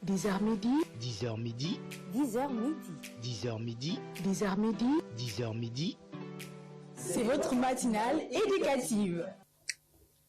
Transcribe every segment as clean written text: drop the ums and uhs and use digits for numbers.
10h midi, 10h midi, 10h midi, 10h midi, 10h midi, 10h midi. c'est votre matinale éducative.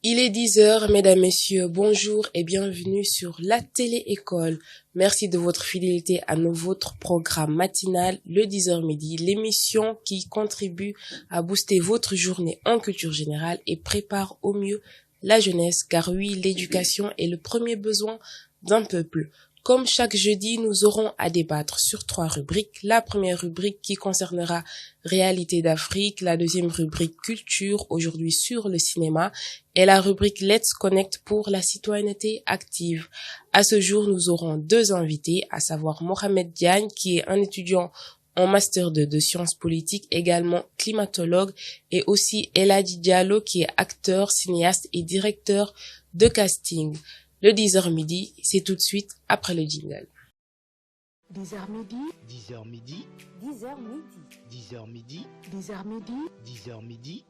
Il est 10h, mesdames, messieurs, bonjour et bienvenue sur la télé-école. Merci de votre fidélité à votre programme matinal, le 10h midi, l'émission qui contribue à booster votre journée en culture générale et prépare au mieux la jeunesse, car oui, l'éducation est le premier besoin d'un peuple. Comme chaque jeudi, nous aurons à débattre sur 3 rubriques. La première rubrique qui concernera Réalité d'Afrique, la deuxième rubrique Culture, aujourd'hui sur le cinéma, et la rubrique Let's Connect pour la citoyenneté active. À ce jour, nous aurons 2 invités, à savoir Mohamed Diagne, qui est un étudiant en master 2 de sciences politiques, également climatologue, et aussi Elhadji Diallo, qui est acteur, cinéaste et directeur de casting. Le 10h midi, c'est tout de suite après le jingle. 10h midi, 10h midi, 10h midi, 10h midi, 10h midi, 10h midi.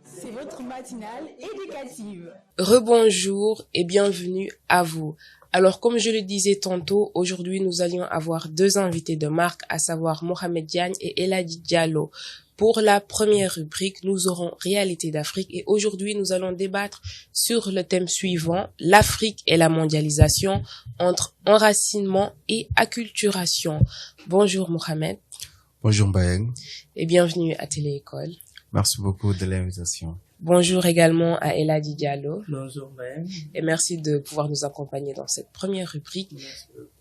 c'est votre matinale éducative. Rebonjour et bienvenue à vous. Alors, comme je le disais tantôt, aujourd'hui, nous allions avoir 2 invités de marque, à savoir Mohamed Diagne et Elhadji Diallo. Pour la première rubrique, nous aurons Réalité d'Afrique et aujourd'hui, nous allons débattre sur le thème suivant, l'Afrique et la mondialisation entre enracinement et acculturation. Bonjour Mohamed. Bonjour Mbayang. Et bienvenue à Télé-École. Merci beaucoup de l'invitation. Bonjour également à Elhadji Diallo. Bonjour Mbayang. Et merci de pouvoir nous accompagner dans cette première rubrique.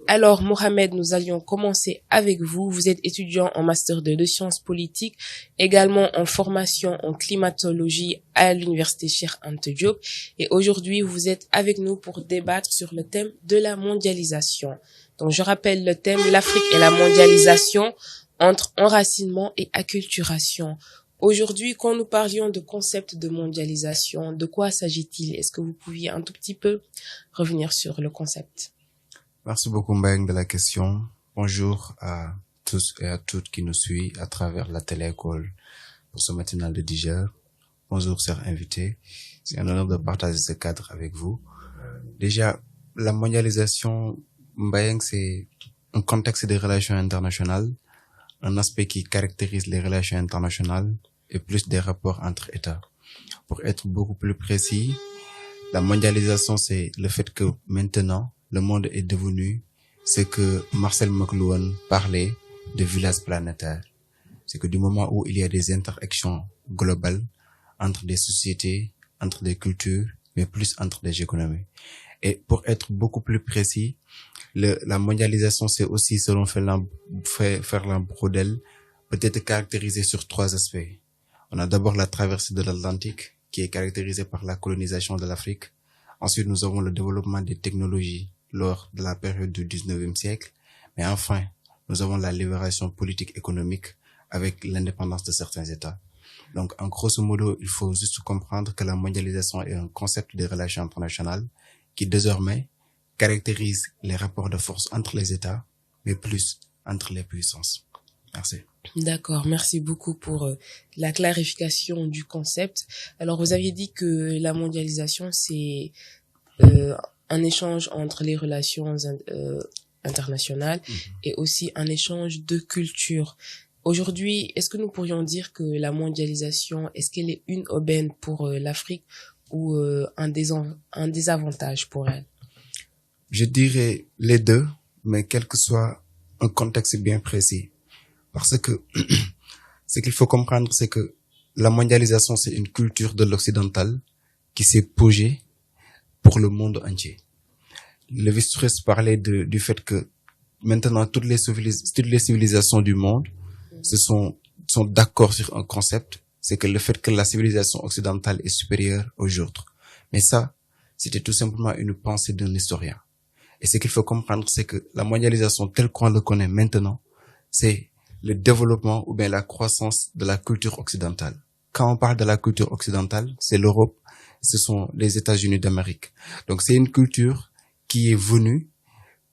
Alors Mohamed, nous allions commencer avec vous. Vous êtes étudiant en master 2 de sciences politiques, également en formation en climatologie à l'université Cheikh Anta Diop. Et aujourd'hui, vous êtes avec nous pour débattre sur le thème de la mondialisation. Donc je rappelle le thème, l'Afrique et la mondialisation entre enracinement et acculturation. Aujourd'hui, quand nous parlions de concept de mondialisation, de quoi s'agit-il? Est-ce que vous pouviez un tout petit peu revenir sur le concept? Merci beaucoup Mbayang de la question. Bonjour à tous et à toutes qui nous suivent à travers la télé-école pour ce matinal de 10h. Bonjour chers invités. C'est un honneur de partager ce cadre avec vous. Déjà, la mondialisation, Mbayang, c'est un contexte des relations internationales, un aspect qui caractérise les relations internationales et plus des rapports entre États. Pour être beaucoup plus précis, la mondialisation, c'est le fait que maintenant, le monde est devenu ce que Marcel McLuhan parlait de village planétaire. C'est que du moment où il y a des interactions globales entre des sociétés, entre des cultures, mais plus entre des économies. Et pour être beaucoup plus précis, la mondialisation, c'est aussi, selon Ferland Brodel, peut-être caractérisée sur 3 aspects. On a d'abord la traversée de l'Atlantique, qui est caractérisée par la colonisation de l'Afrique. Ensuite, nous avons le développement des technologies lors de la période du 19e siècle. Mais enfin, nous avons la libération politique économique avec l'indépendance de certains États. Donc, en grosso modo, il faut juste comprendre que la mondialisation est un concept des relations internationales qui désormais caractérise les rapports de force entre les États, mais plus entre les puissances. Merci. D'accord, merci beaucoup pour la clarification du concept. Alors, vous aviez dit que la mondialisation, c'est un échange entre les relations internationales et aussi un échange de culture. Aujourd'hui, est-ce que nous pourrions dire que la mondialisation, est-ce qu'elle est une aubaine pour l'Afrique ou un désavantage pour elle? Je dirais les deux, mais quel que soit un contexte bien précis. Parce que ce qu'il faut comprendre, c'est que la mondialisation, c'est une culture de l'occidental qui s'est posée pour le monde entier. Lévi-Strauss parlait du fait que maintenant toutes les civilisations du monde sont d'accord sur un concept, c'est que le fait que la civilisation occidentale est supérieure aux autres. Mais ça, c'était tout simplement une pensée d'un historien. Et ce qu'il faut comprendre, c'est que la mondialisation telle qu'on le connaît maintenant, c'est le développement ou bien la croissance de la culture occidentale. Quand on parle de la culture occidentale, c'est l'Europe, ce sont les États-Unis d'Amérique. Donc c'est une culture qui est venue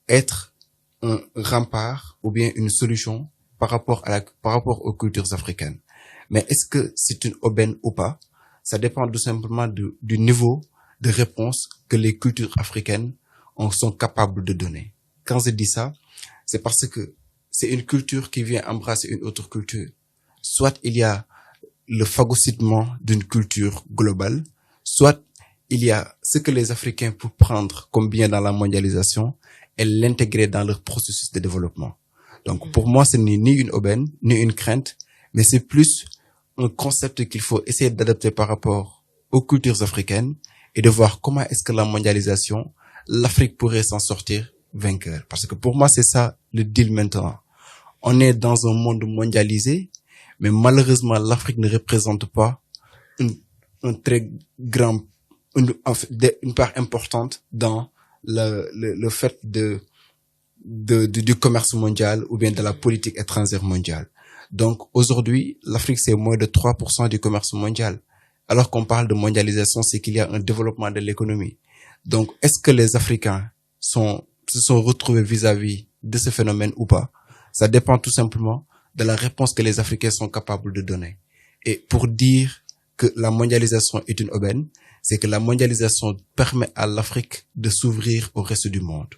être un rempart ou bien une solution par rapport aux cultures africaines. Mais est-ce que c'est une aubaine ou pas? Ça dépend tout simplement du niveau de réponse que les cultures africaines sont capables de donner. quand je dis ça, c'est parce que c'est une culture qui vient embrasser une autre culture. Soit il y a le phagocytement d'une culture globale, soit il y a ce que les Africains peuvent prendre comme bien dans la mondialisation et l'intégrer dans leur processus de développement. Donc, pour moi, ce n'est ni une aubaine, ni une crainte, mais c'est plus un concept qu'il faut essayer d'adapter par rapport aux cultures africaines et de voir comment est-ce que la mondialisation, l'Afrique pourrait s'en sortir vainqueur. Parce que pour moi, c'est ça le deal maintenant. On est dans un monde mondialisé, mais malheureusement, l'Afrique ne représente pas un très grand, une part importante dans le fait du commerce mondial ou bien de la politique étrangère mondiale. Donc, aujourd'hui, l'Afrique, c'est moins de 3% du commerce mondial. Alors qu'on parle de mondialisation, c'est qu'il y a un développement de l'économie. Donc, est-ce que les Africains se sont retrouvés vis-à-vis de ce phénomène ou pas? Ça dépend tout simplement de la réponse que les Africains sont capables de donner. Et pour dire que la mondialisation est une aubaine, c'est que la mondialisation permet à l'Afrique de s'ouvrir au reste du monde.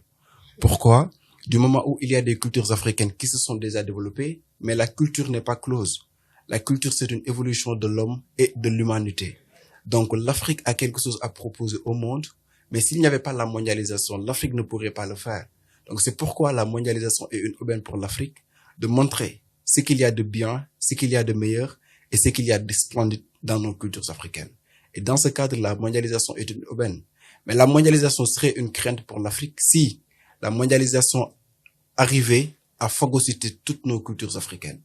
Pourquoi? Du moment où il y a des cultures africaines qui se sont déjà développées, mais la culture n'est pas close. La culture, c'est une évolution de l'homme et de l'humanité. Donc, l'Afrique a quelque chose à proposer au monde, mais s'il n'y avait pas la mondialisation, l'Afrique ne pourrait pas le faire. Donc, c'est pourquoi la mondialisation est une aubaine pour l'Afrique, de montrer ce qu'il y a de bien, ce qu'il y a de meilleur et ce qu'il y a de splendide dans nos cultures africaines. Et dans ce cadre, la mondialisation est une aubaine. Mais la mondialisation serait une crainte pour l'Afrique si la mondialisation arrivait à phagocyter toutes nos cultures africaines.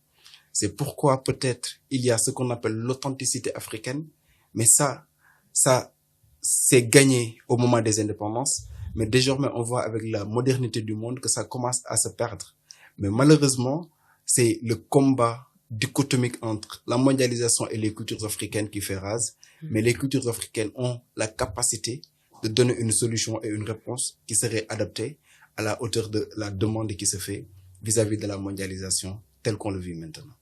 C'est pourquoi peut-être il y a ce qu'on appelle l'authenticité africaine, mais ça, c'est gagné au moment des indépendances. Mais désormais, on voit avec la modernité du monde que ça commence à se perdre. Mais malheureusement, c'est le combat dichotomique entre la mondialisation et les cultures africaines qui fait rase. Mais les cultures africaines ont la capacité de donner une solution et une réponse qui serait adaptée à la hauteur de la demande qui se fait vis-à-vis de la mondialisation telle qu'on le vit maintenant.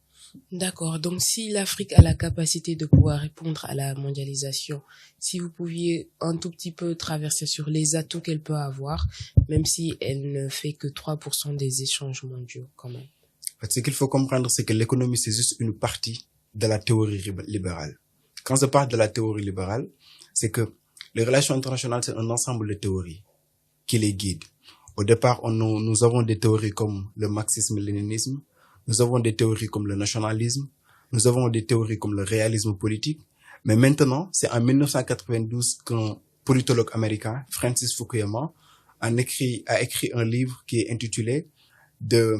D'accord. Donc, si l'Afrique a la capacité de pouvoir répondre à la mondialisation, si vous pouviez un tout petit peu traverser sur les atouts qu'elle peut avoir, même si elle ne fait que 3% des échanges mondiaux, quand même. En fait, ce qu'il faut comprendre, c'est que l'économie, c'est juste une partie de la théorie libérale. Quand je parle de la théorie libérale, c'est que les relations internationales, c'est un ensemble de théories qui les guident. Au départ, nous avons des théories comme le marxisme-léninisme, nous avons des théories comme le nationalisme, nous avons des théories comme le réalisme politique, mais maintenant, c'est en 1992 qu'un politologue américain, Francis Fukuyama, a écrit un livre qui est intitulé The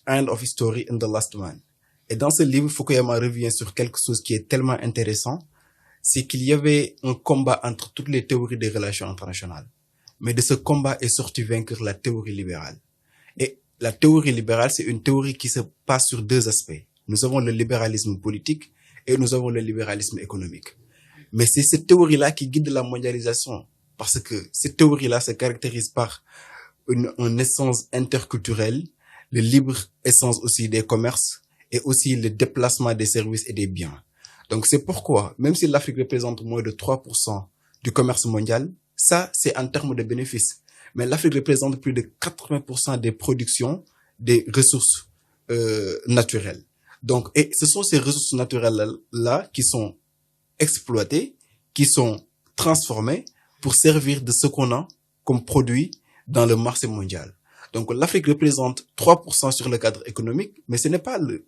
End of History and the Last Man. Et dans ce livre, Fukuyama revient sur quelque chose qui est tellement intéressant, c'est qu'il y avait un combat entre toutes les théories des relations internationales. Mais de ce combat est sorti vainqueur la théorie libérale. Et la théorie libérale, c'est une théorie qui se passe sur deux aspects. Nous avons le libéralisme politique et nous avons le libéralisme économique. Mais c'est cette théorie-là qui guide la mondialisation. Parce que cette théorie-là se caractérise par une essence interculturelle, le libre essence aussi des commerces et aussi le déplacement des services et des biens. Donc c'est pourquoi, même si l'Afrique représente moins de 3% du commerce mondial, ça c'est en termes de bénéfices. Mais l'Afrique représente plus de 80% des productions des ressources naturelles. Donc, et ce sont ces ressources naturelles-là qui sont exploitées, qui sont transformées pour servir de ce qu'on a comme produit dans le marché mondial. Donc, l'Afrique représente 3% sur le cadre économique, mais ce n'est pas le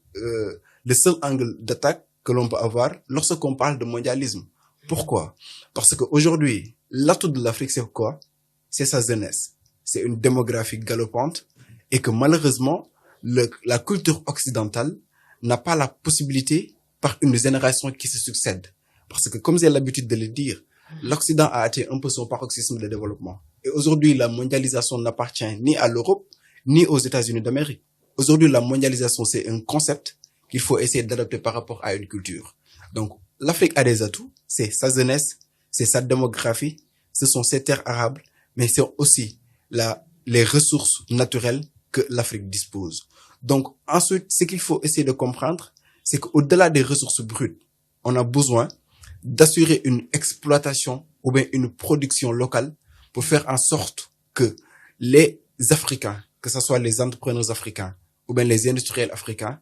seul angle d'attaque que l'on peut avoir lorsqu'on parle de mondialisme. Pourquoi? Parce qu'aujourd'hui, l'atout de l'Afrique, c'est quoi? C'est sa jeunesse. C'est une démographie galopante et que malheureusement, la culture occidentale n'a pas la possibilité par une génération qui se succède. Parce que comme j'ai l'habitude de le dire, l'Occident a atteint un peu son paroxysme de développement. Et aujourd'hui, la mondialisation n'appartient ni à l'Europe, ni aux États-Unis d'Amérique. Aujourd'hui, la mondialisation, c'est un concept qu'il faut essayer d'adapter par rapport à une culture. Donc, l'Afrique a des atouts. C'est sa jeunesse, c'est sa démographie, ce sont ses terres arables, mais c'est aussi les ressources naturelles que l'Afrique dispose. Donc, ensuite, ce qu'il faut essayer de comprendre, c'est qu'au-delà des ressources brutes, on a besoin d'assurer une exploitation ou bien une production locale pour faire en sorte que les Africains que ce soit les entrepreneurs africains ou bien les industriels africains,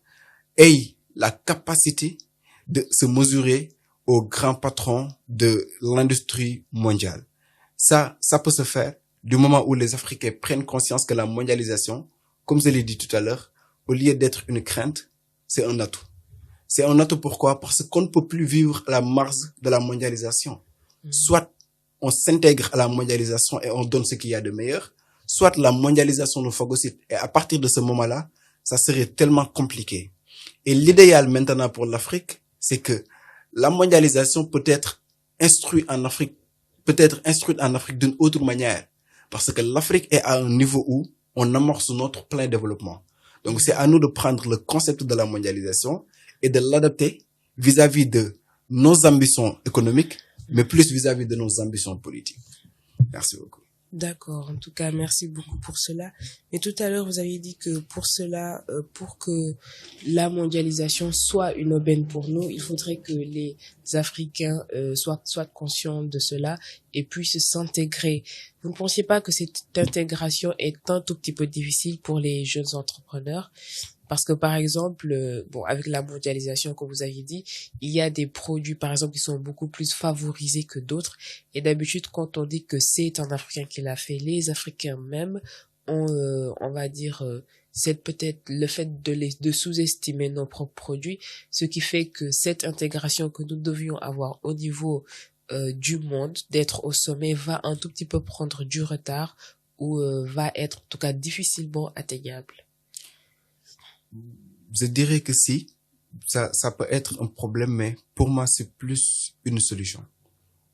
aient la capacité de se mesurer aux grands patrons de l'industrie mondiale. Ça peut se faire du moment où les Africains prennent conscience que la mondialisation, comme je l'ai dit tout à l'heure, au lieu d'être une crainte, c'est un atout. C'est un atout pourquoi? Parce qu'on ne peut plus vivre à la marge de la mondialisation. Soit on s'intègre à la mondialisation et on donne ce qu'il y a de meilleur, soit la mondialisation nous phagocyte. Et à partir de ce moment-là, ça serait tellement compliqué. Et l'idéal maintenant pour l'Afrique, c'est que la mondialisation peut être instruite en Afrique d'une autre manière. Parce que l'Afrique est à un niveau où on amorce notre plein développement. Donc c'est à nous de prendre le concept de la mondialisation et de l'adapter vis-à-vis de nos ambitions économiques, mais plus vis-à-vis de nos ambitions politiques. Merci beaucoup. D'accord. En tout cas, merci beaucoup pour cela. Mais tout à l'heure, vous aviez dit que pour cela, pour que la mondialisation soit une aubaine pour nous, il faudrait que les Africains soient conscients de cela et puissent s'intégrer. Vous ne pensiez pas que cette intégration est un tout petit peu difficile pour les jeunes entrepreneurs? Parce que, par exemple, avec la mondialisation, comme vous aviez dit, il y a des produits, par exemple, qui sont beaucoup plus favorisés que d'autres. Et d'habitude, quand on dit que c'est un Africain qui l'a fait, les Africains même ont, on va dire, c'est peut-être le fait de sous-estimer nos propres produits, ce qui fait que cette intégration que nous devions avoir au niveau du monde, d'être au sommet, va un tout petit peu prendre du retard ou va être, en tout cas, difficilement atteignable. Je dirais que si, ça peut être un problème, mais pour moi, c'est plus une solution.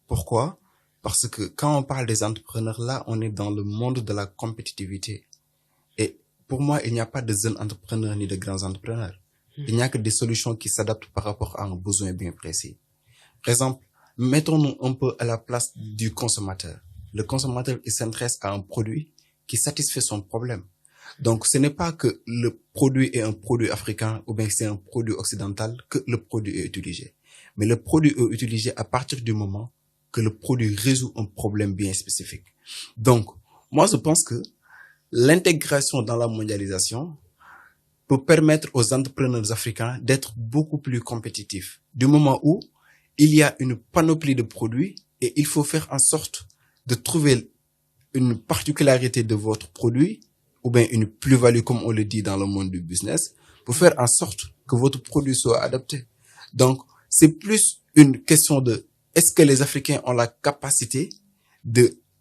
Pourquoi? Parce que quand on parle des entrepreneurs, là, on est dans le monde de la compétitivité. Et pour moi, il n'y a pas de jeunes entrepreneurs ni de grands entrepreneurs. Il n'y a que des solutions qui s'adaptent par rapport à un besoin bien précis. Par exemple, mettons-nous un peu à la place du consommateur. Le consommateur, il s'intéresse à un produit qui satisfait son problème. Donc, ce n'est pas que le produit est un produit africain ou bien c'est un produit occidental que le produit est utilisé. Mais le produit est utilisé à partir du moment que le produit résout un problème bien spécifique. Donc, moi, je pense que l'intégration dans la mondialisation peut permettre aux entrepreneurs africains d'être beaucoup plus compétitifs. Du moment où il y a une panoplie de produits et il faut faire en sorte de trouver une particularité de votre produit ou bien une plus-value, comme on le dit dans le monde du business, pour faire en sorte que votre produit soit adapté. Donc, c'est plus une question de est-ce que les Africains ont la capacité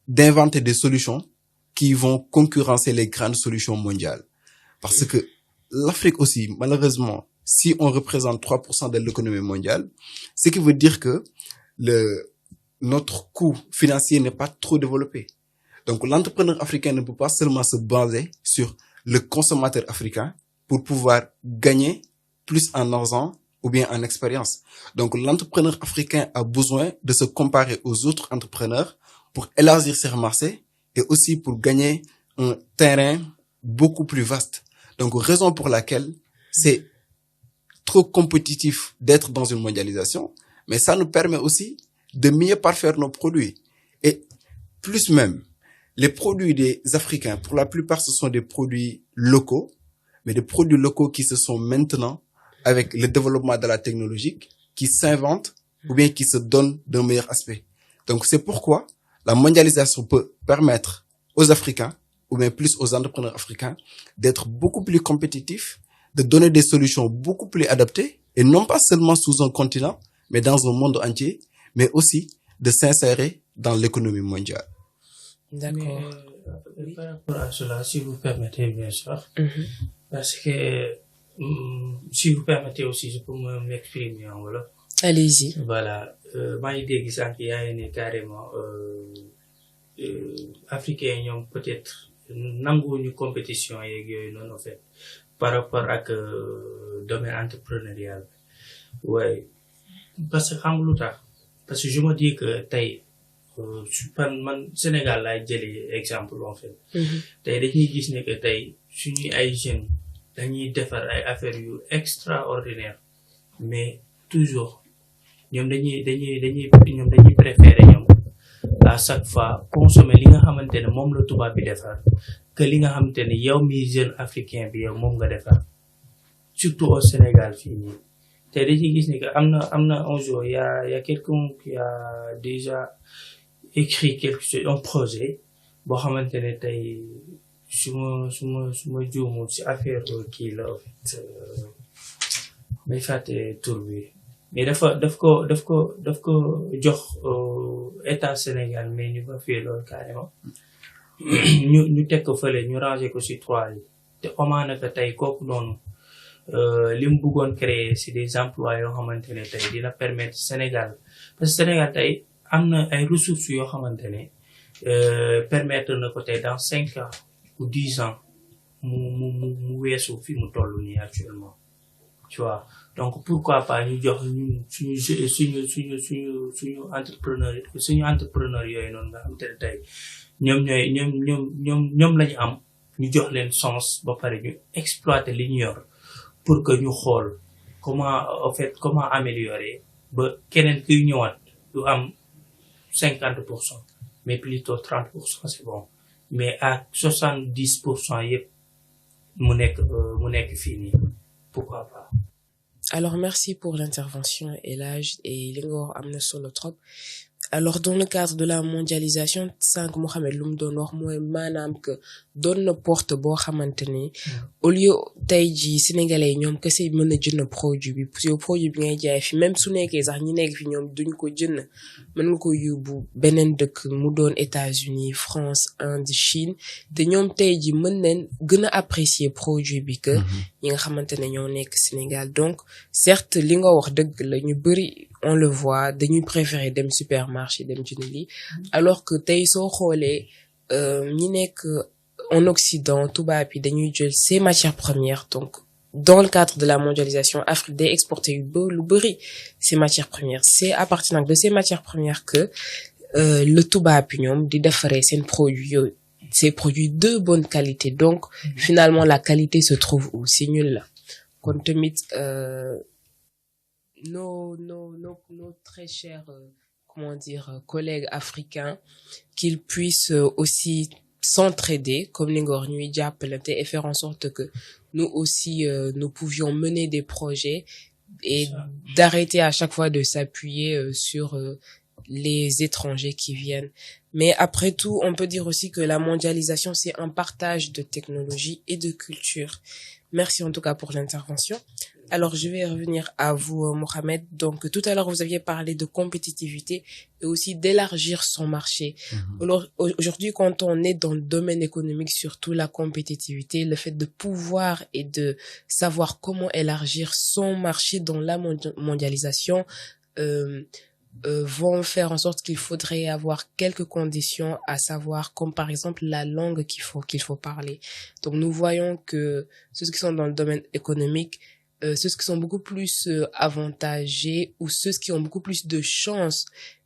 d'inventer des solutions qui vont concurrencer les grandes solutions mondiales. Parce que l'Afrique aussi, malheureusement, si on représente 3% de l'économie mondiale, ce qui veut dire que notre coût financier n'est pas trop développé. Donc, l'entrepreneur africain ne peut pas seulement se baser sur le consommateur africain pour pouvoir gagner plus en argent ou bien en expérience. Donc, l'entrepreneur africain a besoin de se comparer aux autres entrepreneurs pour élargir ses marchés et aussi pour gagner un terrain beaucoup plus vaste. Donc, raison pour laquelle c'est trop compétitif d'être dans une mondialisation, mais ça nous permet aussi de mieux parfaire nos produits. Et plus même, les produits des Africains, pour la plupart, ce sont des produits locaux, mais des produits locaux qui se sont maintenant, avec le développement de la technologie, qui s'inventent ou bien qui se donnent d'un meilleur aspect. Donc, c'est pourquoi la mondialisation peut permettre aux Africains, ou bien plus aux entrepreneurs africains, d'être beaucoup plus compétitifs, de donner des solutions beaucoup plus adaptées, et non pas seulement sous un continent, mais dans un monde entier, mais aussi de s'insérer dans l'économie mondiale. D'accord. Mais, par rapport à cela, si vous permettez, bien sûr, parce que si vous permettez aussi, je peux m'exprimer en wolof. Allez-y. Voilà. Maa ngi dégg sànq yaa ngi ne carrément africains ñoom peut-être nanguwuñu compétition yeeg yooyu noonu en fait par rapport ak domaine entrepreneurial. Ouais. Parce que xam nga lu tax parce que je me dis que tey man Sénégal laay jëlee exemple en fait. Tey dañuy gis ne que tey suñuy ay jeunes dañuy defar ay affaires yu extraordinaire mais toujours ñoom dañuy préférer ñoom à chaque fois consommer li nga xamante ne moom la tubaab bi defar que li nga xamante ne yow mi jeune africain bi yow moom nga defar surtout au Sénégal fii nii te da ci gis ni que am na un jour y a quelqu'un qui a déjà écrit quelque chose un projet boo xamante ne tey su ma juumul ci affaire kii la en fait may fàtte tur bi mais daf ko jox état Sénégal mais ñu ba fii loolu carrément ñu teg ko fële ñu ranger ko ci 3 yi te amaana que tey kooku noonu li mu bëggoon créer c'est des emplois yoo xamante ne tey dina permettre Sénégal parce que Sénégal tey am na ay ressources yoo xamante ne permettre na ko tey dans 5 ans ou 10 ans mu weesu fi mu toll nii actuellement tu vois donc pourquoi pas ñu jox ñu suñu entrepreneur yooyu noonu nga xamante ne tey ñoom lañu am ñu jox leen sens ba pare ñu exploiter li ñu yor pour que ñu xool comment améliorer ba keneen kuy ñëwaat du am 50% mais plutôt 30% c'est bon mais à 70% yëpp mu nekk fii nii pourquoi pas. Alors merci pour l'intervention Elhadj et li nga wax am na solo trop. Alors dans le cadre de la mondialisation sànq Mohamed lu mu doon wax mooy maanaam que doon na porte boo xamante ni au lieu tey jii sénégalais yi ñoom kese mën a jënd produit bi yow produit bi ngay jaay fi même su nekkee sax ñi nekk fi ñoom duñ ko jënd mën nga ko yóbbu beneen dëkk mu doon États-Unis France Inde Chine te ñoom tey jii mën nañ gën a apprécier produit bi que ñi nga xamante ne ñoo nekk Sénégal donc certes li nga wax dëgg la ñu bari on le voit dañuy préférer dem supermarché dem jënd lii alors que tey soo xoolee ñi nekk en Occident tubaab yi dañuy jël ces matières premières donc dans le cadre de la mondialisation Afrique day exporter lu bari ces matières premières c'est à partir de ces matières premières que le tubaab yi ñoom di defaree seen produits yooyu ces produits de bonne qualité donc finalement la qualité se trouve où c'est nul la kon tamit nos très chers collègues africains qu'ils puissent aussi s'entraider comme ni nga wax ñuy jàppalante et faire en sorte que nous aussi nous pouvions mener des projets et d'arrêter à chaque fois de s'appuyer sur les étrangers qui viennent. Mais après tout, on peut dire aussi que la mondialisation, c'est un partage de technologie et de culture. Merci en tout cas pour l'intervention. Alors, je vais revenir à vous, Mohamed. Donc, tout à l'heure, vous aviez parlé de compétitivité et aussi d'élargir son marché. Alors, aujourd'hui, quand on est dans le domaine économique, surtout la compétitivité, le fait de pouvoir et de savoir comment élargir son marché dans la mondialisation, vont faire en sorte qu'il faudrait avoir quelques conditions, à savoir comme par exemple la langue qu'il faut parler. Donc nous voyons que ceux qui sont dans le domaine économique, ceux qui sont beaucoup plus avantagés ou ceux qui ont beaucoup plus de chances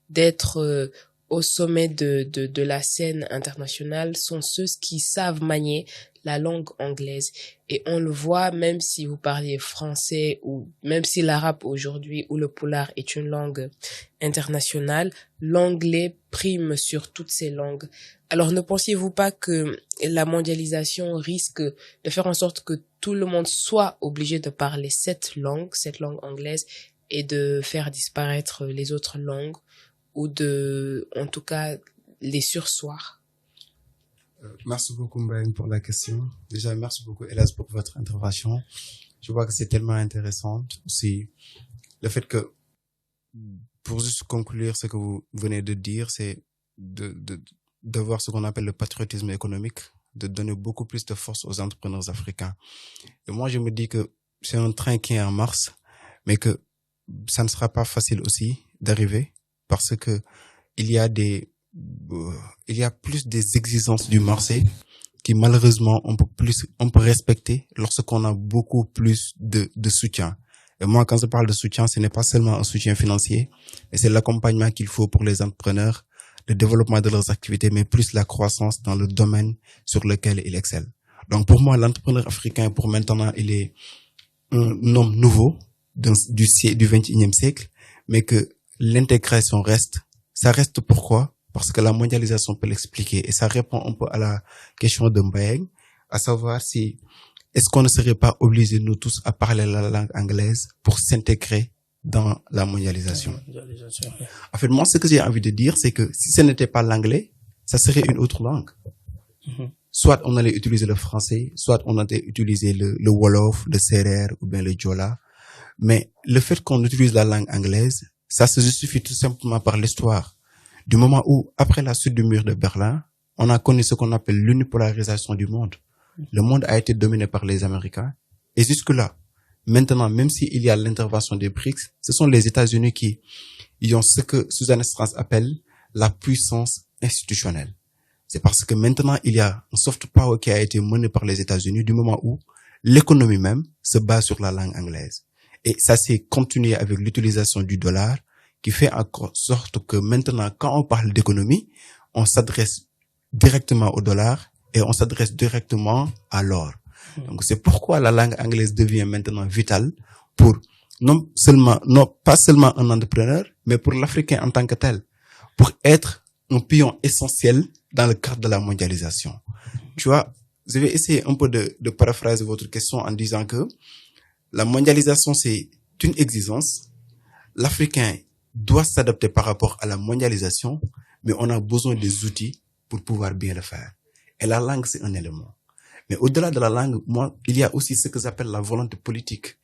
d'être au sommet de la scène internationale sont ceux qui savent manier la langue anglaise. Et on le voit, même si vous parlez français ou même si l'arabe aujourd'hui ou le pulaar est une langue internationale, l'anglais prime sur toutes ces langues. Alors ne pensiez-vous pas que la mondialisation risque de faire en sorte que tout le monde soit obligé de parler cette langue anglaise, et de faire disparaître les autres langues ou de, en tout cas, les surseoir? Merci beaucoup Mbaye pour la question. Déjà, merci beaucoup Elhadj pour votre intervention. Je vois que c'est tellement intéressant aussi. Le fait que, pour juste conclure ce que vous venez de dire, c'est d'avoir ce qu'on appelle le patriotisme économique, de donner beaucoup plus de force aux entrepreneurs africains. Et moi, je me dis que c'est un train qui est en marche, mais que ça ne sera pas facile aussi d'arriver parce que il y a plus des exigences du marché qui malheureusement on peut respecter lorsqu'on a beaucoup plus de soutien. Et moi, quand je parle de soutien, ce n'est pas seulement un soutien financier, mais c'est l'accompagnement qu'il faut pour les entrepreneurs, le développement de leurs activités, mais plus la croissance dans le domaine sur lequel ils excellent. Donc pour moi, l'entrepreneur africain, pour maintenant, il est un homme nouveau du 21e siècle, mais que l'intégration reste. Ça reste pourquoi? parce que la mondialisation peut l'expliquer. Et ça répond un peu à la question de Mbayeng, à savoir si, est-ce qu'on ne serait pas obligés, nous tous, à parler la langue anglaise pour s'intégrer dans la mondialisation? En fait, moi, ce que j'ai envie de dire, c'est que si ce n'était pas l'anglais, ça serait une autre langue. Soit on allait utiliser le français, soit on allait utiliser le Wolof, le Serer ou bien le Diola. Mais le fait qu'on utilise la langue anglaise, ça se justifie tout simplement par l'histoire. Du moment où, après la chute du mur de Berlin, on a connu ce qu'on appelle l'unipolarisation du monde. Le monde a été dominé par les Américains. Et jusque-là, maintenant, même s'il y a l'intervention des BRICS, ce sont les États-Unis qui ont ce que Suzanne Strauss appelle la puissance institutionnelle. C'est parce que maintenant, il y a un soft power qui a été mené par les États-Unis du moment où l'économie même se base sur la langue anglaise. Et ça s'est continué avec l'utilisation du dollar qui fait en sorte que maintenant, quand on parle d'économie, on s'adresse directement au dollar et on s'adresse directement à l'or. Donc, c'est pourquoi la langue anglaise devient maintenant vitale pour pas seulement un entrepreneur, mais pour l'Africain en tant que tel, pour être un pion essentiel dans le cadre de la mondialisation. Tu vois, je vais essayer un peu de paraphraser votre question en disant que la mondialisation, c'est une exigence. L'Africain doit s'adapter par rapport à la mondialisation, mais on a besoin des outils pour pouvoir bien le faire. Et la langue, c'est un élément. Mais au-delà de la langue, il y a aussi ce que j'appelle la volonté politique.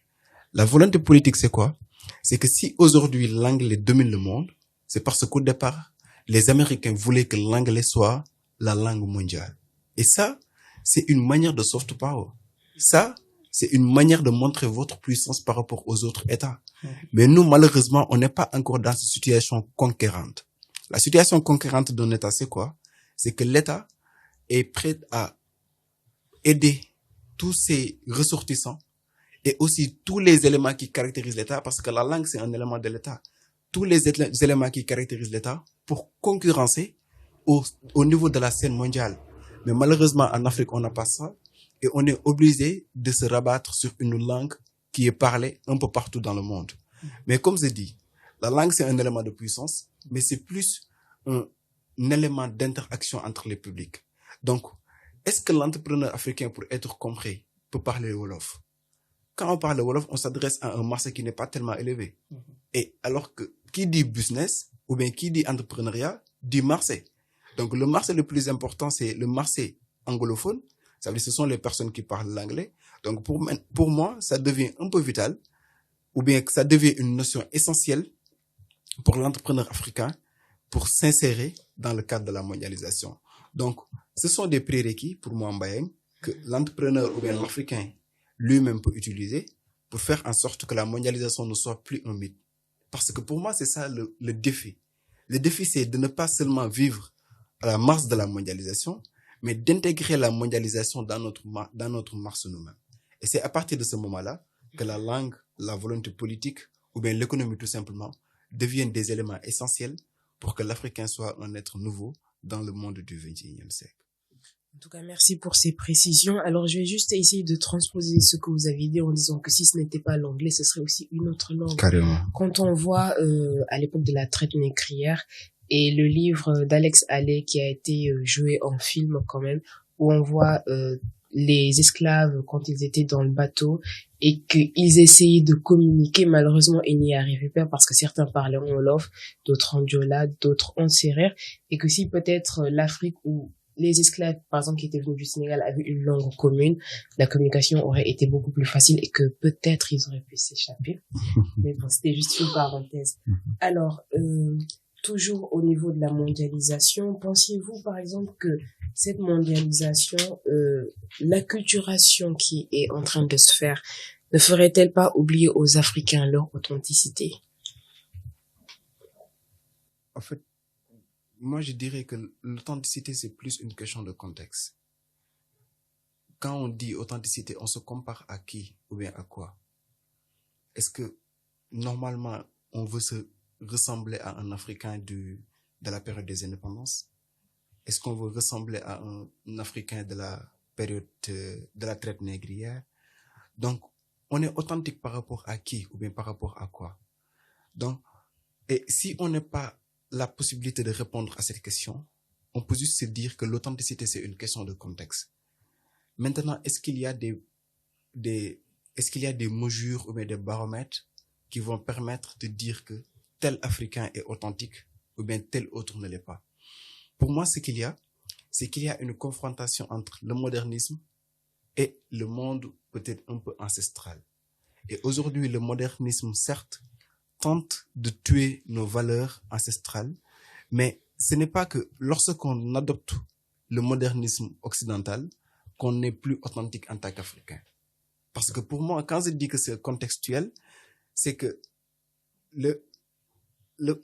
La volonté politique, c'est quoi? C'est que si aujourd'hui l'anglais domine le monde, c'est parce qu'au départ, les Américains voulaient que l'anglais soit la langue mondiale. Et ça, c'est une manière de soft power. Ça, c'est une manière de montrer votre puissance par rapport aux autres États. Mais nous, malheureusement, on n'est pas encore dans cette situation conquérante. La situation conquérante d'un État, c'est quoi? C'est que l'État est prêt à aider tous ses ressortissants et aussi tous les éléments qui caractérisent l'État, parce que la langue, c'est un élément de l'État. Tous les éléments qui caractérisent l'État pour concurrencer au niveau de la scène mondiale. Mais malheureusement, en Afrique, on n'a pas ça. Et on est obligé de se rabattre sur une langue qui est parlée un peu partout dans le monde. Mais comme je dis, la langue, c'est un élément de puissance, mais c'est plus un élément d'interaction entre les publics. Donc, est-ce que l'entrepreneur africain, pour être compris, peut parler le Wolof? Quand on parle le Wolof, on s'adresse à un marché qui n'est pas tellement élevé. Et alors que qui dit business, ou bien qui dit entrepreneuriat, dit marché. Donc, le marché le plus important, c'est le marché anglophone. Ça veut dire que ce sont les personnes qui parlent l'anglais. Donc, pour moi, ça devient un peu vital, ou bien que ça devient une notion essentielle pour l'entrepreneur africain pour s'insérer dans le cadre de la mondialisation. Donc, ce sont des prérequis pour moi, Mbayeng, que l'entrepreneur ou bien l'Africain lui-même peut utiliser pour faire en sorte que la mondialisation ne soit plus un mythe. Parce que pour moi, c'est ça le défi. Le défi, c'est de ne pas seulement vivre à la marge de la mondialisation, mais d'intégrer la mondialisation dans notre marche nous-mêmes. Et c'est à partir de ce moment-là que la langue, la volonté politique ou bien l'économie tout simplement deviennent des éléments essentiels pour que l'Africain soit un être nouveau dans le monde du XXIe siècle. En tout cas, merci pour ces précisions. Alors, je vais juste essayer de transposer ce que vous avez dit en disant que si ce n'était pas l'anglais, ce serait aussi une autre langue. Carrément. Quand on voit à l'époque de la traite négrière et le livre d'Alex Haley qui a été joué en film quand même, où on voit les esclaves quand ils étaient dans le bateau et qu'ils essayaient de communiquer, malheureusement ils n'y arrivaient pas parce que certains parlaient en Wolof, d'autres en Diola, d'autres en Serer, et que si peut-être l'Afrique ou les esclaves, par exemple, qui étaient venus du Sénégal avaient une langue commune, la communication aurait été beaucoup plus facile et que peut-être ils auraient pu s'échapper. Mais bon, c'était juste une parenthèse. Alors, toujours au niveau de la mondialisation, pensiez-vous, par exemple, que cette mondialisation, l'acculturation qui est en train de se faire, ne ferait-elle pas oublier aux Africains leur authenticité? En fait, moi, je dirais que l'authenticité, c'est plus une question de contexte. Quand on dit authenticité, on se compare à qui ou bien à quoi? Est-ce que, normalement, on veut se ressembler à un Africain de la période des indépendances? Est-ce qu'on veut ressembler à un Africain de la période de la traite négrière? Donc, on est authentique par rapport à qui ou bien par rapport à quoi? Donc, et si on n'est pas la possibilité de répondre à cette question, on peut juste se dire que l'authenticité, c'est une question de contexte. Maintenant, est-ce qu'il y a des mesures ou bien des baromètres qui vont permettre de dire que tel Africain est authentique ou bien tel autre ne l'est pas? Pour moi, c'est qu'il y a une confrontation entre le modernisme et le monde peut-être un peu ancestral. Et aujourd'hui, le modernisme, certes, tente de tuer nos valeurs ancestrales, mais ce n'est pas que lorsqu'on adopte le modernisme occidental, qu'on n'est plus authentique en tant qu'Africain. Parce que pour moi, quand je dis que c'est contextuel, c'est que le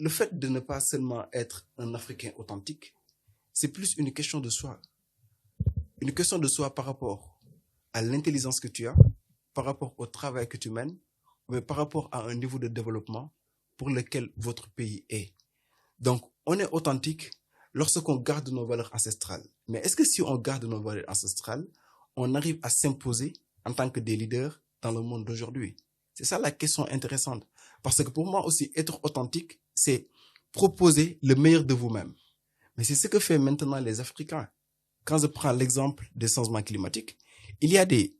fait de ne pas seulement être un Africain authentique, c'est plus une question de soi. Une question de soi par rapport à l'intelligence que tu as, par rapport au travail que tu mènes, mais par rapport à un niveau de développement pour lequel votre pays est. Donc, on est authentique lorsqu'on garde nos valeurs ancestrales. Mais est-ce que si on garde nos valeurs ancestrales, on arrive à s'imposer en tant que des leaders dans le monde d'aujourd'hui? C'est ça la question intéressante. Parce que pour moi aussi, être authentique, c'est proposer le meilleur de vous-même. Mais c'est ce que font maintenant les Africains. Quand je prends l'exemple des changements climatiques, il y a des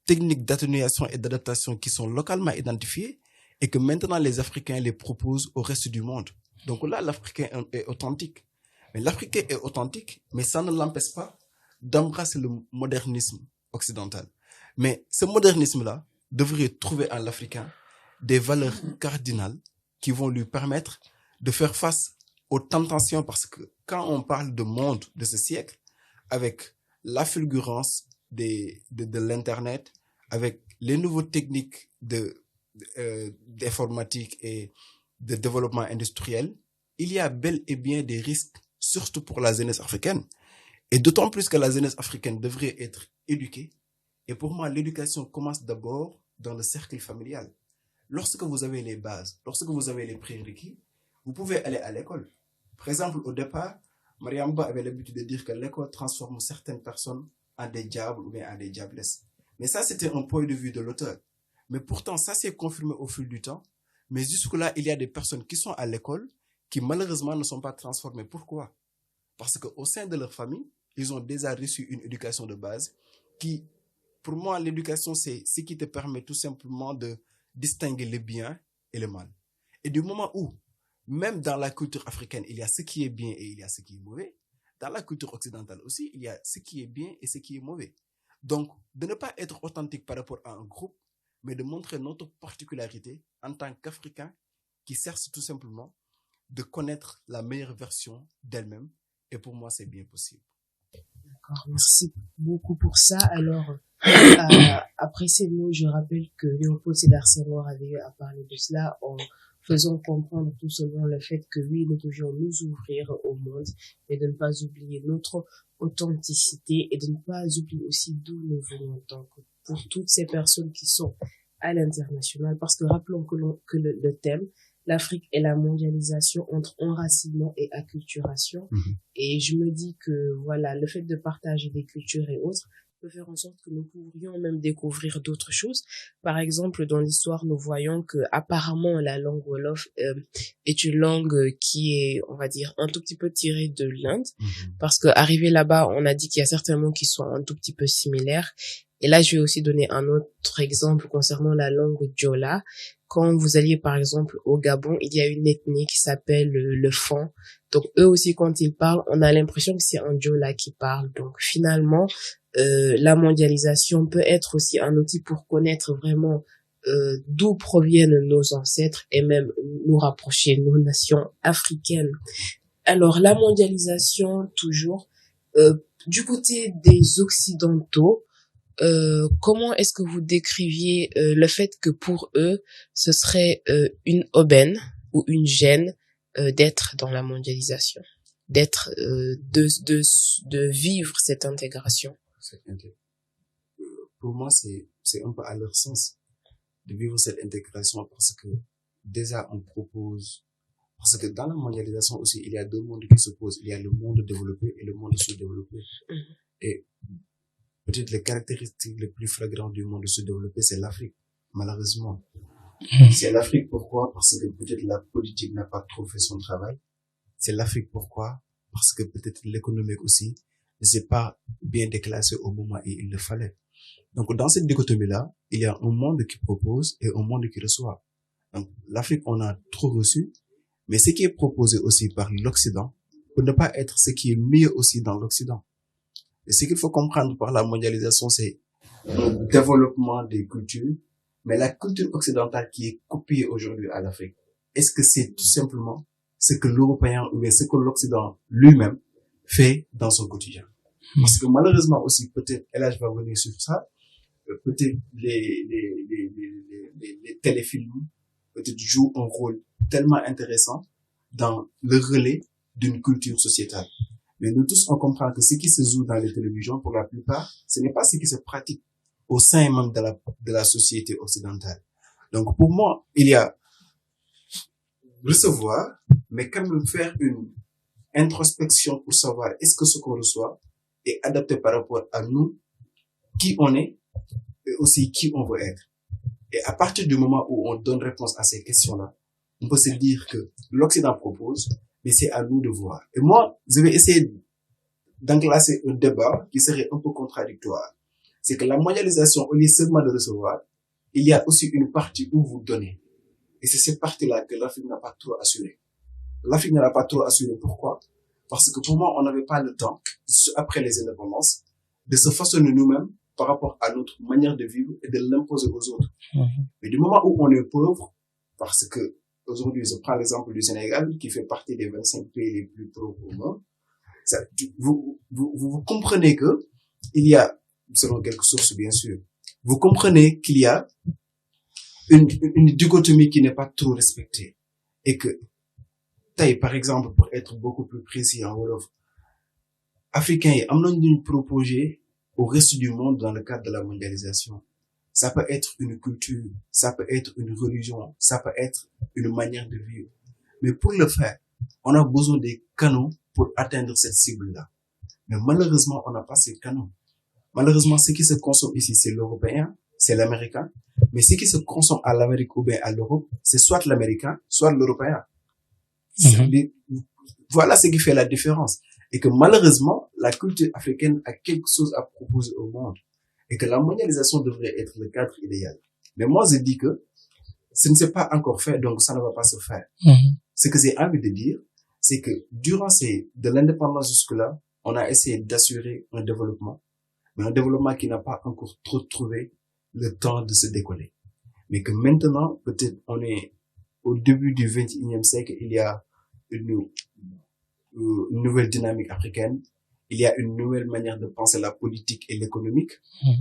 techniques d'atténuation et d'adaptation qui sont localement identifiées et que maintenant les Africains les proposent au reste du monde. Donc là, l'Africain est authentique. Mais l'Africain est authentique, mais ça ne l'empêche pas d'embrasser le modernisme occidental. Mais ce modernisme-là devrait trouver en l'Africain des valeurs cardinales qui vont lui permettre de faire face aux tentations, parce que quand on parle de monde de ce siècle, avec la fulgurance de l'Internet, avec les nouvelles techniques d'informatique et de développement industriel, il y a bel et bien des risques, surtout pour la jeunesse africaine. Et d'autant plus que la jeunesse africaine devrait être éduquée. Et pour moi, l'éducation commence d'abord dans le cercle familial. Lorsque vous avez les bases, lorsque vous avez les prérequis, vous pouvez aller à l'école. Par exemple, au départ, Mariamba avait l'habitude de dire que l'école transforme certaines personnes en des diables ou bien en des diablesses. Mais ça, c'était un point de vue de l'auteur. Mais pourtant, ça s'est confirmé au fil du temps. Mais jusque-là, il y a des personnes qui sont à l'école qui malheureusement ne sont pas transformées. Pourquoi? Parce qu'au sein de leur famille, ils ont déjà reçu une éducation de base qui, pour moi, l'éducation, c'est ce qui te permet tout simplement de distinguer le bien et le mal. Et du moment où, même dans la culture africaine, il y a ce qui est bien et il y a ce qui est mauvais, dans la culture occidentale aussi, il y a ce qui est bien et ce qui est mauvais. Donc, de ne pas être authentique par rapport à un groupe, mais de montrer notre particularité en tant qu'Africain qui cherche tout simplement de connaître la meilleure version d'elle-même. Et pour moi, c'est bien possible. D'accord, merci beaucoup pour ça. Alors, après ces mots, je rappelle que Léopold Sédar Senghor avait eu à parler de cela en faisant comprendre tout simplement le fait que oui, nous devions nous ouvrir au monde, mais de ne pas oublier notre authenticité et de ne pas oublier aussi d'où nous venons. Donc, pour toutes ces personnes qui sont à l'international, parce que rappelons que le thème, l'Afrique et la mondialisation entre enracinement et acculturation. Et je me dis que voilà, le fait de partager des cultures et autres peut faire en sorte que nous pourrions même découvrir d'autres choses. Par exemple, dans l'histoire, nous voyons que apparemment la langue Wolof est une langue qui est, on va dire, un tout petit peu tirée de l'Inde, parce que arrivé là-bas, on a dit qu'il y a certains mots qui sont un tout petit peu similaires. Et là, je vais aussi donner un autre exemple concernant la langue Diola. Quand vous alliez, par exemple, au Gabon, il y a une ethnie qui s'appelle le Fan. Donc, eux aussi, quand ils parlent, on a l'impression que c'est un Diola qui parle. Donc, finalement, la mondialisation peut être aussi un outil pour connaître vraiment d'où proviennent nos ancêtres et même nous rapprocher nos nations africaines. Alors, la mondialisation, toujours, du côté des Occidentaux, comment est-ce que vous décriviez le fait que pour eux, ce serait une aubaine ou une gêne d'être dans la mondialisation, d'être de vivre cette intégration? Pour moi, c'est un peu à leur sens de vivre cette intégration, parce que déjà on propose, parce que dans la mondialisation aussi, il y a deux mondes qui s'opposent. Il y a le monde développé et le monde sous-développé. Et peut-être les caractéristiques les plus flagrantes du monde sous-développé, c'est l'Afrique, malheureusement. C'est l'Afrique, pourquoi? Parce que peut-être la politique n'a pas trop fait son travail. c'est l'Afrique. Pourquoi? Parce que peut-être l'économique aussi ne s'est pas bien déclassé au moment où il le fallait. Donc, dans cette dichotomie-là, il y a un monde qui propose et un monde qui reçoit. Donc, l'Afrique, on a trop reçu, mais ce qui est proposé aussi par l'Occident, pour ne pas être ce qui est mieux aussi dans l'Occident. Et ce qu'il faut comprendre par la mondialisation, c'est le développement des cultures, mais la culture occidentale qui est copiée aujourd'hui à l'Afrique. Est-ce que c'est tout simplement ce que l'Européen ou bien ce que l'Occident lui-même fait dans son quotidien? Parce que malheureusement aussi, peut-être, et là je vais revenir sur ça, peut-être les téléfilms peut-être jouent un rôle tellement intéressant dans le relais d'une culture sociétale. Mais nous tous, on comprend que ce qui se joue dans les télévisions, pour la plupart, ce n'est pas ce qui se pratique au sein même de la société occidentale. Donc, pour moi, il y a recevoir, mais quand même faire une introspection pour savoir est-ce que ce qu'on reçoit est adapté par rapport à nous, qui on est, et aussi qui on veut être. Et à partir du moment où on donne réponse à ces questions-là, on peut se dire que l'Occident propose, mais c'est à nous de voir. Et moi, je vais essayer d'enclasser un débat qui serait un peu contradictoire. C'est que la mondialisation, au lieu seulement de recevoir, il y a aussi une partie où vous donnez. Et c'est cette partie-là que l'Afrique n'a pas trop assurée. L'Afrique n'a pas trop assuré. Pourquoi? Parce que pour moi, on n'avait pas le temps, après les indépendances, de se façonner nous-mêmes par rapport à notre manière de vivre et de l'imposer aux autres. Mais du moment où on est pauvre, parce que aujourd'hui, je prends l'exemple du Sénégal, qui fait partie des 25 pays les plus pauvres au monde, ça, vous comprenez que il y a, selon quelques sources bien sûr, vous comprenez qu'il y a une dichotomie qui n'est pas trop respectée. Et que, par exemple, pour être beaucoup plus précis en Wolof, Africains, ils ont proposé au reste du monde dans le cadre de la mondialisation. Ça peut être une culture, ça peut être une religion, ça peut être une manière de vivre. Mais pour le faire, on a besoin des canaux pour atteindre cette cible-là. Mais malheureusement, on n'a pas ces canaux. Malheureusement, ce qui se consomme ici, c'est l'européen, c'est l'américain. Mais ce qui se consomme à l'Amérique ou bien à l'Europe, c'est soit l'américain, soit l'européen. Voilà ce qui fait la différence. Et que malheureusement, la culture africaine a quelque chose à proposer au monde. Et que la mondialisation devrait être le cadre idéal. Mais moi, je dis que ce ne s'est pas encore fait, donc ça ne va pas se faire. Ce que j'ai envie de dire, c'est que durant de l'indépendance jusque-là, on a essayé d'assurer un développement, mais un développement qui n'a pas encore trop trouvé le temps de se décoller. Mais que maintenant, peut-être on est au début du 21e siècle, il y a une nouvelle dynamique africaine, il y a une nouvelle manière de penser la politique et l'économique,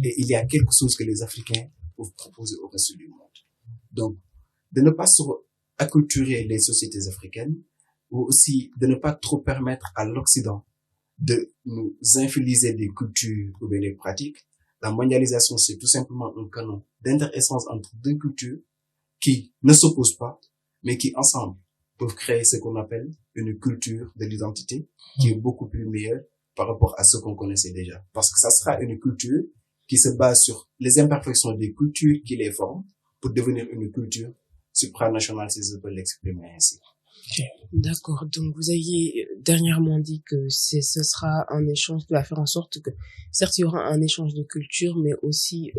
et il y a quelque chose que les Africains peuvent proposer au reste du monde. Donc, de ne pas acculturer les sociétés africaines, ou aussi de ne pas trop permettre à l'Occident de nous infiliser des cultures ou des pratiques. La mondialisation, c'est tout simplement un canon d'interessence entre deux cultures qui ne s'opposent pas, mais qui ensemble peuvent créer ce qu'on appelle une culture de l'identité qui est beaucoup plus meilleure par rapport à ce qu'on connaissait déjà. Parce que ça sera une culture qui se base sur les imperfections des cultures qui les forment pour devenir une culture supranationale, si je peux l'exprimer ainsi. D'accord. Donc, vous aviez dernièrement dit que ce sera un échange qui va faire en sorte que, certes, il y aura un échange de culture, mais aussi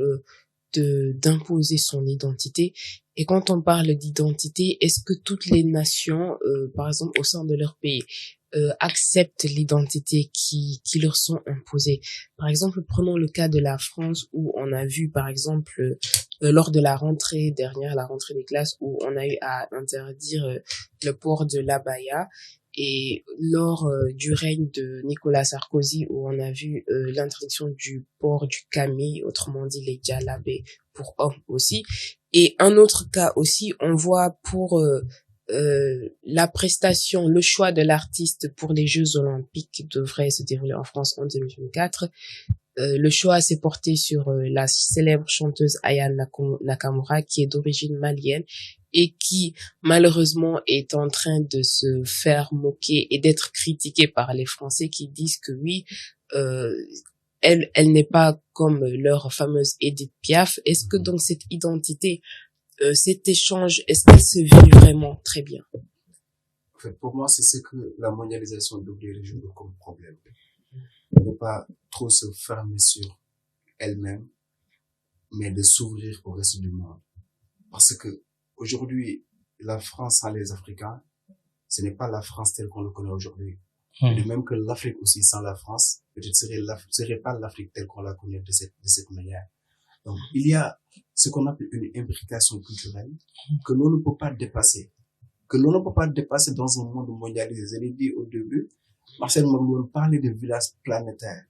d'imposer son identité. Et quand on parle d'identité, est-ce que toutes les nations, par exemple, au sein de leur pays, acceptent l'identité qui leur sont imposées? Par exemple, prenons le cas de la France où on a vu, par exemple, lors de la rentrée dernière, la rentrée des classes, où on a eu à interdire le port de l'abaya, et lors du règne de Nicolas Sarkozy, où on a vu l'interdiction du port du camis, autrement dit les djellabés pour hommes aussi. Et un autre cas aussi, on voit pour la prestation, le choix de l'artiste pour les Jeux Olympiques qui devraient se dérouler en France en 2024. Le choix s'est porté sur la célèbre chanteuse Aya Nakamura, qui est d'origine malienne et qui, malheureusement, est en train de se faire moquer et d'être critiquée par les Français qui disent que oui, elle n'est pas comme leur fameuse Edith Piaf. Est-ce que donc cette identité, cet échange, est-ce qu'elle se vit vraiment très bien? En fait, pour moi, c'est ce que la mondialisation devrait résoudre comme problème. Ne pas trop se fermer sur elle-même, mais de s'ouvrir au reste du monde. Parce que aujourd'hui, la France sans les Africains, ce n'est pas la France telle qu'on le connaît aujourd'hui. De même que l'Afrique aussi sans la France, peut-être serait pas l'Afrique telle qu'on la connaît de cette manière. Donc, il y a ce qu'on appelle une imbrication culturelle que l'on ne peut pas dépasser. Que l'on ne peut pas dépasser dans un monde mondialisé. Je l'ai dit au début, Marcel Mormon parlait de village planétaire.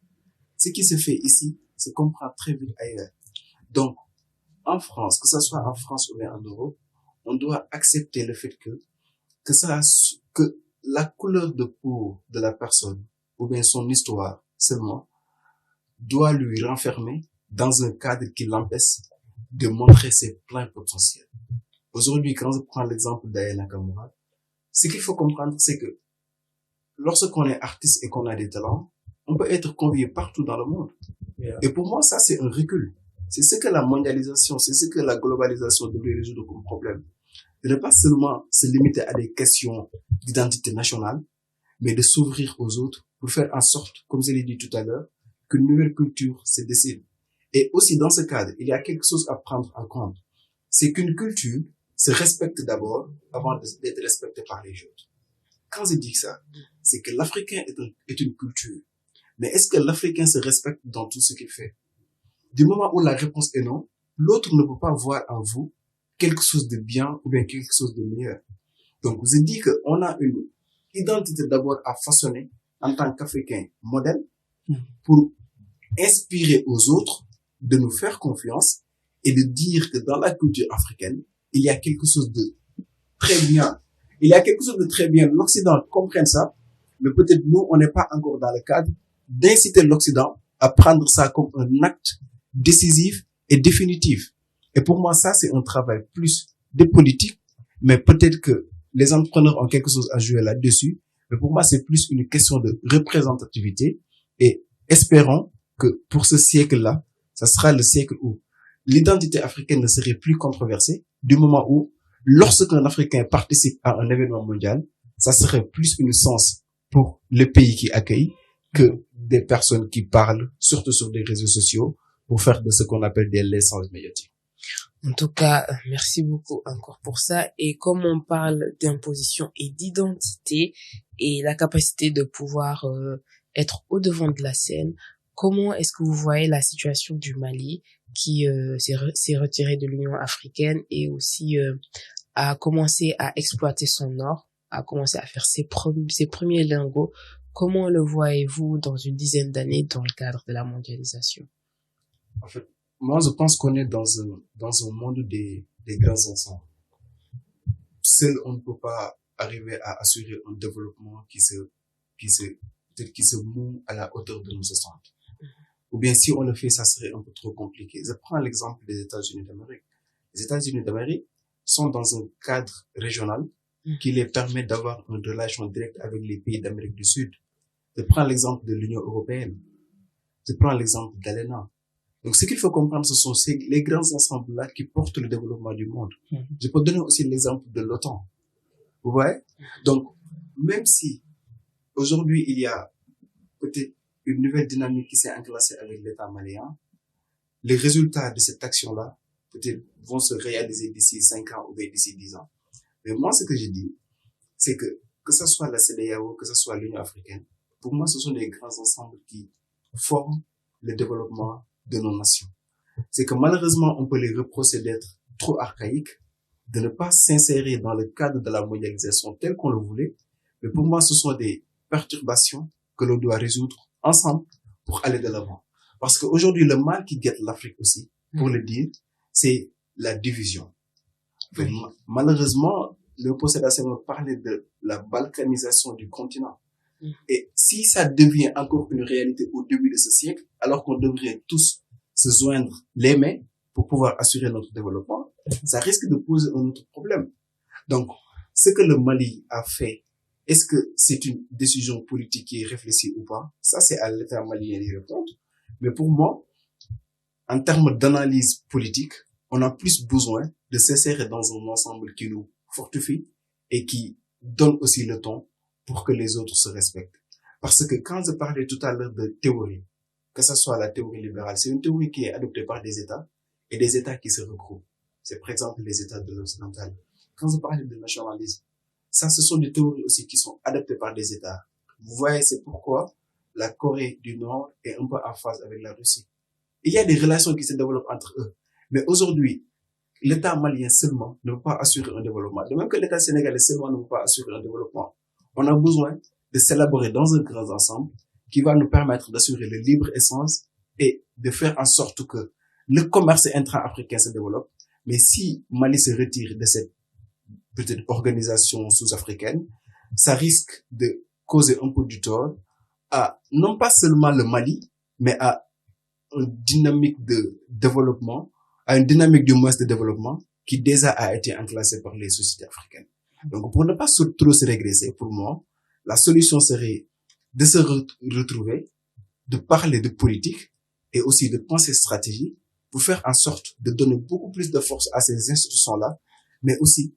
Ce qui se fait ici se comprend très vite ailleurs. Donc, en France, que ce soit en France ou bien en Europe, on doit accepter le fait que la couleur de peau de la personne, ou bien son histoire seulement, doit lui renfermer dans un cadre qui l'empêche de montrer ses pleins potentiels. Aujourd'hui, quand je prends l'exemple d'Aya Nakamura, ce qu'il faut comprendre, c'est que lorsqu'on est artiste et qu'on a des talents, on peut être convié partout dans le monde. Yeah. Et pour moi, ça, c'est un recul. C'est ce que la mondialisation, c'est ce que la globalisation devrait résoudre comme problème. De ne pas seulement se limiter à des questions d'identité nationale, mais de s'ouvrir aux autres pour faire en sorte, comme je l'ai dit tout à l'heure, qu'une nouvelle culture se dessine. Et aussi, dans ce cadre, il y a quelque chose à prendre en compte. C'est qu'une culture se respecte d'abord avant d'être respectée par les autres. Quand je dis ça, c'est que l'Africain est une culture. Mais est-ce que l'Africain se respecte dans tout ce qu'il fait? Du moment où la réponse est non, l'autre ne peut pas voir en vous quelque chose de bien ou bien quelque chose de meilleur. Donc, je dis qu'on a une identité d'abord à façonner en tant qu'Africain modèle pour inspirer aux autres de nous faire confiance et de dire que dans la culture africaine, il y a quelque chose de très bien. Il y a quelque chose de très bien. L'Occident comprenne ça, mais peut-être nous, on n'est pas encore dans le cadre d'inciter l'Occident à prendre ça comme un acte décisif et définitif. Et pour moi, ça, c'est un travail plus de politique, mais peut-être que les entrepreneurs ont quelque chose à jouer là-dessus. Mais pour moi, c'est plus une question de représentativité et espérons que pour ce siècle-là, ça sera le siècle où l'identité africaine ne serait plus controversée du moment où, lorsqu'un Africain participe à un événement mondial, ça serait plus une sens pour le pays qui accueille que des personnes qui parlent, surtout sur des réseaux sociaux, pour faire de ce qu'on appelle des licences médiatiques. En tout cas, merci beaucoup encore pour ça. Et comme on parle d'imposition et d'identité et la capacité de pouvoir être au-devant de la scène, comment est-ce que vous voyez la situation du Mali qui s'est retiré de l'Union africaine et aussi a commencé à exploiter son or, a commencé à faire ses premiers lingots? Comment le voyez-vous dans une dizaine d'années dans le cadre de la mondialisation? En fait, moi, je pense qu'on est dans un monde des grands ensembles. Seul, on ne peut pas arriver à assurer un développement qui se moue à la hauteur de nos attentes. Ou bien, si on le fait, ça serait un peu trop compliqué. Je prends l'exemple des États-Unis d'Amérique. Les États-Unis d'Amérique sont dans un cadre régional qui les permet d'avoir une relation directe avec les pays d'Amérique du Sud. Je prends l'exemple de l'Union européenne. Je prends l'exemple d'ALENA. Donc, ce qu'il faut comprendre, ce sont les grands ensembles-là qui portent le développement du monde. Je peux donner aussi l'exemple de l'OTAN. Vous voyez? Donc, même si aujourd'hui, il y a peut-être une nouvelle dynamique qui s'est enclenchée avec l'État malien, les résultats de cette action-là, peut-être, vont se réaliser d'ici 5 ans ou bien d'ici 10 ans. Mais moi, ce que je dis, c'est que ce soit la CEDEAO, que ce soit l'Union africaine, pour moi, ce sont des grands ensembles qui forment le développement de nos nations. C'est que malheureusement, on peut les reprocher d'être trop archaïques, de ne pas s'insérer dans le cadre de la mondialisation tel qu'on le voulait. Mais pour moi, ce sont des perturbations que l'on doit résoudre ensemble pour aller de l'avant. Parce qu'aujourd'hui, le mal qui guette l'Afrique aussi, pour le dire, c'est la division. Malheureusement, le possédation parlait de la balkanisation du continent. Et si ça devient encore une réalité au début de ce siècle, alors qu'on devrait tous se joindre les mains pour pouvoir assurer notre développement, ça risque de poser un autre problème. Donc, ce que le Mali a fait, est-ce que c'est une décision politique qui est réfléchie ou pas? Ça, c'est à l'État malien d'y répondre. Mais pour moi, en termes d'analyse politique, on a plus besoin de s'insérer dans un ensemble qui nous fortifie et qui donne aussi le ton pour que les autres se respectent. Parce que quand je parlais tout à l'heure de théorie, que ce soit la théorie libérale, c'est une théorie qui est adoptée par des États et des États qui se regroupent. C'est par exemple les États de l'occidental. Quand je parlais de nationalisme, ça, ce sont des théories aussi qui sont adoptées par des États. Vous voyez, c'est pourquoi la Corée du Nord est un peu en phase avec la Russie. Il y a des relations qui se développent entre eux. Mais aujourd'hui, l'État malien seulement ne peut pas assurer un développement. De même que l'État sénégalais seulement ne peut pas assurer un développement. On a besoin de s'élaborer dans un grand ensemble qui va nous permettre d'assurer le libre-échange et de faire en sorte que le commerce intra-africain se développe. Mais si Mali se retire de cette peut-être organisation sous-africaine, ça risque de causer un peu du tort à non pas seulement le Mali, mais à une dynamique de développement, à une dynamique du moins de développement qui déjà a été enclassée par les sociétés africaines. Donc pour ne pas trop se régresser, pour moi, la solution serait de se retrouver, de parler de politique et aussi de penser stratégie pour faire en sorte de donner beaucoup plus de force à ces institutions-là, mais aussi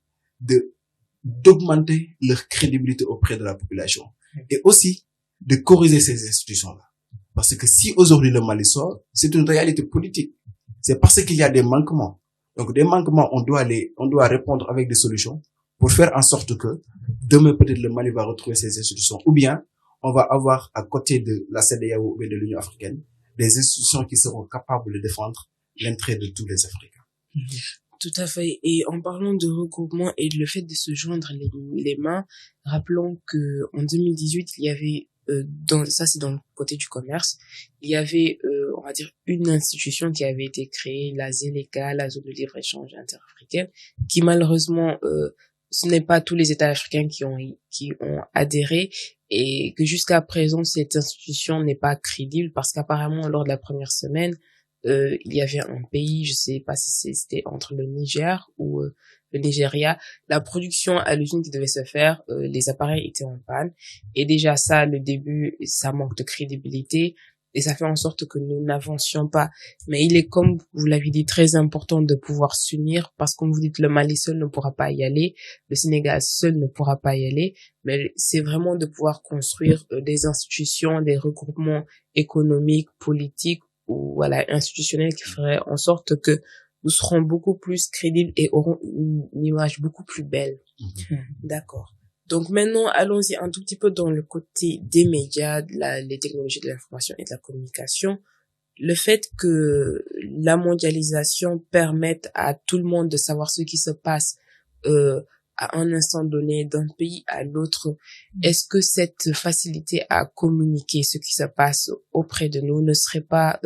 d'augmenter leur crédibilité auprès de la population et aussi de corriger ces institutions-là. Parce que si aujourd'hui le Mali sort, c'est une réalité politique. C'est parce qu'il y a des manquements. Donc des manquements, on doit répondre avec des solutions pour faire en sorte que demain peut-être le Mali va retrouver ses institutions. Ou bien on va avoir à côté de la CEDEAO ou de l'Union africaine des institutions qui seront capables de défendre l'intérêt de tous les Africains. Tout à fait. Et en parlant de regroupement et le fait de se joindre les mains, rappelons que en 2018, il y avait ça c'est dans le côté du commerce, il y avait on va dire une institution qui avait été créée, la ZLECA, la zone de libre-échange interafricaine, qui malheureusement ce n'est pas tous les États africains qui ont adhéré et que jusqu'à présent cette institution n'est pas crédible parce qu'apparemment lors de la première semaine il y avait un pays, je sais pas si c'était entre le Niger ou le Nigeria, la production à l'usine qui devait se faire, les appareils étaient en panne et déjà ça, le début, ça manque de crédibilité et ça fait en sorte que nous n'avancions pas. Mais il est, comme vous l'avez dit, très important de pouvoir s'unir parce que comme vous dites, le Mali seul ne pourra pas y aller, le Sénégal seul ne pourra pas y aller, mais c'est vraiment de pouvoir construire des institutions, des regroupements économiques, politiques ou voilà institutionnels qui feraient en sorte que nous serons beaucoup plus crédibles et aurons une image beaucoup plus belle. D'accord. Donc maintenant, allons-y un tout petit peu dans le côté des médias, les technologies de l'information et de la communication. Le fait que la mondialisation permette à tout le monde de savoir ce qui se passe à un instant donné d'un pays à l'autre, est-ce que cette facilité à communiquer ce qui se passe auprès de nous ne serait pas,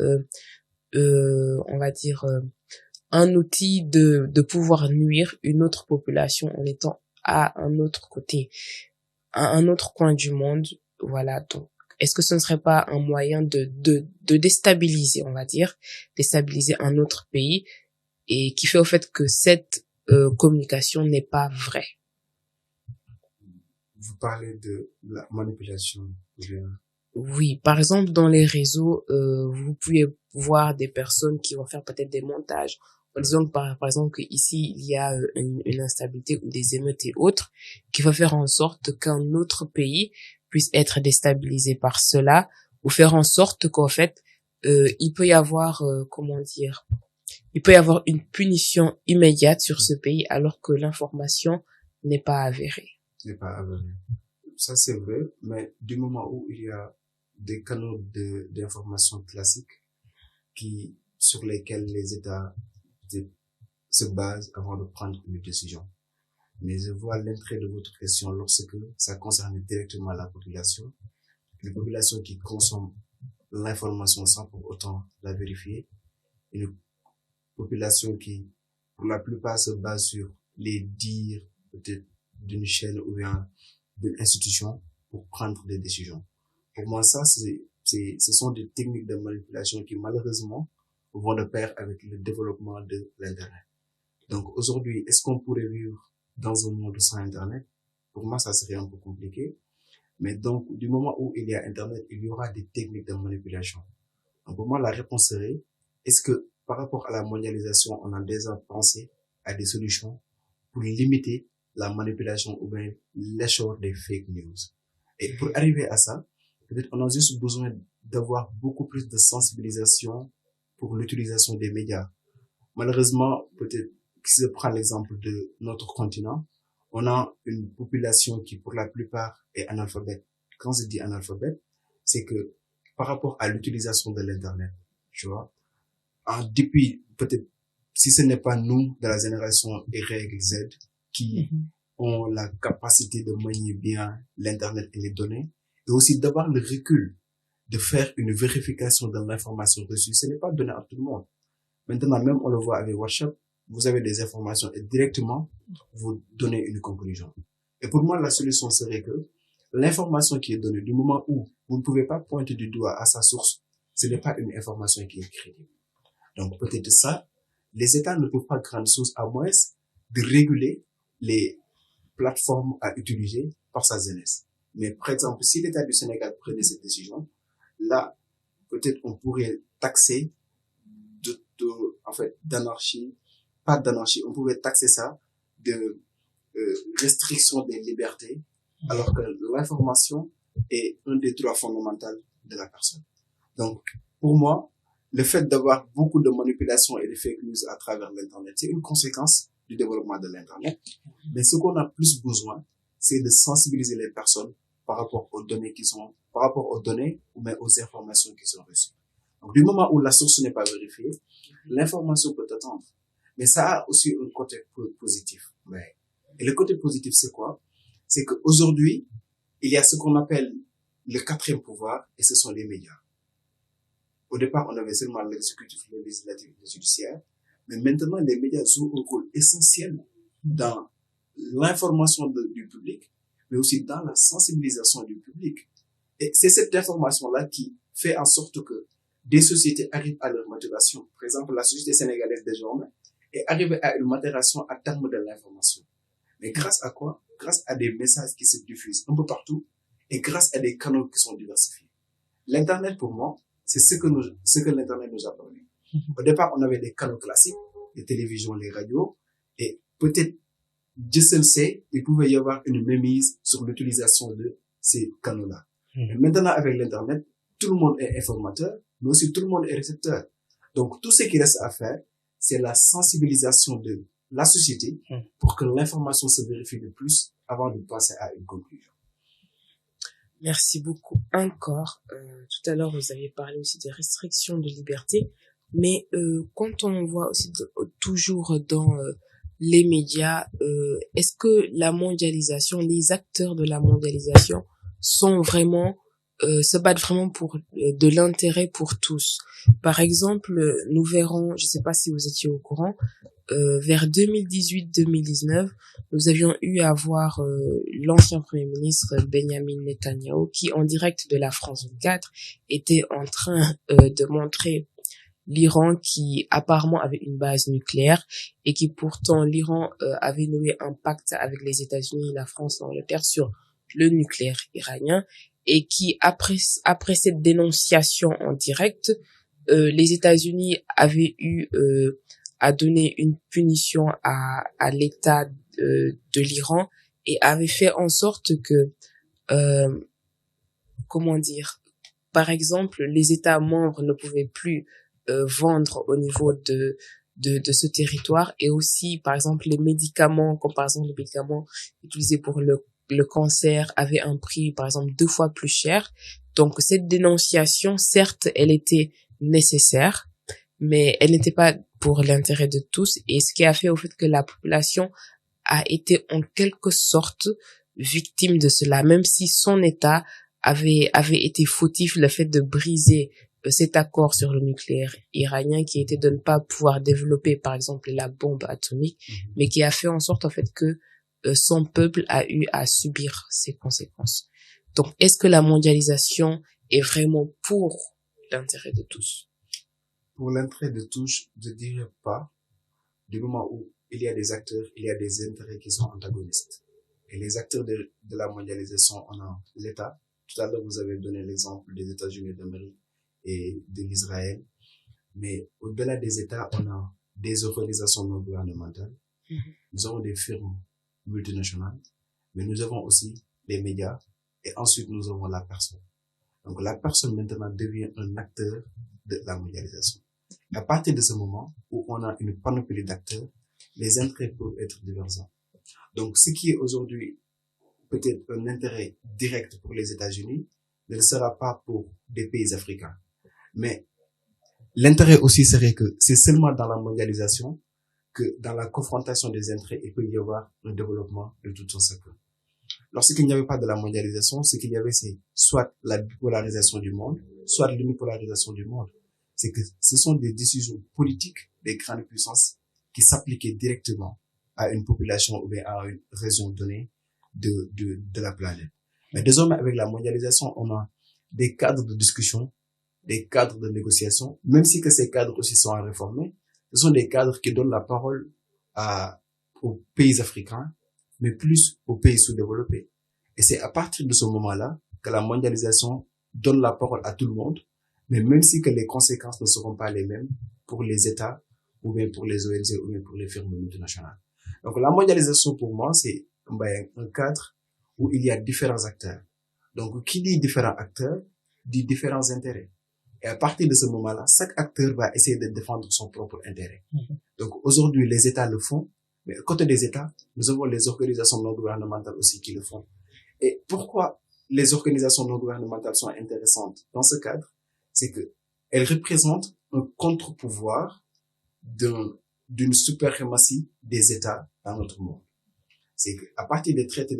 on va dire, un outil de pouvoir nuire une autre population en étant à un autre côté, à un autre coin du monde, voilà. Donc, est-ce que ce ne serait pas un moyen de déstabiliser, on va dire, déstabiliser un autre pays et qui fait au fait que cette communication n'est pas vraie? Vous parlez de la manipulation. Oui, par exemple, dans les réseaux, vous pouvez voir des personnes qui vont faire peut-être des montages en disant que par exemple qu'ici il y a une instabilité ou des émeutes et autres, qui va faire en sorte qu'un autre pays puisse être déstabilisé par cela, ou faire en sorte qu'en fait il peut y avoir il peut y avoir une punition immédiate sur ce pays alors que l'information n'est pas avérée. N'est pas avérée. Ça c'est vrai, mais du moment où il y a des canaux d'information classiques sur lesquels les États se basent avant de prendre une décision. Mais je vois l'intérêt de votre question lorsque ça concerne directement la population, les populations qui consomment l'information sans pour autant la vérifier, une population qui, pour la plupart, se base sur les dires peut-être d'une chaîne ou bien d'une institution pour prendre des décisions. Pour moi, ça, ce sont des techniques de manipulation qui, malheureusement, vont de pair avec le développement de l'Internet. Donc, aujourd'hui, est-ce qu'on pourrait vivre dans un monde sans Internet? Pour moi, ça serait un peu compliqué. Mais donc, du moment où il y a Internet, il y aura des techniques de manipulation. Donc, pour moi, la réponse serait, est-ce que par rapport à la mondialisation, on a déjà pensé à des solutions pour limiter la manipulation ou bien l'essor des fake news. Et pour arriver à ça, peut-être on a juste besoin d'avoir beaucoup plus de sensibilisation pour l'utilisation des médias. Malheureusement, peut-être, si je prends l'exemple de notre continent, on a une population qui, pour la plupart, est analphabète. Quand je dis analphabète, c'est que par rapport à l'utilisation de l'Internet, tu vois, depuis, peut-être, si ce n'est pas nous, de la génération Y, Z, qui ont la capacité de manier bien l'Internet et les données, et aussi d'avoir le recul de faire une vérification de l'information reçue. Ce n'est pas donné à tout le monde. Maintenant, même on le voit avec WhatsApp, vous avez des informations et directement, vous donnez une conclusion. Et pour moi, la solution serait que l'information qui est donnée, du moment où vous ne pouvez pas pointer du doigt à sa source, ce n'est pas une information qui est crédible. Donc peut-être ça, les États ne peuvent pas grande chose à moins de réguler les plateformes à utiliser par sa jeunesse. Mais par exemple, si l'État du Sénégal prenait cette décision, là, peut-être on pourrait taxer en fait, d'anarchie, pas d'anarchie, on pouvait taxer ça de restriction des libertés, alors que l'information est un des droits fondamentaux de la personne. Donc, pour moi, le fait d'avoir beaucoup de manipulation et de fake news à travers l'Internet, c'est une conséquence du développement de l'Internet. Mais ce qu'on a plus besoin, c'est de sensibiliser les personnes par rapport aux données ou même aux informations qui sont reçues. Donc, du moment où la source n'est pas vérifiée, l'information peut attendre. Mais ça a aussi un côté positif. Et le côté positif, c'est quoi? C'est qu'aujourd'hui, il y a ce qu'on appelle le quatrième pouvoir, et ce sont les médias. Au départ, on avait seulement l'exécutif, le législatif, le judiciaire. Mais maintenant, les médias jouent un rôle essentiel dans l'information du public, mais aussi dans la sensibilisation du public. Et c'est cette information-là qui fait en sorte que des sociétés arrivent à leur maturation. Par exemple, la société sénégalaise désormais est arrivée à une maturation à terme de l'information. Mais grâce à quoi? Grâce à des messages qui se diffusent un peu partout et grâce à des canaux qui sont diversifiés. L'Internet, pour moi, c'est ce que l'Internet nous a permis. Au départ, on avait des canaux classiques, les télévisions, les radios, et peut-être, Dieu seul sait, il pouvait y avoir une mainmise sur l'utilisation de ces canaux-là. Mais maintenant, avec l'Internet, tout le monde est informateur, mais aussi tout le monde est récepteur. Donc, tout ce qui reste à faire, c'est la sensibilisation de la société pour que l'information se vérifie le plus avant de passer à une conclusion. Merci beaucoup encore. Tout à l'heure, vous avez parlé aussi des restrictions de liberté, mais quand on voit aussi toujours dans les médias, est-ce que la mondialisation, les acteurs de la mondialisation sont vraiment se battent vraiment pour de l'intérêt pour tous? Par exemple, nous verrons, je ne sais pas si vous étiez au courant, vers 2018-2019, nous avions eu à voir l'ancien Premier ministre Benjamin Netanyahu qui, en direct de la France 24, était en train de montrer l'Iran qui apparemment avait une base nucléaire et qui pourtant l'Iran avait noué un pacte avec les États-Unis, la France, l'Angleterre sur le nucléaire iranien, et qui après cette dénonciation en direct, les États-Unis avaient eu à donner une punition à l'État de l'Iran et avaient fait en sorte que par exemple, les États membres ne pouvaient plus vendre au niveau de ce territoire, et aussi par exemple les médicaments, comme par exemple les médicaments utilisés pour le cancer avaient un prix par exemple 2 fois plus cher. Donc cette dénonciation, certes, elle était nécessaire, mais elle n'était pas pour l'intérêt de tous, et ce qui a fait au fait que la population a été en quelque sorte victime de cela, même si son État avait été fautif, le fait de briser cet accord sur le nucléaire iranien qui était de ne pas pouvoir développer par exemple la bombe atomique, mais qui a fait en sorte en fait que son peuple a eu à subir ses conséquences. Donc est-ce que la mondialisation est vraiment pour l'intérêt de tous? Pour l'intérêt de tous, je dirais pas, du moment où il y a des acteurs, il y a des intérêts qui sont antagonistes. Et les acteurs de la mondialisation, on a l'État. Tout à l'heure, vous avez donné l'exemple des États-Unis d'Amérique et de l'Israël. Mais au-delà des États, on a des organisations non gouvernementales. Nous avons des firmes multinationales, mais nous avons aussi les médias et ensuite nous avons la personne. Donc la personne maintenant devient un acteur de la mondialisation. À partir de ce moment où on a une panoplie d'acteurs, les intérêts peuvent être divergents. Donc ce qui est aujourd'hui peut-être un intérêt direct pour les États-Unis ne le sera pas pour des pays africains. Mais l'intérêt aussi serait que c'est seulement dans la mondialisation que dans la confrontation des intérêts, il peut y avoir un développement de tout un chacun. Lorsqu'il n'y avait pas de la mondialisation, ce qu'il y avait, c'est soit la bipolarisation du monde, soit l'unipolarisation du monde. C'est que ce sont des décisions politiques des grandes puissances qui s'appliquaient directement à une population ou bien à une région donnée de la planète. Mais désormais, avec la mondialisation, on a des cadres de discussion, des cadres de négociation, même si que ces cadres aussi sont à réformer. Ce sont des cadres qui donnent la parole aux pays africains, mais plus aux pays sous-développés. Et c'est à partir de ce moment-là que la mondialisation donne la parole à tout le monde, mais même si que les conséquences ne seront pas les mêmes pour les États, ou bien pour les ONG, ou bien pour les firmes multinationales. Donc la mondialisation pour moi, c'est un cadre où il y a différents acteurs. Donc qui dit différents acteurs, dit différents intérêts. Et à partir de ce moment-là, chaque acteur va essayer de défendre son propre intérêt. Donc aujourd'hui, les États le font, mais à côté des États, nous avons les organisations non gouvernementales aussi qui le font. Et pourquoi les organisations non gouvernementales sont intéressantes dans ce cadre? C'est que elles représentent un contre-pouvoir d'une suprématie des États dans notre monde. C'est qu'à partir des traités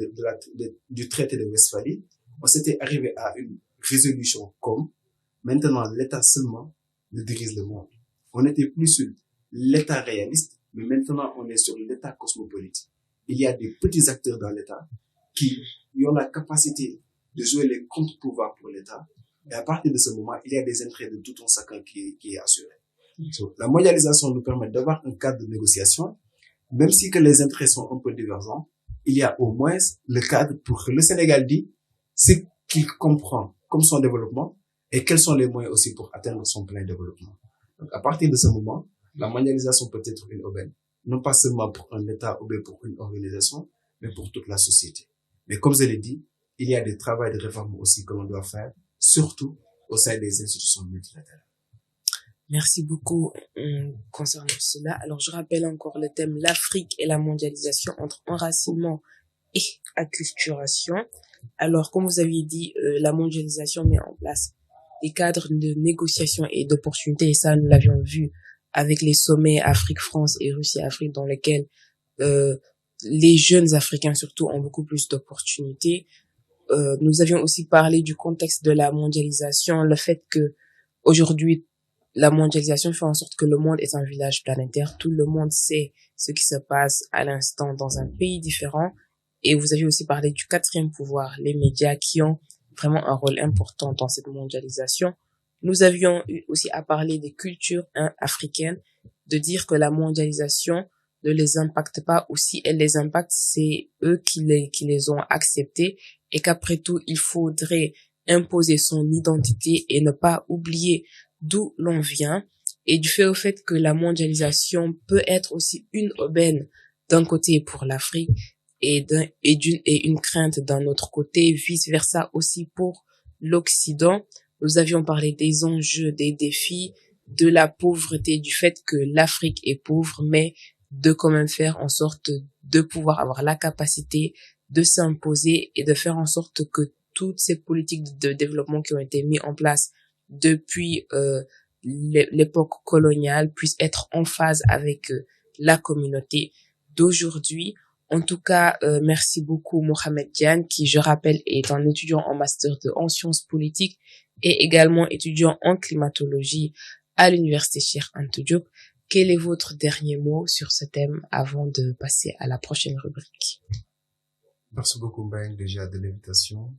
du traité de Westphalie, on s'était arrivé à une résolution comme maintenant l'État seulement ne dirige le monde. On n'était plus sur l'État réaliste, mais maintenant on est sur l'État cosmopolite. Il y a des petits acteurs dans l'État qui ont la capacité de jouer les contre-pouvoirs pour l'État. Et à partir de ce moment, il y a des intérêts de tout un chacun qui est assuré. La mondialisation nous permet d'avoir un cadre de négociation, même si que les intérêts sont un peu divergents, il y a au moins le cadre pour que le Sénégal dit ce qu'il comprend comme son développement et quels sont les moyens aussi pour atteindre son plein développement. Donc, à partir de ce moment, la mondialisation peut être une aubaine, non pas seulement pour un État ou bien pour une organisation, mais pour toute la société. Mais comme je l'ai dit, il y a des travaux de réforme aussi que l'on doit faire, surtout au sein des institutions multilatérales. Merci beaucoup concernant cela. Alors, je rappelle encore le thème l'Afrique et la mondialisation entre enracinement et acculturation. Alors, comme vous aviez dit, la mondialisation met en place des cadres de négociation et d'opportunités. Et ça, nous l'avions vu avec les sommets Afrique-France et Russie-Afrique dans lesquels les jeunes Africains surtout ont beaucoup plus d'opportunités. Nous avions aussi parlé du contexte de la mondialisation, le fait que aujourd'hui la mondialisation fait en sorte que le monde est un village planétaire. Tout le monde sait ce qui se passe à l'instant dans un pays différent. Et vous avez aussi parlé du quatrième pouvoir, les médias qui ont vraiment un rôle important dans cette mondialisation. Nous avions eu aussi à parler des cultures africaines, de dire que la mondialisation ne les impacte pas, ou si elle les impacte, c'est eux qui les ont acceptés, et qu'après tout, il faudrait imposer son identité et ne pas oublier d'où l'on vient, et du fait au fait que la mondialisation peut être aussi une aubaine d'un côté pour l'Afrique et une crainte d'un autre côté, vice versa aussi pour l'Occident. Nous avions parlé des enjeux, des défis, de la pauvreté, du fait que l'Afrique est pauvre, mais de quand même faire en sorte de pouvoir avoir la capacité de s'imposer et de faire en sorte que toutes ces politiques de développement qui ont été mises en place depuis l'époque coloniale puissent être en phase avec la communauté d'aujourd'hui. En tout cas, merci beaucoup Mohamed Diane, qui, je rappelle, est un étudiant en master en sciences politiques et également étudiant en climatologie à l'université Cheikh Anta Diop. Quel est votre dernier mot sur ce thème avant de passer à la prochaine rubrique? Merci beaucoup Mbaye déjà de l'invitation.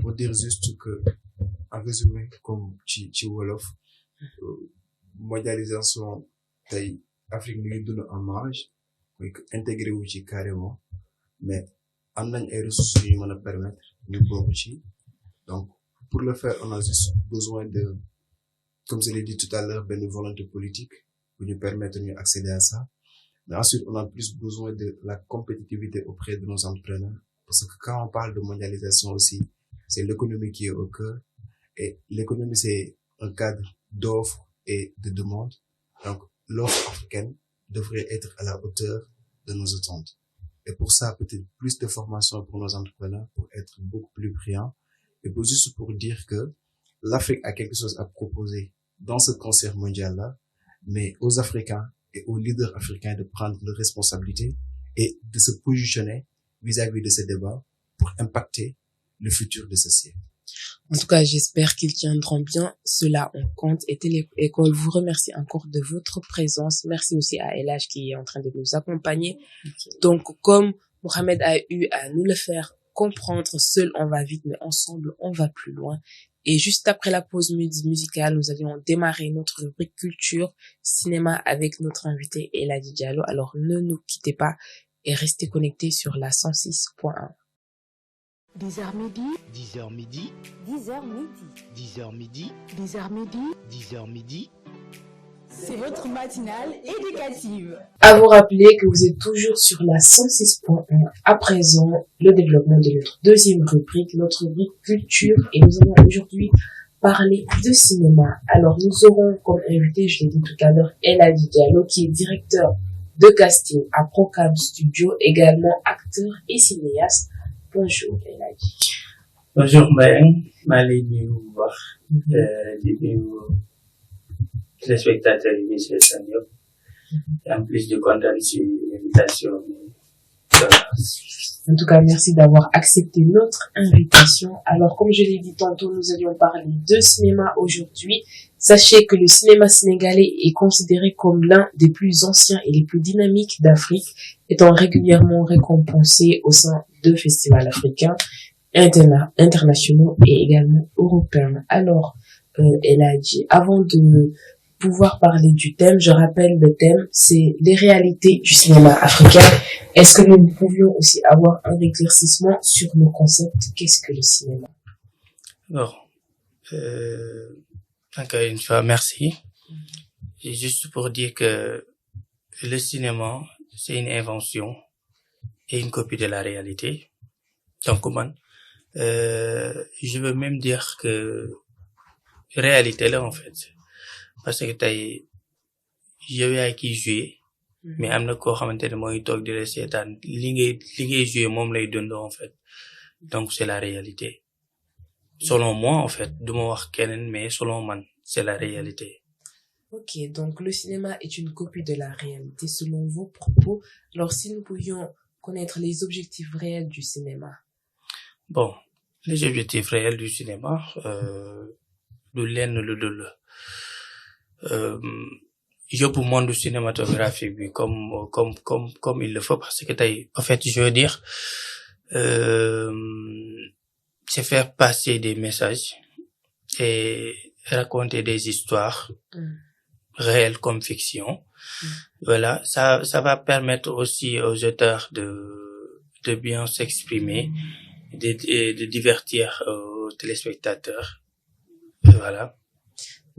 Pour dire juste que, en résumé, comme ci wolof, mondialisation tey Afrique mi ngi dund en marge, mooy que intégré wu ci carrément, mais am nañ ay ressources yu mën a permettre ñu bokk ci. Donc pour le faire, on a juste besoin de, comme je l'ai dit tout à l'heure, benn volonté politique pour ñu permettre ñu accéder à ça. Mais ensuite, on a plus besoin de la compétitivité auprès de nos entrepreneurs. Parce que quand on parle de mondialisation aussi, c'est l'économie qui est au cœur. Et l'économie, c'est un cadre d'offres et de demandes. Donc, l'offre africaine devrait être à la hauteur de nos attentes. Et pour ça, peut-être plus de formation pour nos entrepreneurs pour être beaucoup plus brillants. Et juste pour dire que l'Afrique a quelque chose à proposer dans ce concert mondial-là, mais aux Africains et aux leaders africains de prendre leurs responsabilités et de se positionner vis-à-vis de ces débats pour impacter le futur de ce siècle. En tout cas, j'espère qu'ils tiendront bien cela en compte. Et Téléécole vous remercie encore de votre présence. Merci aussi à LH qui est en train de nous accompagner. Donc, comme Mohamed a eu à nous le faire comprendre, seul on va vite, mais ensemble on va plus loin. Et juste après la pause musicale, nous allions démarrer notre rubrique culture cinéma avec notre invité Eladi Diallo. Alors ne nous quittez pas et restez connectés sur la 106.1. 10h midi, 10h midi, 10h midi. 10h midi, 10h midi, 10h midi. c'est votre matinale éducative. À vous rappeler que vous êtes toujours sur la 106.1. À présent, le développement de notre deuxième rubrique, notre rubrique culture. Et nous allons aujourd'hui parler de cinéma. Alors, nous aurons comme invité, je l'ai dit tout à l'heure, Eladi Diallo, qui est directeur de casting à Procam Studio, également acteur et cinéaste. Bonjour, Eladi. Bonjour, maa ngi lay nuyu bu baax di nuyu téléspectateurs yi ñuy seetaan yëpp et en plus de kontaan ci invitation bi. En tout cas, merci d'avoir accepté notre invitation. Alors, comme je l'ai dit tantôt, nous allions parler de cinéma aujourd'hui. Sachez que le cinéma sénégalais est considéré comme l'un des plus anciens et les plus dynamiques d'Afrique, étant régulièrement récompensé au sein de festivals africains, internationaux et également européens. Alors, Eladi, avant de pouvoir parler du thème, je rappelle le thème, c'est les réalités du cinéma africain. Est-ce que nous pouvions aussi avoir un éclaircissement sur le concept, qu'est-ce que le cinéma? Alors, encore une fois, merci. Et juste pour dire que le cinéma, c'est une invention et une copie de la réalité. Donc, je veux même dire que réalité là, en fait. Parce que tey yow yaay kiy joué mais am na koo xamante ne mooy toog di la seetaan li ngay joué moom lay dund en fait. Donc c'est la réalité. Selon moi en fait, duma wax keneen mais selon man, c'est la réalité. Ok, donc le cinéma est une copie de la réalité selon vos propos. Alors si nous pouvions connaître les objectifs réels du cinéma. Bon, les objectifs réels du cinéma, du lenn lu dul yóbbu monde cinématographique bi comme il le faut, parce que tey en fait je veux dire c'est faire passer des messages et raconter des histoires réelles comme fiction. Voilà, ça va permettre aussi aux auteurs de bien s'exprimer, de divertir aux téléspectateurs. Voilà.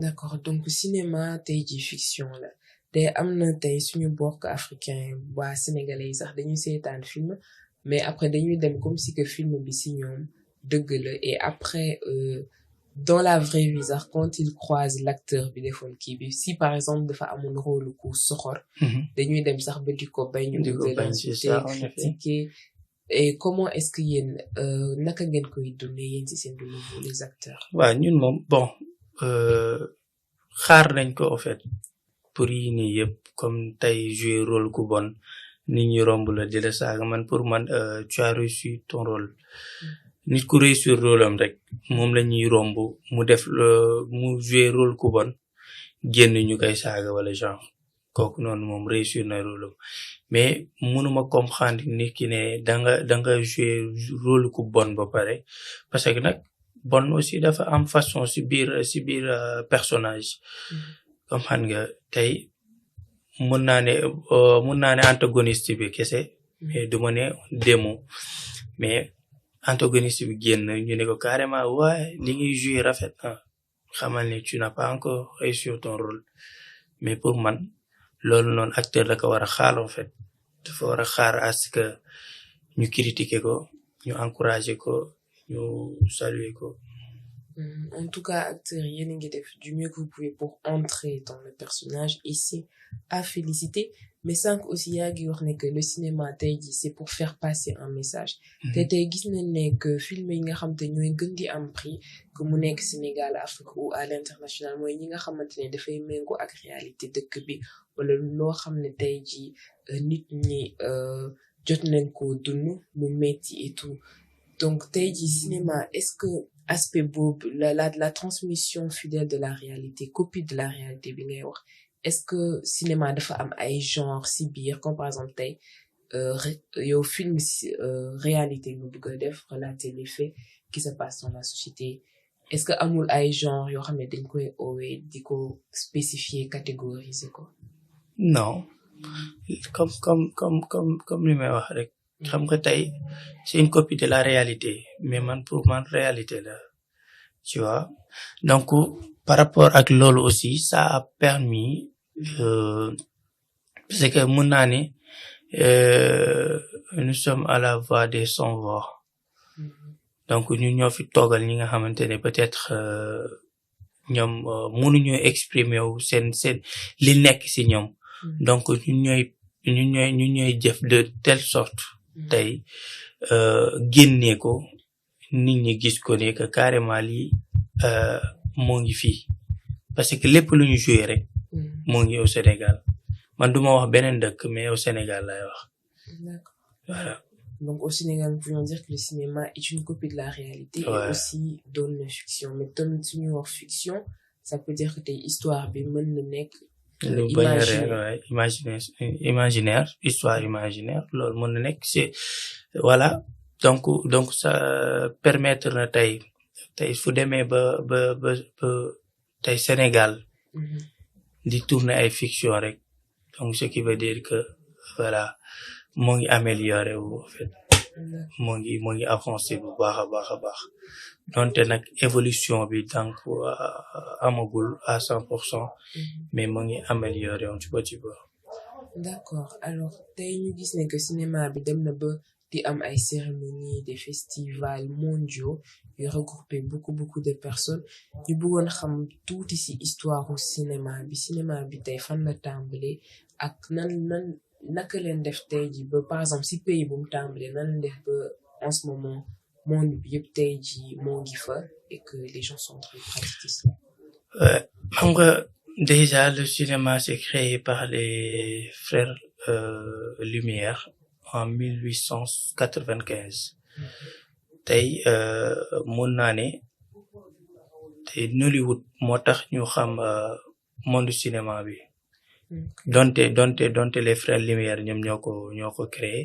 D'accord, donc cinéma tey ji fiction la te am na tey suñu bokk africain waa sénégalais yi sax dañuy seetaan film mais après dañuy dem comme si que film bi si ñoom dëgg la et après dans la vraie vie sax quand ils croisent l'acteur bi defoon kii bi si par exemple dafa amoon rôle ku soxor dañuy dem sax ba di ko bañ ñu critiquer. Et comment est-ce que yéen naka ngeen koy dundee yéen ci seen dund les acteurs? waaw ñun moom bon xaar nañ ko en fait pour yi nii yëpp comme tey jouer rôle ku bon nit ñi romb la di la saaga. Man pour man tu as réussi ton rôle. Nit ku réussir rôle am rek moom la ñuy romb mu def mu jouer rôle ku bon génn ñu koy saaga wala genre kooku noonu moom réussir na rôle am. Mais mënuma comprendre nit ki ne danga jouer rôle ku bon ba pare, parce que nag bon aussi dafa am façon si biir personnage. Comme xam nga tey mën naa ne antagoniste bi kese mais du ma ne démon, mais antagoniste bi génn ñu ne ko carrément waaye li ngay jouer rafet na, xamal ne tu n'as pas encore réussi ton rôle. Mais pour man loolu noonu acteur da ko war a xaar en fait dafa war a xaar à ce que ñu critiquer ko ñu encourager ko ñu saluer ko. En tout cas, acteur, yéen a ngi def du mieux que vous pouvez pour entrer dans le personnage et c'est à féliciter. Mais sànq aussi yaa ngi wax ne que le cinéma tey jii c'est pour faire passer un message. te tey gis nañ ne que film yi nga xam te ñooy gën di am prix que mu nekk Sénégal Afrique ou à l'international mooy ñi nga xamante ne dafay méngoo ak réalité dëkk bi wala loo xam ne tey jii nit ñi jot nañ ko dund mu metti et tout. Donc tey jii cinéma est-ce que aspect boobu la transmission fidèle de la réalité copie de la réalité bi ngay wax est-ce que cinéma dafa am ay genre si biir comme par exemple tey yow film réalité nga bëgg a def relater les faits qui se passent dans la société est-ce que amul ay genre yoo xam ne dañ koy oowee di ko spécifier catégoriser ko. Non comme li may wax rek xam nga tey c'est une copie de la réalité mais man pour man réalité la tu vois donc par rapport ak loolu aussi ça a permis parce que mun naa ne nous sommes à la voix des sans-voix donc ñun ñoo fi toogal ñi nga xamante ne peut-être ñoom mënuñu exprimer wu seen li nekk ci ñoom donc ñun ñooy jëf de telle sorte tey génnee ko nit ñi gis ko ne que carrément lii moo ngi fii parce que lépp lu ñu joué rek moo ngi au Sénégal man duma wax beneen dëkk mais au Sénégal lay wax. D'accord. Voilà. Donc au Sénégal nous pouvons dire que le cinéma est une copie de la réalité et aussi donne la fiction mais tamit suñu wax fiction ça peut dire que tey histoire bi mën na nekk imaginaire histoire imaginaire loolu mën na nekk c'est voilà donc ça permettre na tey fu demee ba tey Sénégal di tourner ay fiction rek donc ce qui veut dire que voilà moo ngi amélioré wu en fait moo ngi avancé bu baax a baax donte nag évolution bi donc amagul à 100% mais moo ngi amélioré un petit peu. D'accord alors tey ñu gis ne que cinéma bi dem na ba di am ay cérémonies des festivals mondiaux yu regrouper beaucoup de personnes ñu bëggoon xam tuuti ci histoire u cinéma bi tey fan la tàmbalee ak naka leen def tey ji ba par exemple ci pays bu mu tàmbalee nan leen def ba en ce moment monde bi yëpp tey ji moo ngi fa et que les gens sont en train de pratiquer ça. Xam nga déjà le cinéma s'est créé par les frères Lumière en 1895 tey mun naa ne tey Nollywood moo tax ñu xam monde cinéma bi donte les frères Lumière ñoom ñoo ko créé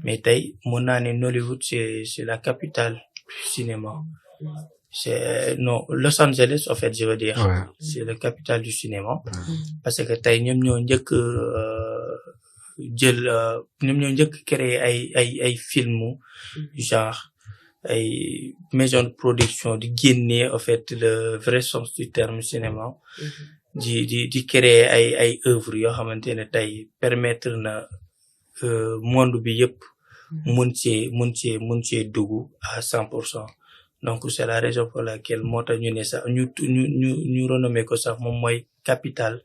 mais tey mun naa ne Nollywood c'est la capitale du cinéma c'est non Los Angeles en fait je veux dire c'est la capitale du cinéma parce que tey ñoom ñoo njëkk ñoom ñoo njëkk créé ay filmu genre ay maison de production di génne en fait le vrai sens du terme cinéma di créer ay œuvres yoo xamante ne tey permettre na monde bi yëpp mun cee dugg à 100% donc c'est la raison pour laquelle moo tax ñu ne sax ñu renommé ko sax moom mooy capitale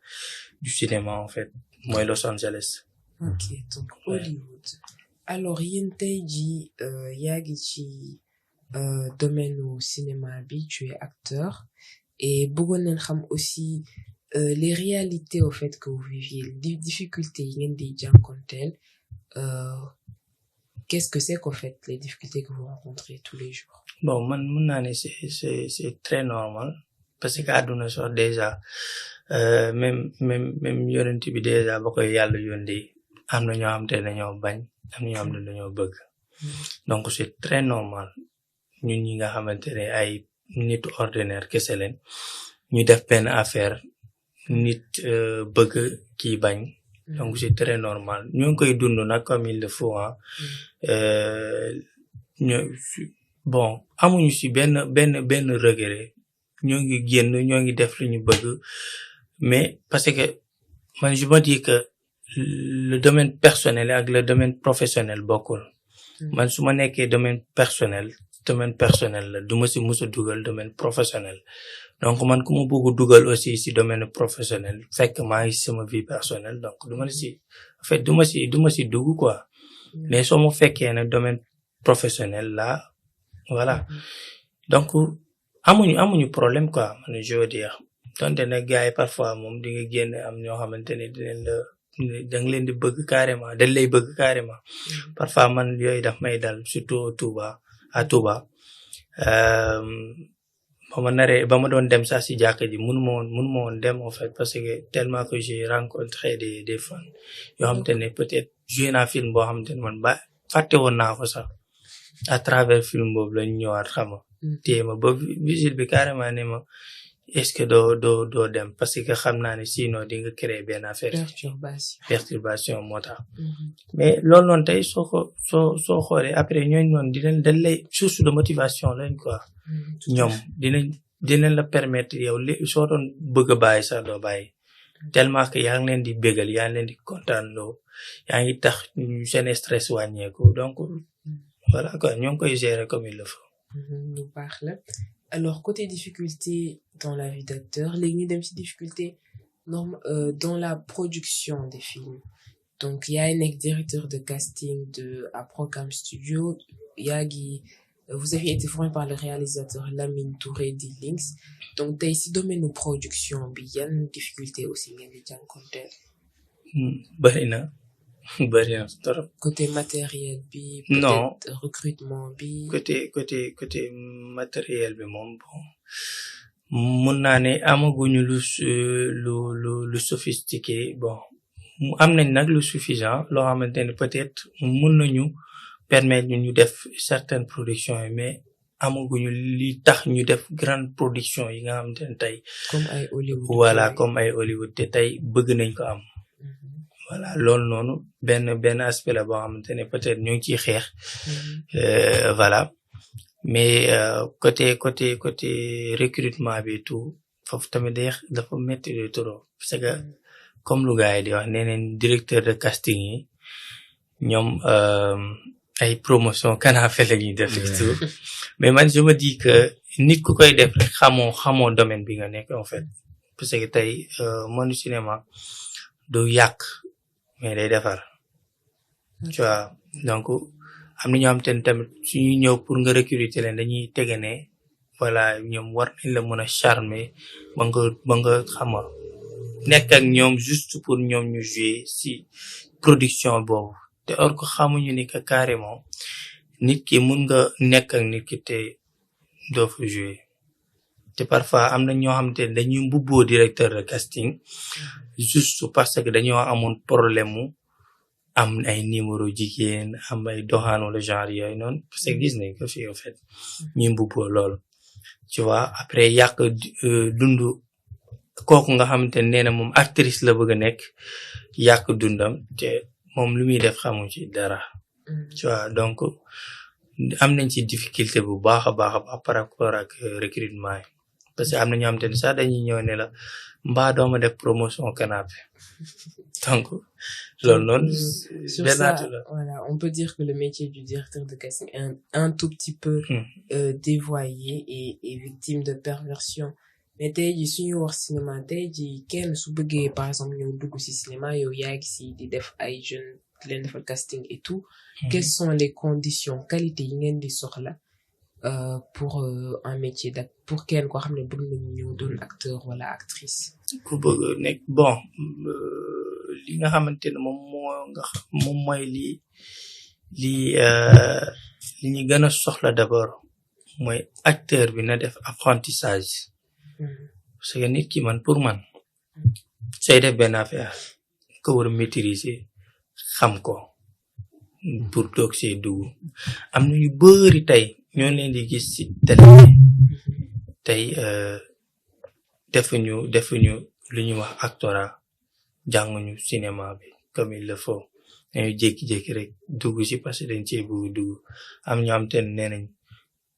du cinéma en fait mooy Los Angeles. Ok donc Hollywood alors yéen tey jii yaa ngi ci domaine au cinéma bi tu es acteur et bëggoon nañ xam aussi les réalités au fait que vous viviez les difficultés yi ngeen di jànkonteel qu'est-ce que c'est qu'en fait les difficultés que vous rencontrez tous les jours. Bon man mun naa ne c'est très normal parce que àdduna sax déjà même yonent bi déjà ba koy yàlla yónni am na ñoo xam te dañoo bañ am na ñoo xam ne dañoo bëgg donc c'est très normal ñun ñi nga xamante ne ay nit ordinaire kese leen ñu def benn affaire nit bëgg kii bañ donc c'est très normal ñu ngi koy dund nag comme il le faut bon amuñu ci benn regret ñoo ngi génn ñoo ngi def lu ñu bëgg mais parce que man je me dis que le domaine personnel ak le domaine professionnel bokkul man su ma nekkee domaine personnel la du ma si mus a dugal domaine professionnel donc man ku ma bëgg dugal aussi si domaine professionnel fekk maa ngi sama vie personnelle donc du ma si en fait du ma si dugg quoi mais soo ma fekkee ne domaine professionnel là voilà donc amuñu problème quoi man je veux dire donte nag gars yi parfois moom di nga génn am ñoo xamante ne danga leen di bëgg carrément dañ lay bëgg carrément parfois man yooyu daf may dal surtout à Touba ba ma doon dem sax si jàkka ji mënuma woon dem en fait parce que tellement que j'ai rencontré des fans yoo xamante ne peut-être joué naa film boo xamante ne man ba fàtte woon naa ko sax à travers film boobu lañu ñëwaat xama téye ma ba visite bi carrément ne ma est-ce que doo dem parce que xam naa ne sinon di nga créer benn affaire perturbation moo tax mais loolu noonu tey soo xoolee après ñooñu noonu dañ lay source de motivation lañ quoi ñoom dinañ la permettre yow soo doon bëgg a bàyyi sax doo bàyyi tellement que yaa ngi leen di bégal yaa ngi leen di kontaan loo yaa ngi tax seen stress wàññeeku donc voilà quoi ñoo ngi koy gérer comme il le faut. lu baax la alors côté difficulté dans la vie d'acteur léegi ñu dem ci difficulté dans la production des films donc yaa ngi nekk directeur de casting à Programme Studio yaa ngi vous avez été formé par le réalisateur Lamine Touré di Links donc tey ci domaine de production bi yan difficulté aussi ngeen di jànkonteel. bari na trop. côté matériel bi. non peut-être recrutement bi. côté matériel bi moom bon mun naa ne amaguñu lu sophistiqué bon am nañ nag lu suffisant loo xamante ne peut-être mun nañu permettre ñu def certaines productions yi mais amaguñu li tax ñu def grande production yi nga xamante ne tey. comme ay Hollywood. voilà comme ay Hollywood te tey bëgg nañ ko am. voilà loolu noonu benn aspect la boo xamante ne peut-être ñu ngi ciy xeex. voilà mais côté recrutement bi tout foofu tamit dafa métti de trop parce que comme lu gars yi di wax nee nañ directeur de casting yi ñoom ay promotion canapé la ñuy def et tout mais man je me dis que nit ku koy def rek xamoo domaine bi nga nekk en fait parce que tey monde cinéma du yàq mais day defar tu vois donc am na ñoo xam te ne tamit suñuy ñëw pour nga recruter leen dañuy tege ne voilà ñoom war nañ la mën a charmer ba nga xama nekk ak ñoom juste pour ñoom ñu jouer si production boobu te or ko xamuñu ni que carrément nit ki mun nga nekk ak nit ki te doo fa jouer te parfois am na ñoo xam te ne dañuy mbubboo directeur de casting juste parce que dañoo amoon problème mu am ay numéro jigéen am ay doxaan wala genre yooyu noonu parce que gis nañ ko fii en fait ñu mbubboo loolu tu vois après yàq dundu kooku nga xamante ne nee na moom actrice la bëgg a nekk yàq dundam te moom lu muy def xamu ci dara tu vois donc am nañ ci difficulté bu baax a baax par rapport ak recrutement yi parce que am na ñoo xamante ne sax dañuy ñëw ne la mbaa dooma def promotion canapé donc loolu noonu sur ça voilà on peut dire que le métier du directeur de casting est un tout petit peu dévoyé et victime de perversion mais tey ji suñu wax cinéma tey ji kenn su bëggee par exemple ñëw dugg ci cinéma yow yaa ngi ci di def ay jeunes di leen defal casting et tout quelles sont les conditions qualité yi ngeen di soxla pour un métier pour kenn koo xam ne bëgg nañu ñëw doon acteur wala actrice ku bëgg nekk bon li nga xamante ne moom mooy li ñu gën a soxla d'abord mooy acteur bi na def apprentissage parce que nit ki man pour man sooy def benn affaire ko war a maîtriser xam ko pour toog see dugg am na ñu bari tey ñoo leen di gis ci télé tey defuñu lu ñuy wax actorat jànguñu cinéma bi comme il le faut dañu jékki-jékki rek dugg ci parce que dañ cee bëgg dugg am ñoo am te nee nañ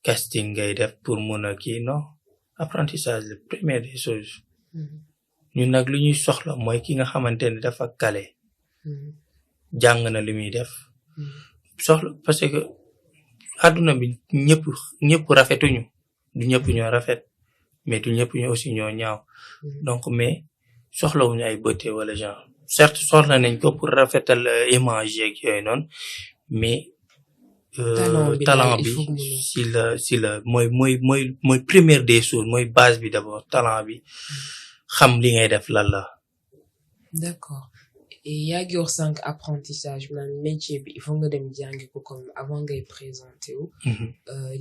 casting ngay def pour mun a kii non apprentissage la première des choses ñun nag lu ñuy soxla mooy ki nga xamante ne dafa kale jàng na li muy def soxla parce que àdduna bi ñëpp rafetuñu du ñëpp ñoo rafet mais du ñëpp ñoo aussi ñoo ñaaw donc mais soxlawuñu ay beauté wala genre certes soxla nañ ko pour rafetal image yeeg yooyu noonu mais talent bi si la mooy première des choses mooy base bi d'abord talent bi xam li ngay def lan la. D'accord. Et yaa ngi wax sànq apprentissage maanaam métier bi il faut nga dem jàngi ko comme avant ngay présenté wu.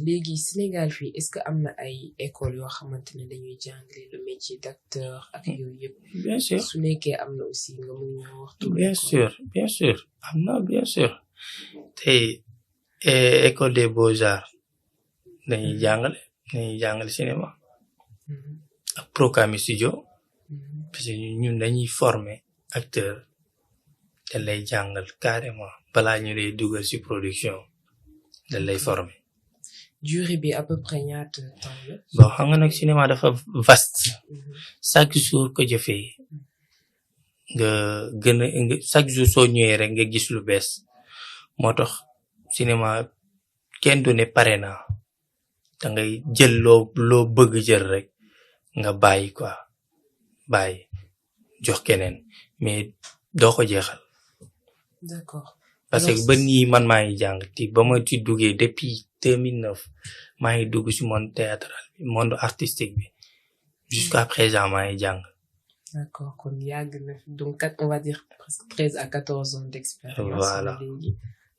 léegi Sénégal fii est-ce que am na ay écoles yoo xamante ne dañuy jàngale le métier d'acteur ak yooyu yëpp. bien sûr su nekkee am na aussi nga mun ñoo wax. bien sûr am na bien sûr tey école des beaux-arts dañuy jàngale cinéma ak Procami Studio parce que ñun dañuy former acteur te lay jàngal carrément balaa ñu lay dugal ci production dañ lay former. durée bi à peu près ñaata temps la. bon xam nga nag cinéma dafa vaste chaque jour ko jëfee nga chaque jour soo ñëwee rek nga gis lu bees moo tax cinéma kenn du ne pare na da ngay jël loo bëgg jël rek nga bàyyi jox keneen mais doo ko jeexal. D'accord. parce que ba nii man maa ngi jàng ti ba ma ci duggee depuis 2009 maa ngi dugg ci monde théâtral bi monde artistique bi jusqu'à présent maa ngi jàng. D'accord kon yàgg na donc on va dire presque 13 à 14 ans d'expérience. Voilà.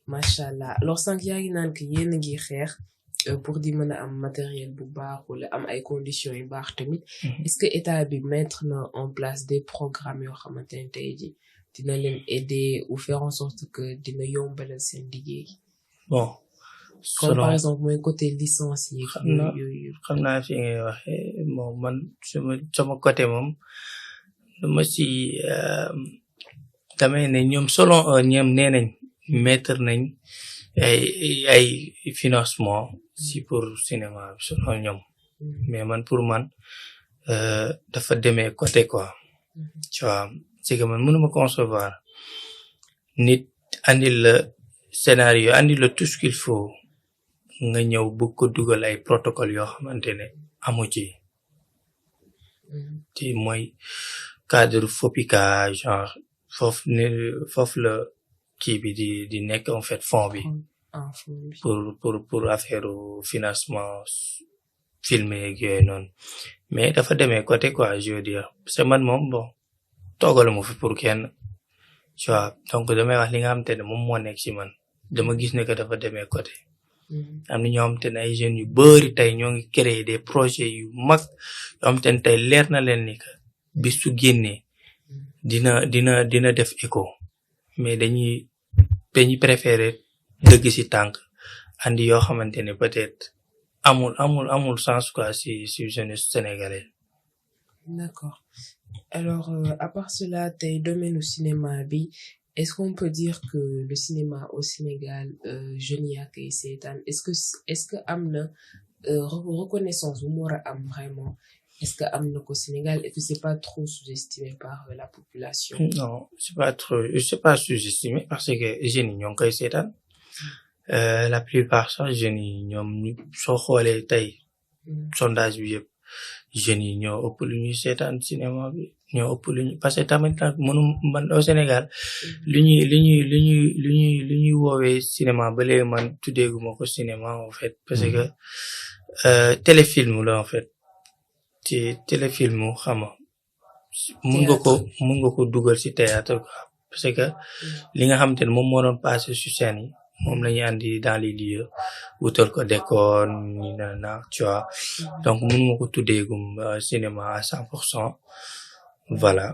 Machallah alors sànq yaa ngi naan que yéen a ngi xeex pour di mën a am matériel bu baax wala am ay conditions yu baax tamit. est-ce que état bi mettre na en place des programmes yoo xamante ne tey jii dina leen aider ou faire en sorte que dina yombalal seen liggéey. bon comme par exemple mooy côté licence yi. xam naa fi ngay waxee moom man sama côté moom dama si damay ne ñoom selon ñoom nee nañ mettre nañ ay financement si pour cinéma selon ñoom mais man pour man dafa demee côté quoi tu vois c'est que man mënuma concevoir nit andil la scénario andil la tout ce qu'il faut nga ñëw bëgg ko dugal ay protocole yoo xamante ne amu ci te mooy cadre FOPICA genre foofu la kii bi di nekk en fait fond bi pour affaire financement filmé ak yooyu noonu mais dafa demee côté quoi je veux dire parce que man moom bon toogaluma fi pour kenn tu vois donc damay wax li nga xamante ne moom moo nekk ci man dama gis ne que dafa demee côté am na ñoo xamante ne ay jeunes yu bari tey ñoo ngi créer des projets yu mag yoo xamante ne tey leer na leen ni que bis su génnee dina def écho mais dañuy préférer dëgg ci tànk andi yoo xamante ne peut-être amul sens quoi si jeunesse sénégalaise. D'accord. Alors à part cela tey domaine au cinéma bi est-ce qu'on peut dire que le cinéma au Sénégal jeunes yaa koy seetaan est-ce que am na reconnaissance bu mu war a am vraiment est-ce que am na ko Sénégal et que c'est pas trop sous-estimé par la population. non c'est pas sous-estimé parce que jeunes yi ñoo ngi koy seetaan la plupart sax jeunes yi ñoom soo xoolee tey sondage bi yëpp jeunes yi ñoo ëpp lu ñuy seetaan cinéma bi ñoo ëpp lu ñu parce que tamit nag man au Sénégal lu ñuy woowee cinéma ba léegi man tuddeeguma ko cinéma en fait parce que téléfilm la en fait ci téléfilm xam nga mun nga ko dugal ci théâtre quoi parce que li nga xamante ne moom moo doon passé sur scène yi moom la ñuy andi dans les lieux wutal ko décor ni na tu vois donc mënuma ko tuddeegum cinéma à 100%. Voilà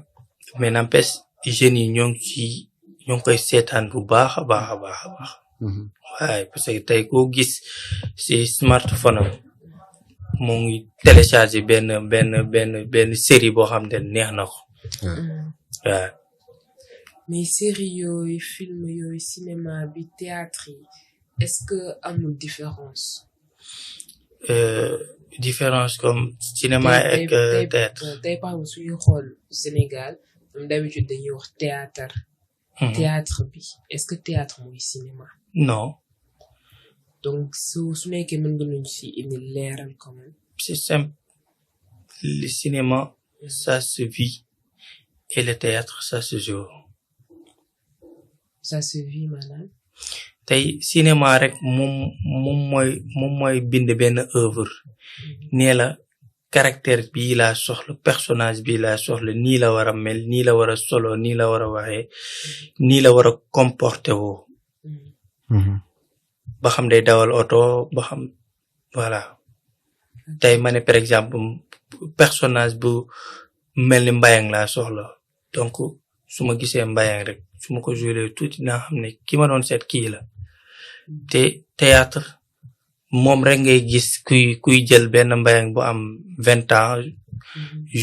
mais n'empêche jeunes yi ñoo ngi koy seetaan bu baax a baax. waaye parce que tey koo gis ci smartphone am mu ngi télécharger benn série boo xam ne neex na ko. waaw. mais série yooyu film yooyu cinéma bi théâtre yi est-ce que amul différence. différence comme cinéma ak théâtre. tey par exemple suñu xool Sénégal d'habitude dañuy wax théâtre. théâtre bi est-ce que théâtre mooy cinéma. non. donc su nekkee mën nga ñu ci indi leeral quand même. c'est simple. Le cinéma ça se vit et le théâtre ça se joue. ça se vit maanaam. tey cinéma rek moom mooy bind benn œuvre nee la caractère bii laa soxla personnage bii laa soxla nii la war a mel nii la war a solo nii la war a waxee nii la war a comporter woo ba xam day dawal oto ba xam voilà tey ma ne par exemple personnage bu mel ni Mbayang laa soxla donc su ma gisee Mbayang rek su ma ko joué tuuti naa xam ne ki ma doon seet kii la te théâtre moom rek ngay gis kuy jël benn Mbayang bu am 20 ans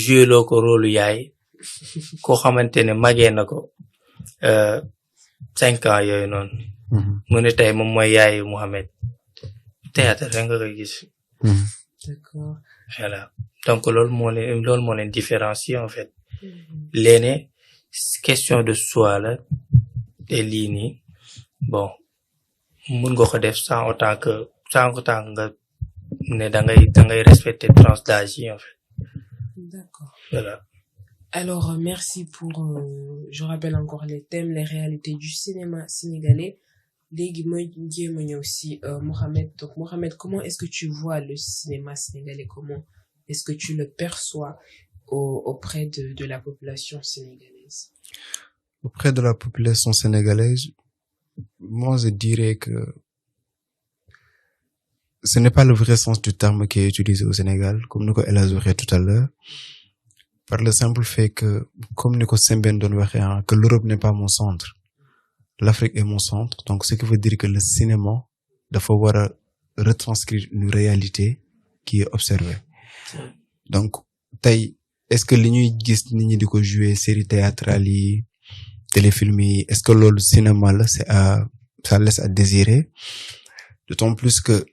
joué loo ko rôle yaay koo xamante ne magee na ko 5 ans yooyu noonu mu ne tey moom mooy yaayu Mohamed théâtre rek nga koy gis. d'accord. voilà donc loolu moo leen différencier en fait léene question de choix la te lii nii bon mun nga ko def sans autant nga ne da ngay respecter tranche d'âge yi en fait. d'accord. voilà. alors merci pour je rappelle encore les thèmes les réalités du cinéma sénégalais léegi mooy jéem a ñëw si Mohamed donc Mohamed comment est-ce que tu vois le cinéma sénégalais comment est-ce que tu le perçois auprès de la population sénégalaise. Auprès de la population sénégalaise, moi je dirais que ce n'est pas le vrai sens du terme qui est utilisé au Sénégal, comme nous l'avons dit tout à l'heure, par le simple fait que, comme nous Sembène donne que l'Europe n'est pas mon centre, l'Afrique est mon centre, donc ce qui veut dire que le cinéma doit pouvoir retranscrire une réalité qui est observée. Donc, est-ce que les ñuy gis nit ñi di ko jouer série théâtrale yi téléfilm yi est-ce que loolu cinéma la ça laisse à désirer d'autant plus que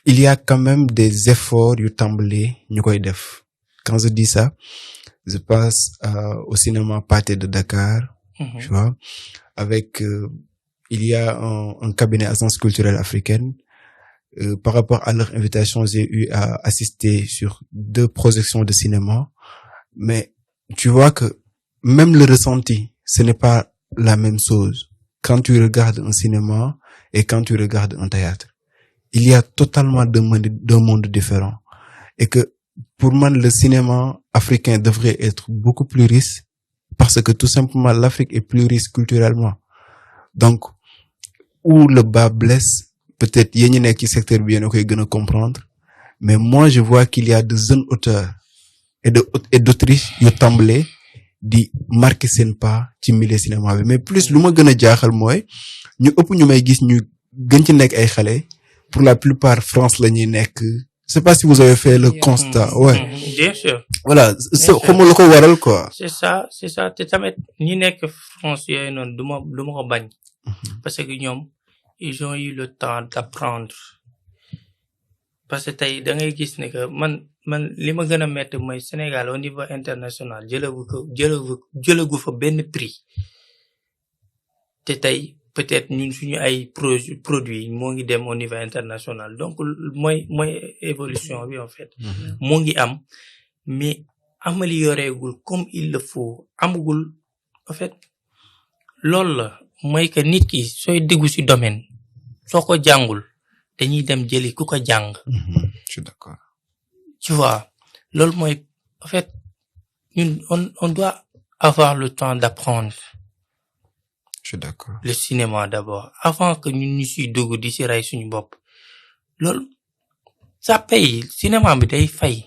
il y a quand même des efforts yu tàmbali ñu koy def quand je dis ça je passe au cinéma Pathé de Dakar tu vois avec il y a un cabinet agence culturelle africaine. Par rapport à leur invitation, j'ai eu à assister sur 2 projections de cinéma. Mais tu vois que même le ressenti, ce n'est pas la même chose. Quand tu regardes un cinéma et quand tu regardes un théâtre, il y a totalement deux mondes différents. Et que pour moi, le cinéma africain devrait être beaucoup plus riche parce que tout simplement l'Afrique est plus riche culturellement. Donc, où le bas blesse, peut-être yéen ñi nekk ci secteur bi yéen a koy gën a comprendre mais moi je vois qu'il y a de jeunes auteurs et d'autrices yu tàmbale di marquer seen pas ci milieu cinéma bi mais plus lu ma gën a jaaxal mooy ñu ëpp ñu may gis ñu gën ci nekk ay xale pour la plupart France la ñuy nekk je sais pas si vous avez fait le constat ouais bien sûr voilà xamul la ko waral quoi c'est ça te tamit ñi nekk France yooyu noonu du ma ko bañ parce que ñoom ils ont eu le temps d'apprendre parce que tey da ngay gis ne que man li ma gën a metti mooy Sénégal au niveau international jëlagu fa benn prix te tey peut-être ñun suñu ay produits moo ngi dem au niveau international donc mooy évolution bi en fait moo ngi am mais amélioréegul comme il le faut amagul en fait loolu la mooy que nit ki sooy déggu ci domaine soo ko jàngul dañuy dem jëli ku ko jàng. Je suis d'accord. Tu vois loolu mooy en fait ñun on doit avoir le temps d'apprendre. Je suis d'accord. Le cinéma d'abord avant que ñun ñu siy dugg di ci rey suñu bopp loolu ça paye cinéma bi day fay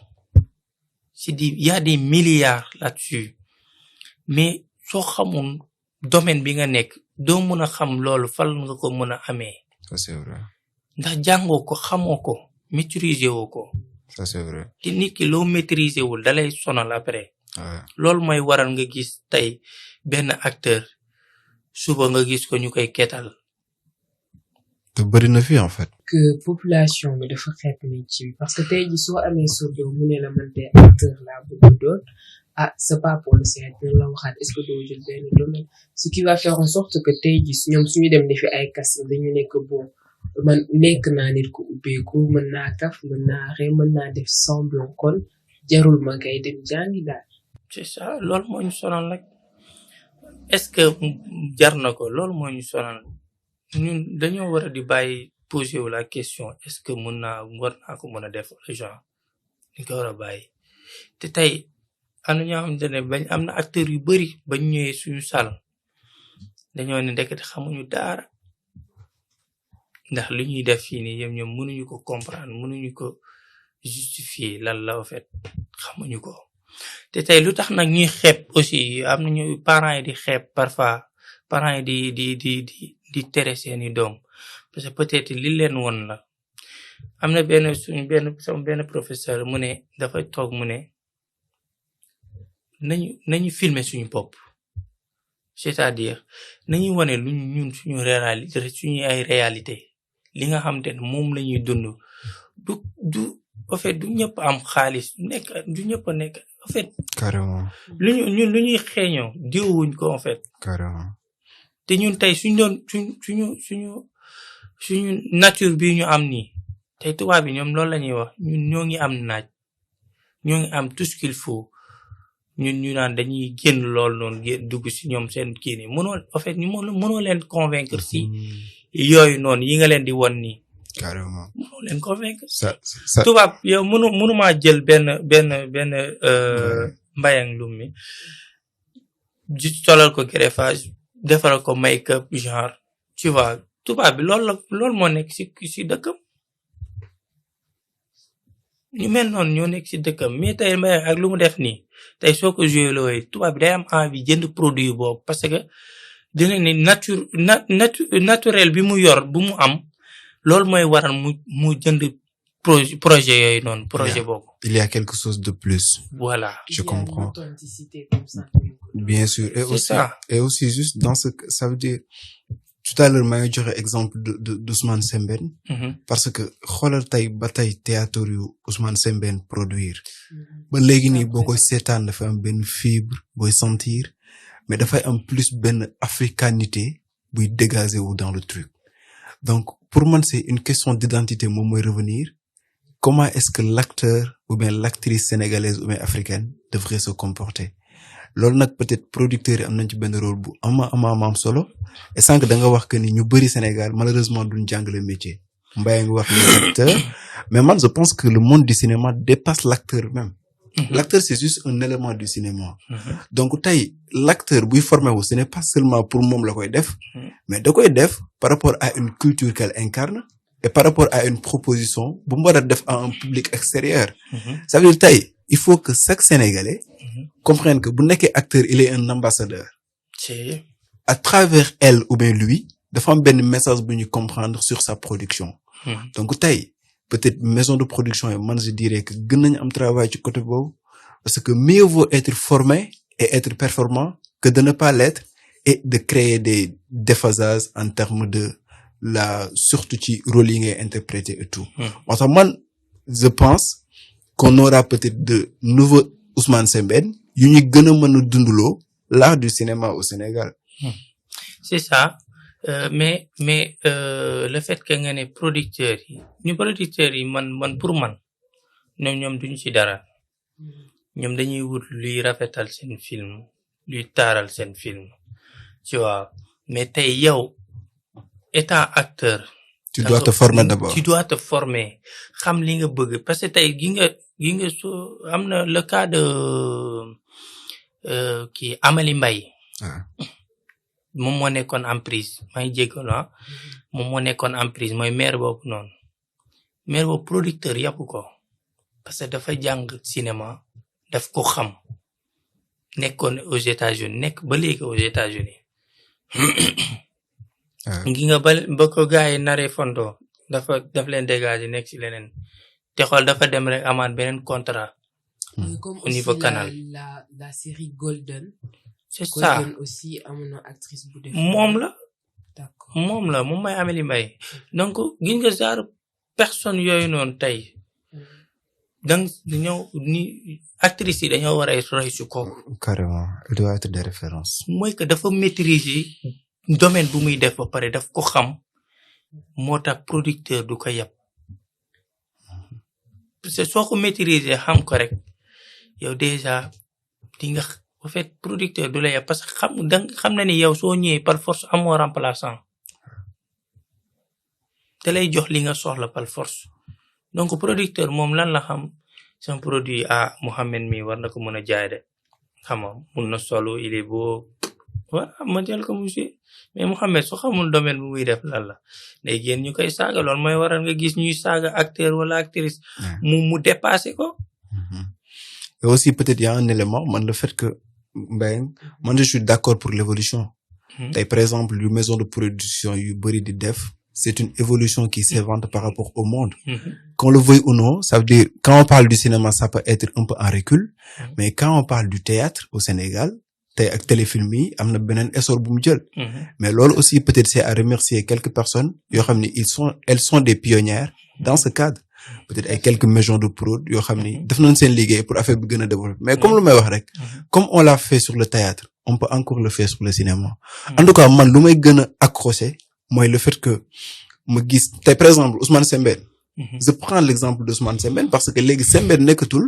il y a des milliards là-dessus mais soo xamul domaine bi nga nekk doo mën a xam loolu fal nga ko mën a amee. Ça c'est vrai. ndax jàngoo ko xamoo ko maîtriser woo ko. Ça c'est vrai. te nit ki loo maîtriser wul dalay sonal après. Ouais. loolu mooy waral nga gis tey benn acteur suba nga gis ko ñu koy ketal te bëri na fi en fait. que population bi dafa xeeb métier bi parce que tey ji soo amee sojo mu ne la man de acteur laa bëgg doon ah c'est pas pour le Sénégal dina la waxaat est-ce que doo jël benn domaine ce qui va faire en sorte que tey ji ñoom suñu dem defi ay casting dañu nekk bon man nekk naa nit ku ubbeeku mën naa kaf mën naa ree mën naa def semblant kon jarul ma kay dem jàngi daal. c'est ça loolu moo ñu sonal rek est-ce que jar na ko loolu moo ñu sonal ñun dañoo war a di bàyyi poser wu la question est-ce que war naa ko mën a def genre ñu ko war a bàyyi te tey am na ñoo xamante ne bañ am na acteurs yu bari bañ ñëwee suñu salle dañoo ne ndekete xamuñu dara ndax li ñuy def fii nii ñoom mënuñu ko comprendre mënuñu ko justifier lan la en fait xamuñu ko te tey lu tax nag ñuy xeeb aussi am na ñu parents yi di xeeb parfois parents yi di tere seeni doom parce que peut-être li leen woon la am na sama benn professeur mu ne dafa toog mu ne nañu filmer suñu bopp c'est-à-dire nañu wane lu ñun suñu ay réalité li nga xamante ne moom la ñuy dund du en fait du ñëpp am xaalis du ñëpp a nekk en fait. Carrément. lu ñuy xeeñoo diwuñ ko en fait. Carrément. te ñun tey suñu nature bi ñu am nii tey tubaab bi ñoom loolu la ñuy wax ñun ñoo ngi am naaj ñoo ngi am tout ce qu'il faut ñun ñu naan dañuy génn lool noonu dugg si ñoom seen kii nii en fait ñu mënoo leen convaincre si yooyu noonu yi nga leen di won nii. Carrément. mënoo leen convaincre. ça tubaab yow mënumaa jël benn mbayang lum mi solal ko greffage defaral ko make-up genre tu vois tubaab bi loolu moo nekk si dëkkam ñu mel noonu ñoo nekk si dëkkam mais tey mbayang ak lu mu def nii tey soo ko joué looy tubaab bi day am envie jënd produit boobu parce que dina ni naturel bi mu yor bu mu am loolu mooy waral mu jënd projet yooyu noonu projet boobu. Il y a quelque chose de plus. Voilà. Je comprends. Il y a une authenticité comme ça. Bien sûr. Et aussi juste dans ça veut dire tout à l'heure maa ngi joxe exemple d'Ousmane Sembène. Parce que xoolal tey ba tey théâtre yu Ousmane Sembène produire. ba léegi nii boo koy seetaan dafa am benn fibre booy sentir mais dafay am plus benn africanité buy dégager wu dans le truc donc pour man c'est une question d'identité moom mooy revenir comment est-ce que l'acteur ou bien l'actrice sénégalaise ou bien africaine devrait se comporter loolu nag peut-être producteurs yi am nañ ci benn rôle bu am solo et sànq da nga wax que ni ñu bari Sénégal malheureusement duñ jàngale métier Mbaye nga wax les acteurs mais man je pense que le monde du cinéma dépasse l'acteur même. L'acteur c'est juste un élément du cinéma. Donc tey l'acteur buy formé wu ce n'est pas seulement pour moom la koy def mais da koy def par rapport à une culture qu'elle incarne et par rapport à une proposition bu mu war a def à un public extérieur. Ça veut dire tey il faut que chaque Sénégalais comprenne que bu nekkee acteur il est un ambassadeur. À travers elle ou bien lui dafa am benn message bu ñu comprendre sur sa production. Donc tey peut-être maison de production yi man je dirais que gën nañu am travail ci côté boobu parce que mieux vaut être formé et être performant que de ne pas l'être et de créer des déphasages en termes de surtout ci rôle yi ngay interpréter et tout. moo tax man je pense qu'on aura peut-être de nouveaux Ousmane Sembène yu ñu gën a mën a dundaloo l'art du cinéma au Sénégal. C'est ça. Mais le fait que nga ne producteurs yi man pour man ñoom duñu ci dara ñoom dañuy wut luy rafetal seen film luy taaral seen film tu vois mais tey yow étant acteur tu dois te former d'abord. Tu dois te former xam li nga bëgg parce que tey gi nga am na le cas de kii Amali Mbaye. moom moo nekkoon en prise maa ngi jéggalu moom moo nekkoon en prise mooy maire boobu noonu maire boobu producteur yàpp ko parce que dafa jàng cinéma daf ko xam nekkoon aux États-Unis nekk ba léegi aux États-Unis ngi nga ba ko gars yi naree fondo daf leen dégager nekk ci leneen te xool dafa dem rek amaat beneen contrat au niveau canal la série Golden. C'est ça aussi amoon actrice bu def moom la D'accord. moom may Amélie Mbaye donc gis nga genre personne yooyu noonu tey donc dañoo ni actrices yi dañoo war a roy ci kooku. Carrément, il doit être des références. mooy que dafa maîtriser domaine bu muy def ba pare daf ko xam moo tax producteur du ko yab parce que soo ko maîtriser xam ko rek yow déjà di nga en fait producteur du la yab parce que xam na ni yow soo ñëwee par force amoo remplaçant te lay jox li nga soxla par force donc producteur moom lan la xam son produit Mohamed mi war na ko mën a jaay de xam nga mun na solo il est beau voilà ma jël ko monsieur mais Mohamed su xamul domaine bu muy def lan la day génn ñu koy saaga loolu mooy waral nga gis ñuy saaga acteur wala actrice mu dépassé ko. Et aussi peut-être il y a un élément man le fait que man je suis d'accord pour l'évolution. Tey par exemple yu maison de production yu bari di def c'est une évolution qui s'invente par rapport au monde. Qu'on le veuille ou non, ça veut dire quand on parle du cinéma ça peut être un peu en recul, mais quand on parle du théâtre au Sénégal tey ak téléfilm yi am na beneen essor bu mu jël. Mais loolu aussi peut-être c'est à remercier quelques personnes yoo xam ni elles sont des pionnières dans ce cadre. Peut-être ay quelques maisons de prod yoo xam ni def nañ seen liggéey pour affaire bi gën a développer mais comme lu may wax rek comme on l'a fait sur le théâtre on peut encore le faire sur le cinéma. En tout cas man lu may gën a accroché mooy le fait que ma gis tey par exemple Ousmane Sembène. Je prends l'exemple d'Ousmane Sembène parce que léegi Sembène nekkatul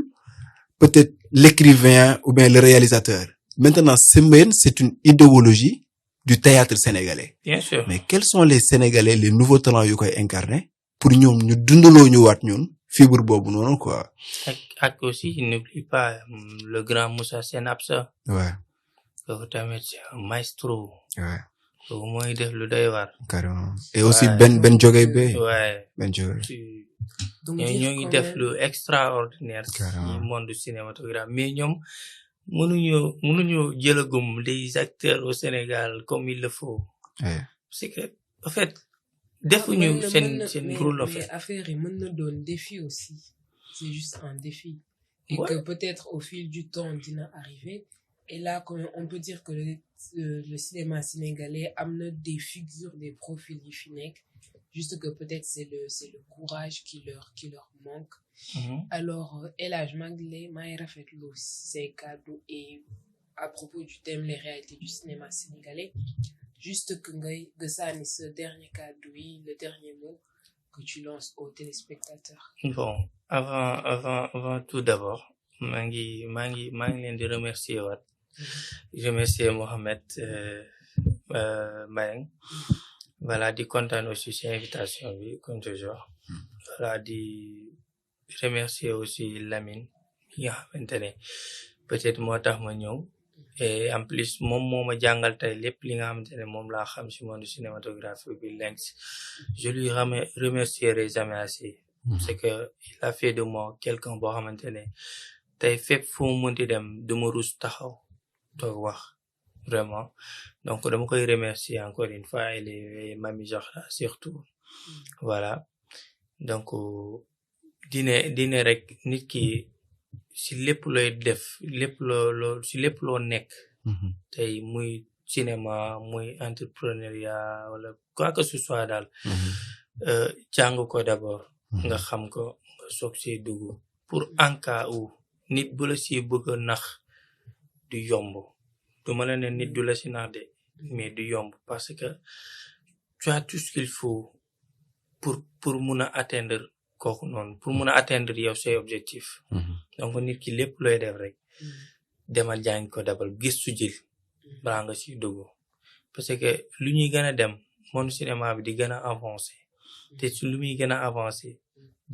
peut-être l'écrivain ou bien le réalisateur. Maintenant Sembène c'est une idéologie du théâtre sénégalais. Bien sûr. Mais quels sont les Sénégalais les nouveaux talents yu koy incarner pour ñoom ñu dundaloo ñu waat ñun fibre boobu noonu quoi. ak aussi n'oublie pas le grand Moussa Senapsa. Ouais. kooku tamit c'est un maestro. Ouais. kooku mooy def lu doy waar. Carrément. Et aussi Ben Jogay Bey. Ouais. Ben Jogay. Donc ñoo ngi def lu extraordinaire ci monde cinématographe mais ñoom mënuñu jëlagum des acteurs au Sénégal comme il le faut. Ouais. c'est que en fait defuñu seen rôle en fait. mais affaire yi mën na doon défi aussi c'est juste un défi et que peut-être au fil du temps dina arriver et là on peut dire que le cinéma sénégalais am na des figures des profils yi fi nekk juste que peut-être c'est le courage qui leur manque. Alors El Hadj Manglé may rafetlu ces cadeaux et à propos du thème les réalités du cinéma sénégalais juste que nga sànni ce dernier cadeau yi le dernier mot que tu lances aux téléspectateurs. Bon avant tout d'abord maa ngi leen di remercier waat remercier Mohamed Mbayang voilà di kontaan aussi ci invitation bi comme toujours voilà di remercier aussi Lamine mi nga xamante ne peut-être moo tax ma ñëw et en plus moom moo ma jàngal tey lépp li nga xamante ne moom laa xam ci monde cinématographique bi Lenx je lui remercierai jamais assez parce que il a fait de moi quelqu'un boo xamante ne tey fépp fu mu mënti dem du ma rus taxaw toog wax vraiment donc dama koy remercier encore une fois et Mami Zahra surtout voilà donc dine rek nit ki si lépp looy def lépp loo nekk tey muy cinéma muy entrepreneuriat wala quoi que ce soit daal jàng ko d'abord nga xam ko nga soog si dugg pour en cas où nit bu la si bëgg a nax du yomb du ma la ne nit du la si nax de mais du yomb parce que tu as tout ce qu'il faut pour mun a atteindre kooku noonu pour mun a atteindre yow say objectif donc nit ki lépp looy def rek demal jàng ko d'abord gëstu jël balaa nga si dugg parce que lu ñuy gën a dem monde cinéma bi di gën a avancé te su lu muy gën a avancé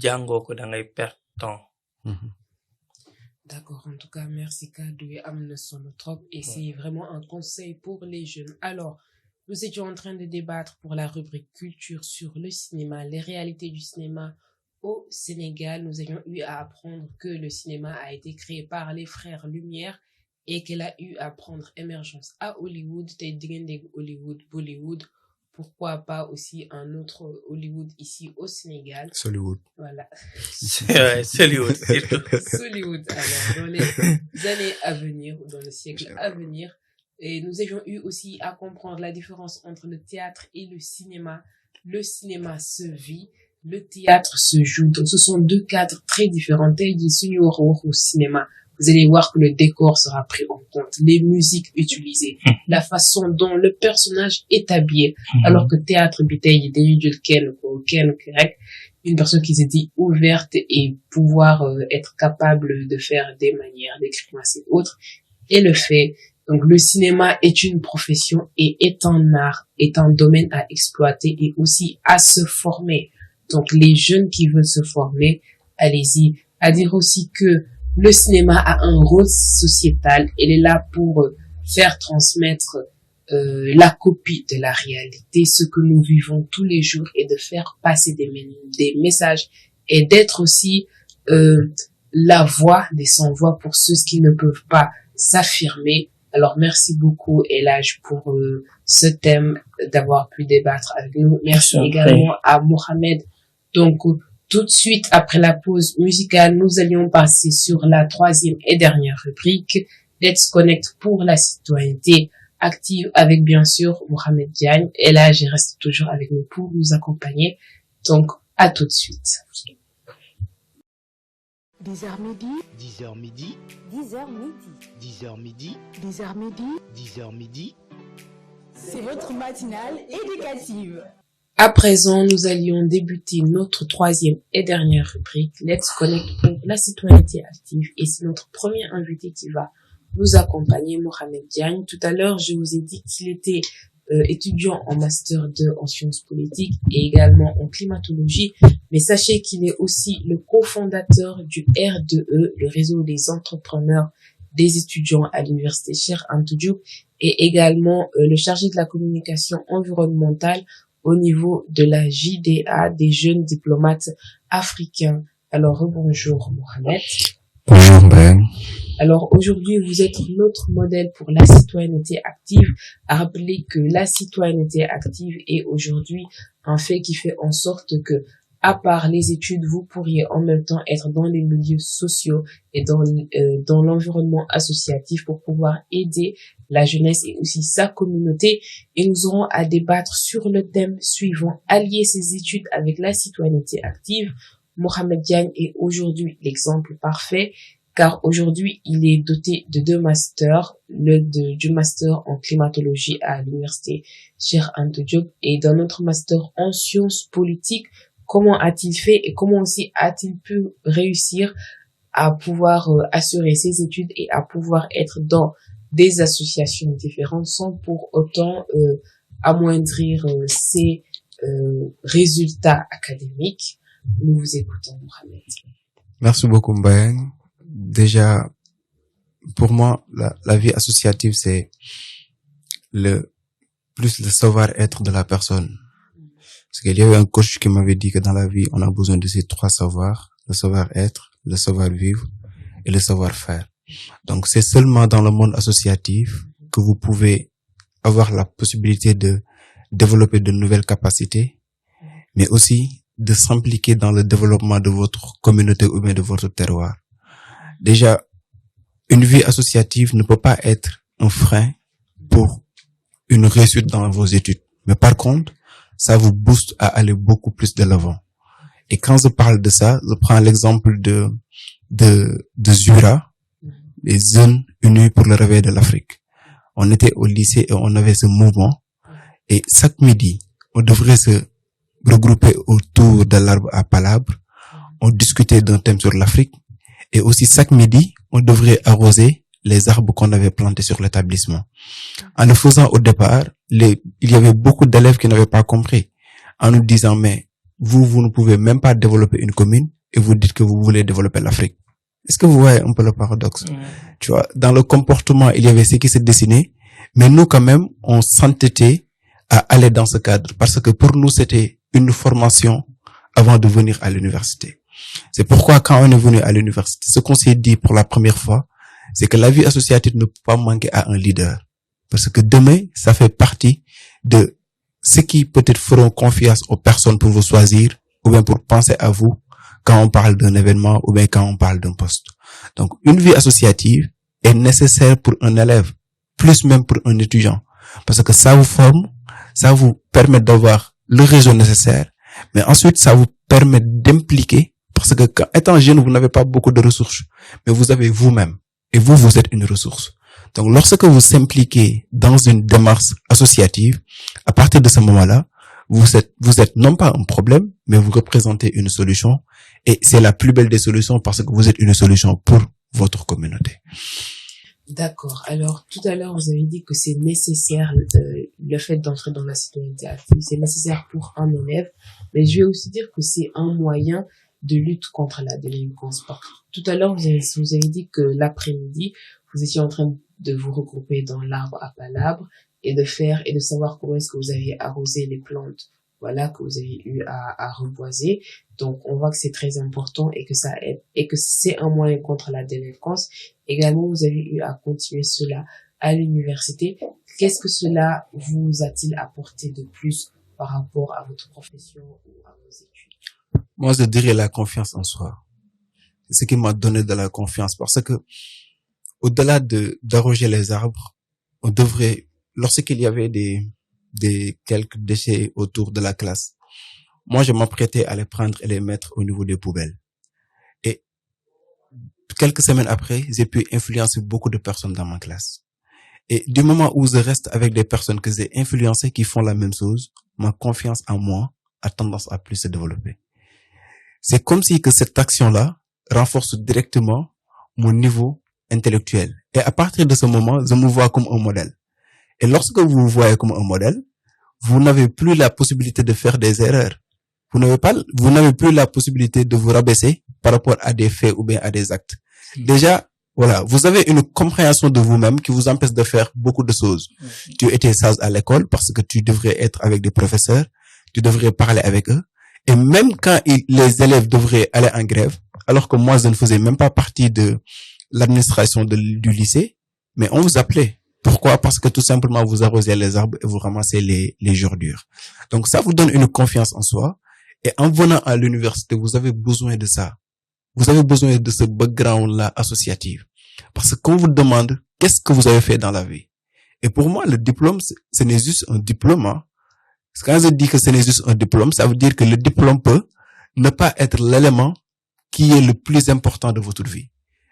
jàngoo ko da ngay perdre temps. D'accord, en tout cas merci cadeau yi am na solo trop et c'est vraiment un conseil pour les jeunes. Alors nous étions en train de débattre pour la rubrique culture sur le cinéma, les réalités du cinéma au Sénégal. Nous ayons eu à apprendre que le cinéma a été créé par les frères Lumière et qu'elle a eu à prendre émergence à Hollywood. Tey diggante Hollywood, Bollywood, pourquoi pas aussi un autre Hollywood ici au Sénégal. Hollywood. Voilà. Ouais, Hollywood. Hollywood. Alors dans les années à venir ou dans le siècle à venir, Et nous avions eu aussi à comprendre la différence entre le théâtre et le cinéma. Le cinéma se vit, le théâtre se joue. Donc, ce sont deux cadres très différents. Tey jii suñu wax au cinéma, vous allez voir que le décor sera pris en compte, les musiques utilisées, la façon dont le personnage est habillé. Alors que théâtre bi tey jii dañuy jël kenn rek, une personne qui s'est dit ouverte et pouvoir être capable de faire des manières, des grimaces et autres, et le fait. Donc, le cinéma est une profession et est un art, est un domaine à exploiter et aussi à se former. Donc, les jeunes qui veulent se former, allez-y. À dire aussi que le cinéma a un rôle sociétal. Il est là pour faire transmettre la copie de la réalité, ce que nous vivons tous les jours, et de faire passer des messages et d'être aussi la voix des sans-voix pour ceux qui ne peuvent pas s'affirmer. Alors, merci beaucoup, Elhadj, pour ce thème, d'avoir pu débattre avec nous. Merci également à Mohamed. Donc, tout de suite, après la pause musicale, nous allions passer sur la troisième et dernière rubrique, Let's Connect pour la citoyenneté active, avec bien sûr Mohamed Diagne. Elhadj reste toujours avec nous pour nous accompagner. Donc, à tout de suite. 10h midi, 10h midi, 10h midi. 10h midi, 10h midi, 10h midi. c'est votre matinale éducative. À présent, nous allions débuter notre troisième et dernière rubrique, Let's Connect pour la citoyenneté active. Et c'est notre premier invité qui va nous accompagner, Mohamed Diagne. Tout à l'heure, je vous ai dit qu'il était étudiant en master 2 en sciences politiques et également en climatologie. Mais sachez qu'il est aussi le cofondateur du R2E, le réseau des entrepreneurs des étudiants à l'université Cheikh Anta Diop, et également le chargé de la communication environnementale au niveau de la JDA des jeunes diplomates africains. Alors, bonjour Mohamed. Bonjour Ben. Alors aujourd'hui, vous êtes notre modèle pour la citoyenneté active. À rappeler que la citoyenneté active est aujourd'hui un fait qui fait en sorte que, à part les études, vous pourriez en même temps être dans les milieux sociaux et dans l'environnement associatif pour pouvoir aider la jeunesse et aussi sa communauté. Et nous aurons à débattre sur le thème suivant: allier ses études avec la citoyenneté active. Mohamed Diagne est aujourd'hui l'exemple parfait, car aujourd'hui, il est doté de 2 masters, du master en climatologie à l'université Cheikh Anta Diop et d'un autre master en sciences politiques. Comment a-t-il fait et comment aussi a-t-il pu réussir à pouvoir assurer ses études et à pouvoir être dans des associations différentes sans pour autant amoindrir ses résultats académiques? Nous vous écoutons, Mohamed. Merci beaucoup, Mbayang. Déjà, pour moi, la vie associative, c'est le savoir-être de la personne. Parce qu'il y avait un coach qui m'avait dit que dans la vie, on a besoin de ces 3 savoirs: le savoir-être, le savoir-vivre et le savoir-faire. Donc, c'est seulement dans le monde associatif que vous pouvez avoir la possibilité de développer de nouvelles capacités, mais aussi de s'impliquer dans le développement de votre communauté ou bien de votre terroir. Déjà, une vie associative ne peut pas être un frein pour une réussite dans vos études. Mais par contre, ça vous booste à aller beaucoup plus de l'avant. Et quand je parle de ça, je prends l'exemple de Zura, les Jeunes Unis pour le réveil de l'Afrique. On était au lycée et on avait ce mouvement. Et chaque midi, on devrait se regrouper autour de l'arbre à palabres. On discutait d'un thème sur l'Afrique. Et aussi, chaque midi, on devrait arroser les arbres qu'on avait plantés sur l'établissement. En le faisant au départ, il y avait beaucoup d'élèves qui n'avaient pas compris. En nous disant, mais vous ne pouvez même pas développer une commune et vous dites que vous voulez développer l'Afrique. Est-ce que vous voyez un peu le paradoxe? Tu vois, dans le comportement, il y avait ce qui se dessinait, mais nous, quand même, on s'entêtait à aller dans ce cadre parce que pour nous, c'était une formation avant de venir à l'université. C'est pourquoi quand on est venu à l'université, ce qu'on s'est dit pour la première fois, c'est que la vie associative ne peut pas manquer à un leader. Parce que demain, ça fait partie de ceux qui peut-être feront confiance aux personnes pour vous choisir ou bien pour penser à vous quand on parle d'un événement ou bien quand on parle d'un poste. Donc, une vie associative est nécessaire pour un élève. plus même pour un étudiant. Parce que ça vous forme, ça vous permet d'avoir le réseau nécessaire, mais ensuite ça vous permet d'impliquer, parce que étant jeune, vous n'avez pas beaucoup de ressources, mais vous avez vous-même, et vous êtes une ressource. Donc lorsque vous s'impliquez dans une démarche associative, à partir de ce moment-là, vous êtes non pas un problème, mais vous représentez une solution, et c'est la plus belle des solutions parce que vous êtes une solution pour votre communauté. D'accord. Alors, tout à l'heure, vous avez dit que c'est nécessaire, le fait d'entrer dans la citoyenneté active, c'est nécessaire pour un élève, mais je vais aussi dire que c'est un moyen de lutte contre la délinquance. Tout à l'heure, vous avez dit que l'après-midi, vous étiez en train de vous regrouper dans l'arbre à palabres et de savoir comment est-ce que vous avez arrosé les plantes, voilà, que vous avez eu à reboiser. Donc, on voit que c'est très important et que ça aide et que c'est un moyen contre la délinquance. Également, vous avez eu à continuer cela à l'université. Qu'est-ce que cela vous a-t-il apporté de plus par rapport à votre profession ou à vos études? Moi, je dirais la confiance en soi. C'est ce qui m'a donné de la confiance parce que au-delà d'arroger les arbres, on devrait, lorsqu'il y avait quelques déchets autour de la classe, moi, je m'apprêtais à les prendre et les mettre au niveau des poubelles. Et quelques semaines après, j'ai pu influencer beaucoup de personnes dans ma classe. Et du moment où je reste avec des personnes que j'ai influencées qui font la même chose, ma confiance en moi a tendance à plus se développer. C'est comme si que cette action-là renforce directement mon niveau intellectuel. Et à partir de ce moment, je me vois comme un modèle. Et lorsque vous vous voyez comme un modèle, vous n'avez plus la possibilité de faire des erreurs. Vous n'avez plus la possibilité de vous rabaisser par rapport à des faits ou bien à des actes. Déjà, voilà, vous avez une compréhension de vous-même qui vous empêche de faire beaucoup de choses. Tu étais sage à l'école parce que tu devrais être avec des professeurs, tu devrais parler avec eux. Et même quand les élèves devraient aller en grève, alors que moi je ne faisais même pas partie de l'administration du lycée, mais on vous appelait. Pourquoi? Parce que tout simplement vous arrosez les arbres et vous ramassez les ordures. Donc ça vous donne une confiance en soi. Et en venant à l'université, vous avez besoin de ça. Vous avez besoin de ce background-là associatif. Parce qu'on vous demande qu'est-ce que vous avez fait dans la vie. Et pour moi, le diplôme, ce n'est juste un diplôme. Hein. Quand je dis que ce n'est juste un diplôme, ça veut dire que le diplôme peut ne pas être l'élément qui est le plus important de votre vie.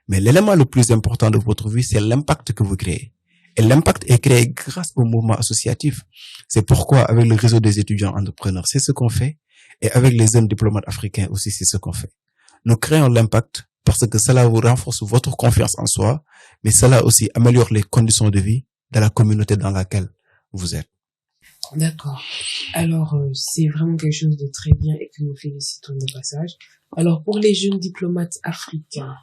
Mais l'élément le plus important de votre vie, c'est l'impact que vous créez. Et l'impact est créé grâce au mouvement associatif. C'est pourquoi, avec le réseau des étudiants entrepreneurs, c'est ce qu'on fait. Et avec les jeunes diplomates africains aussi, c'est ce qu'on fait. Nous créons l'impact parce que cela vous renforce votre confiance en soi, mais cela aussi améliore les conditions de vie de la communauté dans laquelle vous êtes. D'accord. Alors, c'est vraiment quelque chose de très bien et que nous félicitons de passage. Alors, pour les jeunes diplomates africains,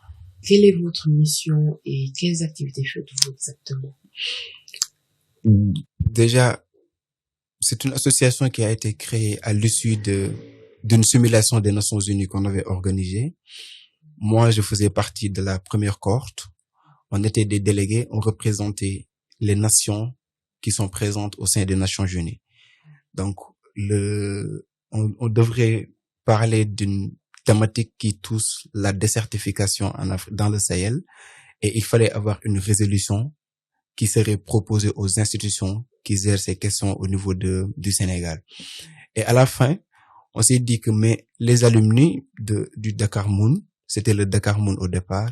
quelle est votre mission et quelles activités faites-vous exactement? Déjà, c'est une association qui a été créée à l'issue d'une simulation des Nations Unies qu'on avait organisée. Moi, je faisais partie de la première cohorte. On était des délégués, on représentait les nations qui sont présentes au sein des Nations Unies. Donc, on devrait parler d'une thématique qui touche la désertification dans le Sahel, et il fallait avoir une résolution qui serait proposée aux institutions qui gèrent ces questions au niveau du Sénégal. Et à la fin, on s'est dit que les alumni du Dakar Moon, c'était le Dakar Moon au départ,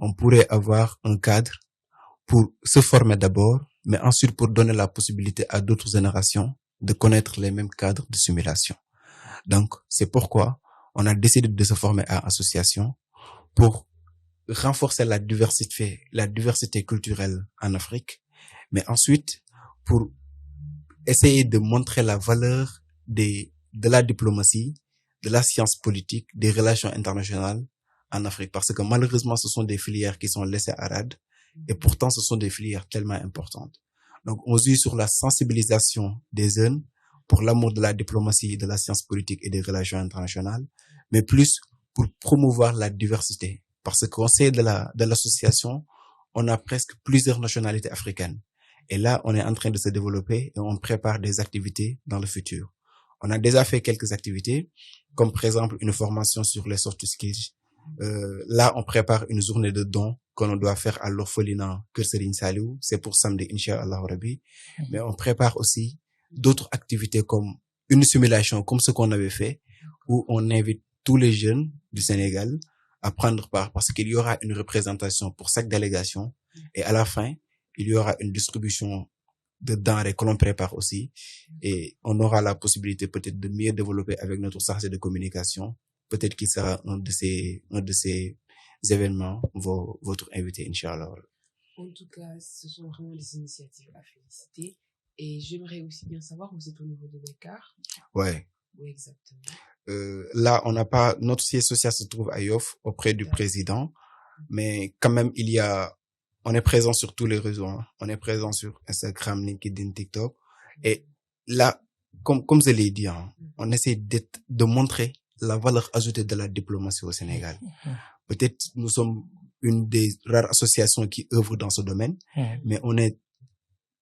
on pourrait avoir un cadre pour se former d'abord, mais ensuite pour donner la possibilité à d'autres générations de connaître les mêmes cadres de simulation. Donc, c'est pourquoi on a décidé de se former à association pour renforcer la diversité culturelle en Afrique, mais ensuite pour essayer de montrer la valeur de la diplomatie, de la science politique, des relations internationales en Afrique, parce que malheureusement ce sont des filières qui sont laissées à rade, et pourtant ce sont des filières tellement importantes. Donc on joue sur la sensibilisation des jeunes pour l'amour de la diplomatie, de la science politique et des relations internationales, mais plus pour promouvoir la diversité. Parce qu'au sein de l'association, on a presque plusieurs nationalités africaines. Et là, on est en train de se développer et on prépare des activités dans le futur. On a déjà fait quelques activités, comme par exemple une formation sur les soft skills. Là, on prépare une journée de dons qu'on doit faire à l'orphelinat Kër Serigne Saliou. C'est pour samedi, Inch'Allah Rabbi. Mais on prépare aussi d'autres activités comme une simulation, comme ce qu'on avait fait, où on invite tous les jeunes du Sénégal à prendre part parce qu'il y aura une représentation pour chaque délégation et à la fin, il y aura une distribution de denrées que l'on prépare aussi et on aura la possibilité peut-être de mieux développer avec notre chargé de communication. Peut-être qu'il sera un de ces événements, votre invité, Inch'Allah. En tout cas, ce sont vraiment des initiatives à féliciter. Et j'aimerais aussi bien savoir, vous êtes au niveau de Dakar? Ouais. Oui, exactement. Là, on n'a pas, notre siège social se trouve à Yoff, auprès du président, mais quand même, on est présent sur tous les réseaux, hein. On est présent sur Instagram, LinkedIn, TikTok. Et là, comme je l'ai dit, hein, on essaie de montrer la valeur ajoutée de la diplomatie au Sénégal. Peut-être nous sommes une des rares associations qui œuvrent dans ce domaine, mais on est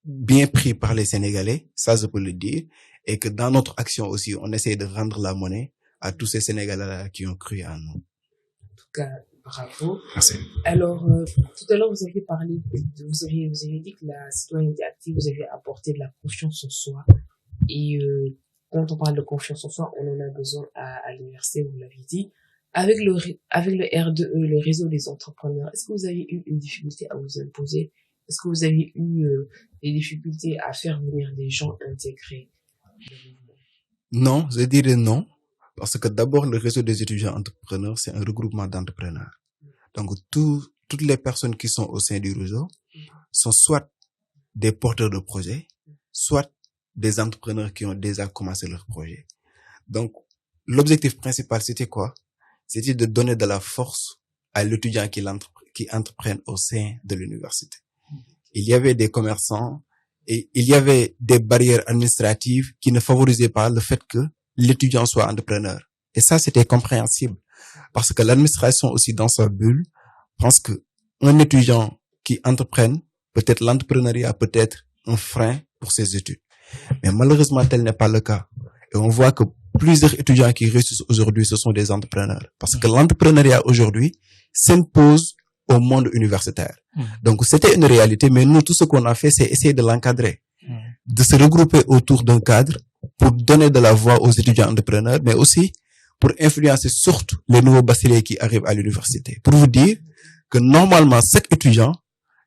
bien pris par les Sénégalais, ça je peux le dire, et que dans notre action aussi, on essaie de rendre la monnaie à tous ces Sénégalais qui ont cru en nous. En tout cas, bravo. Merci. Alors, tout à l'heure, vous avez parlé, vous avez dit que la citoyenneté active, vous avez apporté de la confiance en soi. Et quand on parle de confiance en soi, on en a besoin à l'université, vous l'avez dit. Avec le R2E, le réseau des entrepreneurs, est-ce que vous avez eu une difficulté à vous imposer? Est-ce que vous avez eu des difficultés à faire venir des gens intégrés? Non, je dirais non. Parce que d'abord, le réseau des étudiants entrepreneurs, c'est un regroupement d'entrepreneurs. Donc, toutes les personnes qui sont au sein du réseau sont soit des porteurs de projets, soit des entrepreneurs qui ont déjà commencé leur projet. Donc, l'objectif principal, c'était quoi? C'était de donner de la force à l'étudiant qui entreprenne au sein de l'université. Il y avait des commerçants et il y avait des barrières administratives qui ne favorisaient pas le fait que l'étudiant soit entrepreneur. Et ça, c'était compréhensible. Parce que l'administration aussi, dans sa bulle, pense que un étudiant qui entreprenne, peut-être l'entrepreneuriat peut être un frein pour ses études. Mais malheureusement, tel n'est pas le cas. Et on voit que plusieurs étudiants qui réussissent aujourd'hui, ce sont des entrepreneurs. Parce que l'entrepreneuriat aujourd'hui s'impose au monde universitaire. Donc, c'était une réalité, mais nous, tout ce qu'on a fait, c'est essayer de l'encadrer. De se regrouper autour d'un cadre pour donner de la voix aux étudiants entrepreneurs, mais aussi pour influencer surtout les nouveaux bacheliers qui arrivent à l'université. Pour vous dire que normalement, chaque étudiant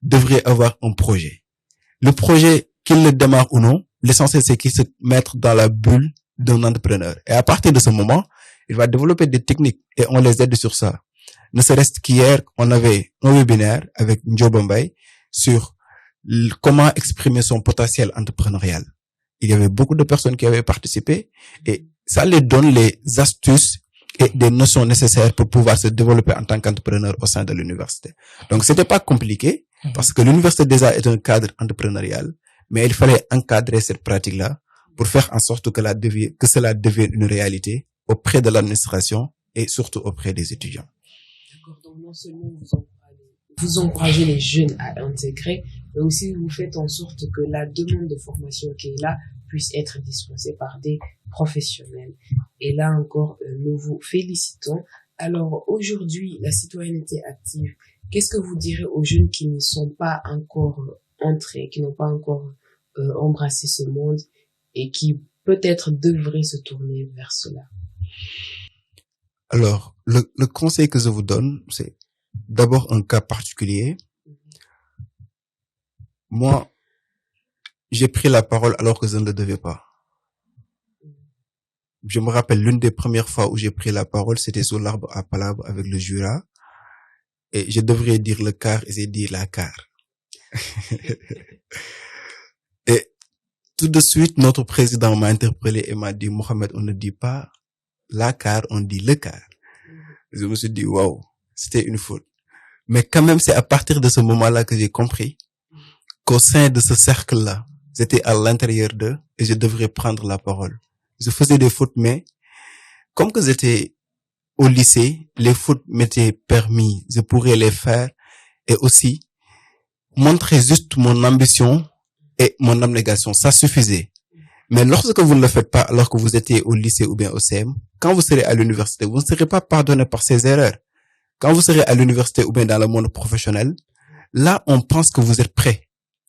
devrait avoir un projet. Le projet, qu'il le démarre ou non, l'essentiel, c'est qu'il se mette dans la bulle d'un entrepreneur. Et à partir de ce moment, il va développer des techniques et on les aide sur ça. Ne serait-ce qu'hier, on avait un webinaire avec Njo Bombay sur comment exprimer son potentiel entrepreneurial. Il y avait beaucoup de personnes qui avaient participé et ça les donne les astuces et des notions nécessaires pour pouvoir se développer en tant qu'entrepreneur au sein de l'université. Donc, c'était pas compliqué parce que l'université déjà est un cadre entrepreneurial, mais il fallait encadrer cette pratique-là pour faire en sorte que cela devienne une réalité auprès de l'administration et surtout auprès des étudiants. D'accord, donc non seulement vous encouragez les jeunes à intégrer, mais aussi vous faites en sorte que la demande de formation qui est là puisse être dispensée par des professionnels. Et là encore, nous vous félicitons. Alors aujourd'hui, la citoyenneté active, qu'est-ce que vous direz aux jeunes qui ne sont pas encore entrés, qui n'ont pas encore embrassé ce monde et qui peut-être devraient se tourner vers cela? Alors, le conseil que je vous donne, c'est d'abord un cas particulier. Moi, j'ai pris la parole alors que je ne le devais pas. Je me rappelle l'une des premières fois où j'ai pris la parole, c'était sous l'arbre à Palabre avec le Jura. Et je devrais dire le car et j'ai dit la car. Et tout de suite, notre président m'a interpellé et m'a dit, Mohamed, on ne dit pas la car, on dit le car. Je me suis dit, waouh, c'était une faute. Mais quand même, c'est à partir de ce moment-là que j'ai compris qu'au sein de ce cercle-là, j'étais à l'intérieur d'eux et je devrais prendre la parole. Je faisais des fautes, mais comme que j'étais au lycée, les fautes m'étaient permis. Je pourrais les faire et aussi montrer juste mon ambition et mon abnégation. Ça suffisait. Mais lorsque vous ne le faites pas alors que vous étiez au lycée ou bien au CM, quand vous serez à l'université, vous ne serez pas pardonné par ces erreurs. Quand vous serez à l'université ou bien dans le monde professionnel, là, on pense que vous êtes prêt.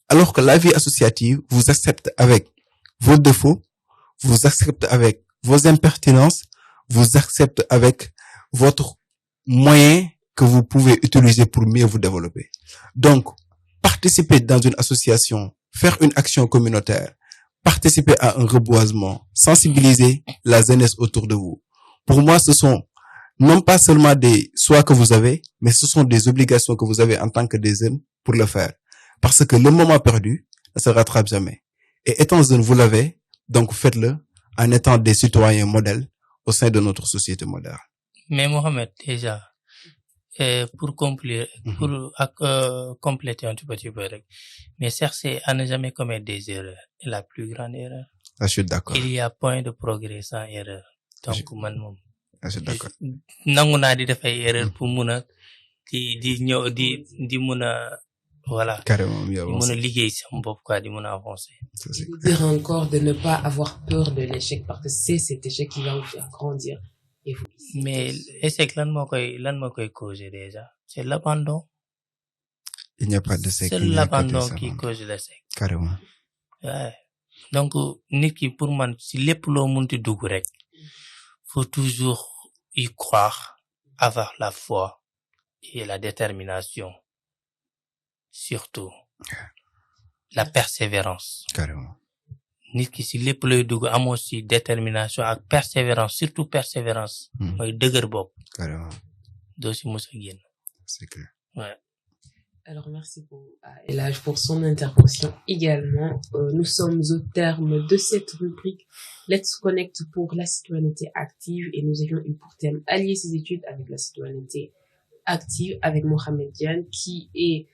Alors que la vie associative vous accepte avec vos défauts, vous accepte avec vos impertinences, vous accepte avec votre moyen que vous pouvez utiliser pour mieux vous développer. Donc, participer dans une association, faire une action communautaire, participer à un reboisement, sensibiliser la jeunesse autour de vous. Pour moi, ce sont non pas seulement des choix que vous avez, mais ce sont des obligations que vous avez en tant que des jeunes pour le faire. Parce que le moment perdu ne se rattrape jamais. Et étant jeune, vous l'avez, donc faites-le en étant des citoyens modèles au sein de notre société moderne. Mais Mohamed, déjà, pour compléter un tout petit peu, mais certes, c'est à ne jamais commettre des erreurs. Et la plus grande erreur. Je suis d'accord. Il y a point de progrès sans erreur. Donc, Je suis d'accord. nangu naa di def ay erreur pour mun a di mun a voilà Carrément, di mun a liggéey sama bopp quoi di mun a avancer. Je veux dire encore de ne pas avoir peur de l'échec parce que c'est cet échec qui va vous faire grandir. Et vous... Mais échec lan moo koy causer déjà? C'est l'abandon. Il n'y a pas d'échec. C'est l'abandon qui cause l'échec. Carrément. Ouais. Donc nit ki pour man si lépp loo munti dugg rek faut toujours y croire, avoir la foi et la détermination. Surtout, la persévérance. Carrément. Nit ki si lépp looy dugg amoo si détermination ak persévérance, surtout persévérance. mooy dëgër bopp. Carrément. doo si mos a génn. C'est clair. Ouais. Alors, merci à Elhadj pour son intervention également. Nous sommes au terme de cette rubrique Let's Connect pour la citoyenneté active et nous avions eu pour thème allier ses études avec la citoyenneté active avec Mohamed Diane qui est,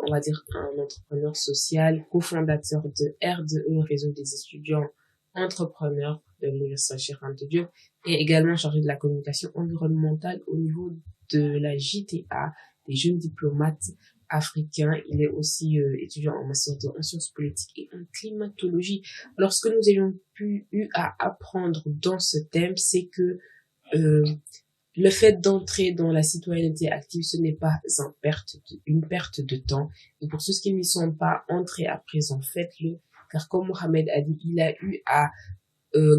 on va dire, un entrepreneur social, cofondateur de R2E, réseau des étudiants entrepreneurs de l'Université Cheikh Anta Diop et également chargé de la communication environnementale au niveau de la JTA, des jeunes diplomates africains. Il est aussi étudiant en master en sciences politiques et en climatologie. Alors, ce que nous ayons eu à apprendre dans ce thème, c'est que le fait d'entrer dans la citoyenneté active, ce n'est pas une perte de temps. Et pour ceux qui n'y sont pas entrés à présent, faites-le. Car comme Mohamed a dit, il a eu à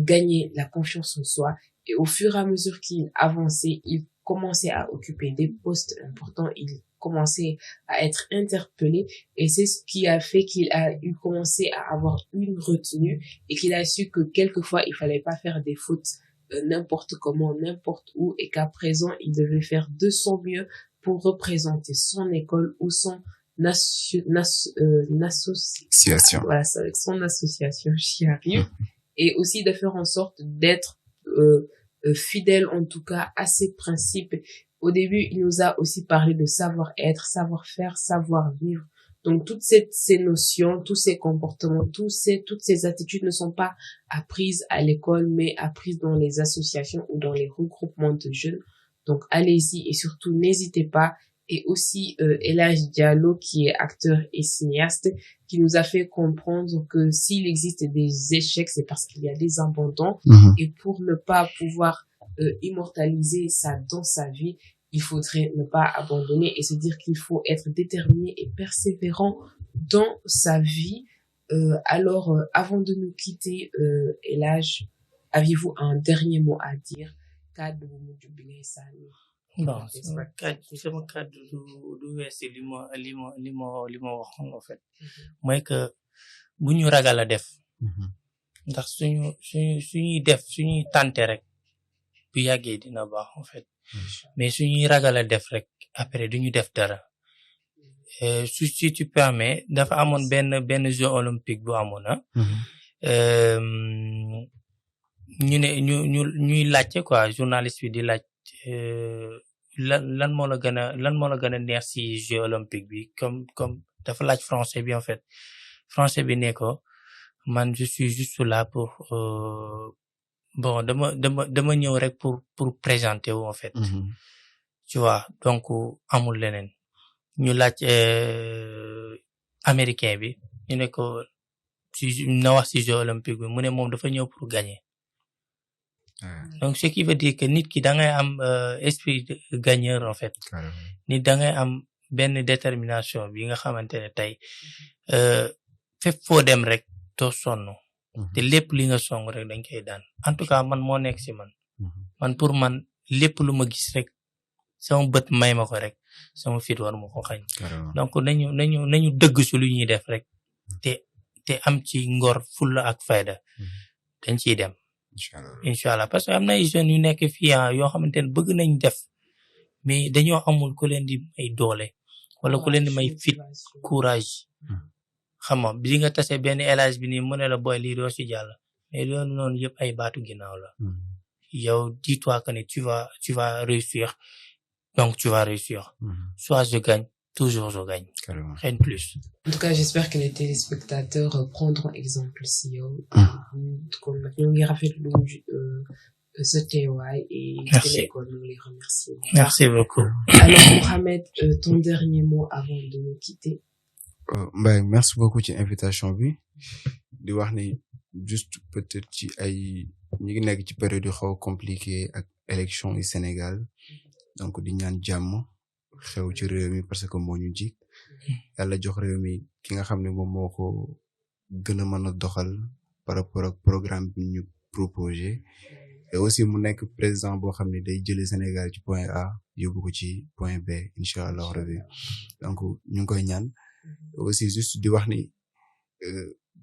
gagner la confiance en soi. Et au fur et à mesure qu'il avançait, il commençait à occuper des postes importants, il commençait à être interpellé et c'est ce qui a fait qu'il a eu commencé à avoir une retenue et qu'il a su que quelquefois il fallait pas faire des fautes n'importe comment, n'importe où et qu'à présent il devait faire de son mieux pour représenter son école ou son association. Voilà, c'est avec son association, j'y arrive. Et aussi de faire en sorte d'être fidèle en tout cas à ses principes. Au début, il nous a aussi parlé de savoir-être, savoir-faire, savoir-vivre. Donc toutes ces notions, tous ces comportements, toutes ces attitudes ne sont pas apprises à l'école, mais apprises dans les associations ou dans les regroupements de jeunes. Donc allez-y et surtout n'hésitez pas. Et aussi Elhadj Diallo qui est acteur et cinéaste, qui nous a fait comprendre que s'il existe des échecs, c'est parce qu'il y a des abandons. Et pour ne pas pouvoir immortaliser ça dans sa vie, il faudrait ne pas abandonner et se dire qu'il faut être déterminé et persévérant dans sa vie. Alors, avant de nous quitter, Elhadj, aviez-vous un dernier mot à dire? Bon, sama cadre du weesu li ma waxoon en fait. mooy que bu ñu ragal a def. ndax suñuy def suñuy tenter rek bu yàggee dina baax en fait. Mais suñuy ragal a def rek après duñu def dara. Si tu permets dafa amoon benn jeu olympique bu amoon ñuy laajte quoi journaliste bi di laaj lan moo la gën a neex ci jeu olympique bi comme dafa laaj français bi en fait français bi ne ko man je suis juste là pour bon dama ñëw rek pour présenter wu en fait. Tu vois donc amul leneen ñu laaj américain bi ñu ne ko na wax ci jeu olympique bi mu ne moom dafa ñëw pour gagner. donc ce qui veut dire que nit ki da ngay am esprit de gagneur en fait nit da ngay am benn détermination bi nga xamante ne tey fépp foo dem rek doo sonn te lépp li nga song rek dañ koy daan en tout cas man moo nekk ci man pour man lépp lu ma gis rek sama bët may ma ko rek sama fit war ma ko xañ donc nañu dëgg ci lu ñuy def rek te am ci ngor fulla ak fayda dañ ciy dem inshallah parce que am na ay jeunes yu nekk fii yoo xamante ne bëgg nañ def mais dañoo amul ku leen di may doole wala ku leen di may fit courage xam nga bi nga tase benn élage bi nii mu ne la boy lii doo ci jàll mais loolu noonu yëpp ay baatu ginnaaw la yow dis-toi que tu vas réussir donc tu vas réussir soit je gagne toujours je gagne rien de plus. En tout cas, j'espère que les téléspectateurs prendront exemple si yow comme ñoo ngi rafetlu ce teewaay et Télé École nous les remercie. Merci beaucoup. Alors Mohamed, ton dernier mot avant de nous quitter. Mbaye merci beaucoup ci invitation bi di wax ni juste peut-être ci ay ñi ngi nekk ci période yu xaw compliqué ak élection yi Sénégal donc di ñaan jàmm xew ci réew mi parce que moo ñu jik yàlla jox réew mi ki nga xam ne moom moo ko gën a mën a doxal par rapport ak programme bi ñu proposé et aussi mu nekk président boo xam ne day jëlee Sénégal ci point A yóbbu ko ci point B inchallah rabbi donc ñu ngi koy ñaan aussi juste di wax ni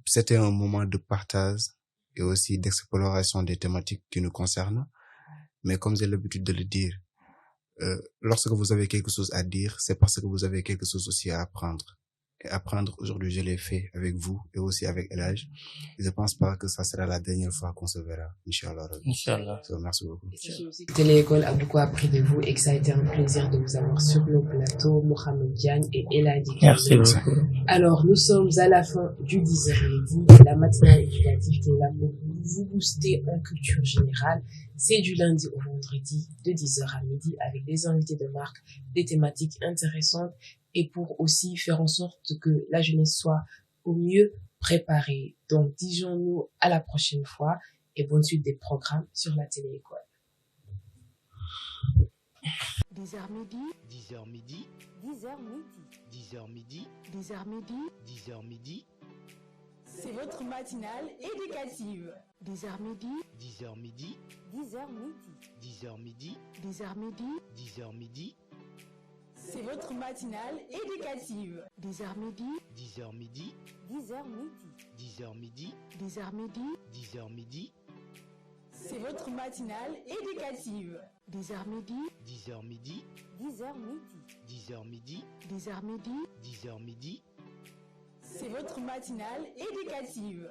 c'était un moment de partage et aussi d'exploration des thématiques qui nous concernent mais comme j'ai l'habitude de le dire lorsque vous avez quelque chose à dire c'est parce que vous avez quelque chose aussi à apprendre et apprendre aujourd'hui je l'ai fait avec vous et aussi avec El Hadj et je pense pas que ça sera la dernière fois qu'on se verra inchallah. Merci beaucoup. Télé École a beaucoup appris de vous et que ça a été un plaisir de vous avoir sur le plateau, Mohamed Diagne et El Hadj. Merci beaucoup. Alors nous sommes à la fin du 10h midi, la matinale éducative qui est là pour vous booster en culture générale. C'est du lundi au vendredi de 10h à midi avec des invités de marque, des thématiques intéressantes et pour aussi faire en sorte que la jeunesse soit au mieux préparée. Donc disons-nous à la prochaine fois et bonne suite des programmes sur la Télé École. 10h midi. 10h midi. 10h midi. 10h midi. 10h midi. 10h midi. C'est votre matinale éducative. 10h midi. 10h midi. 10h midi. 10h midi. 10h midi. 10h midi. C'est votre matinale éducative. 10h midi. 10h midi. 10h midi. 10h midi. 10h midi. 10h midi. C'est votre matinale éducative. 10h midi. 10h midi. 10h midi. 10h midi. 10h midi. 10h midi. C'est votre matinale éducative.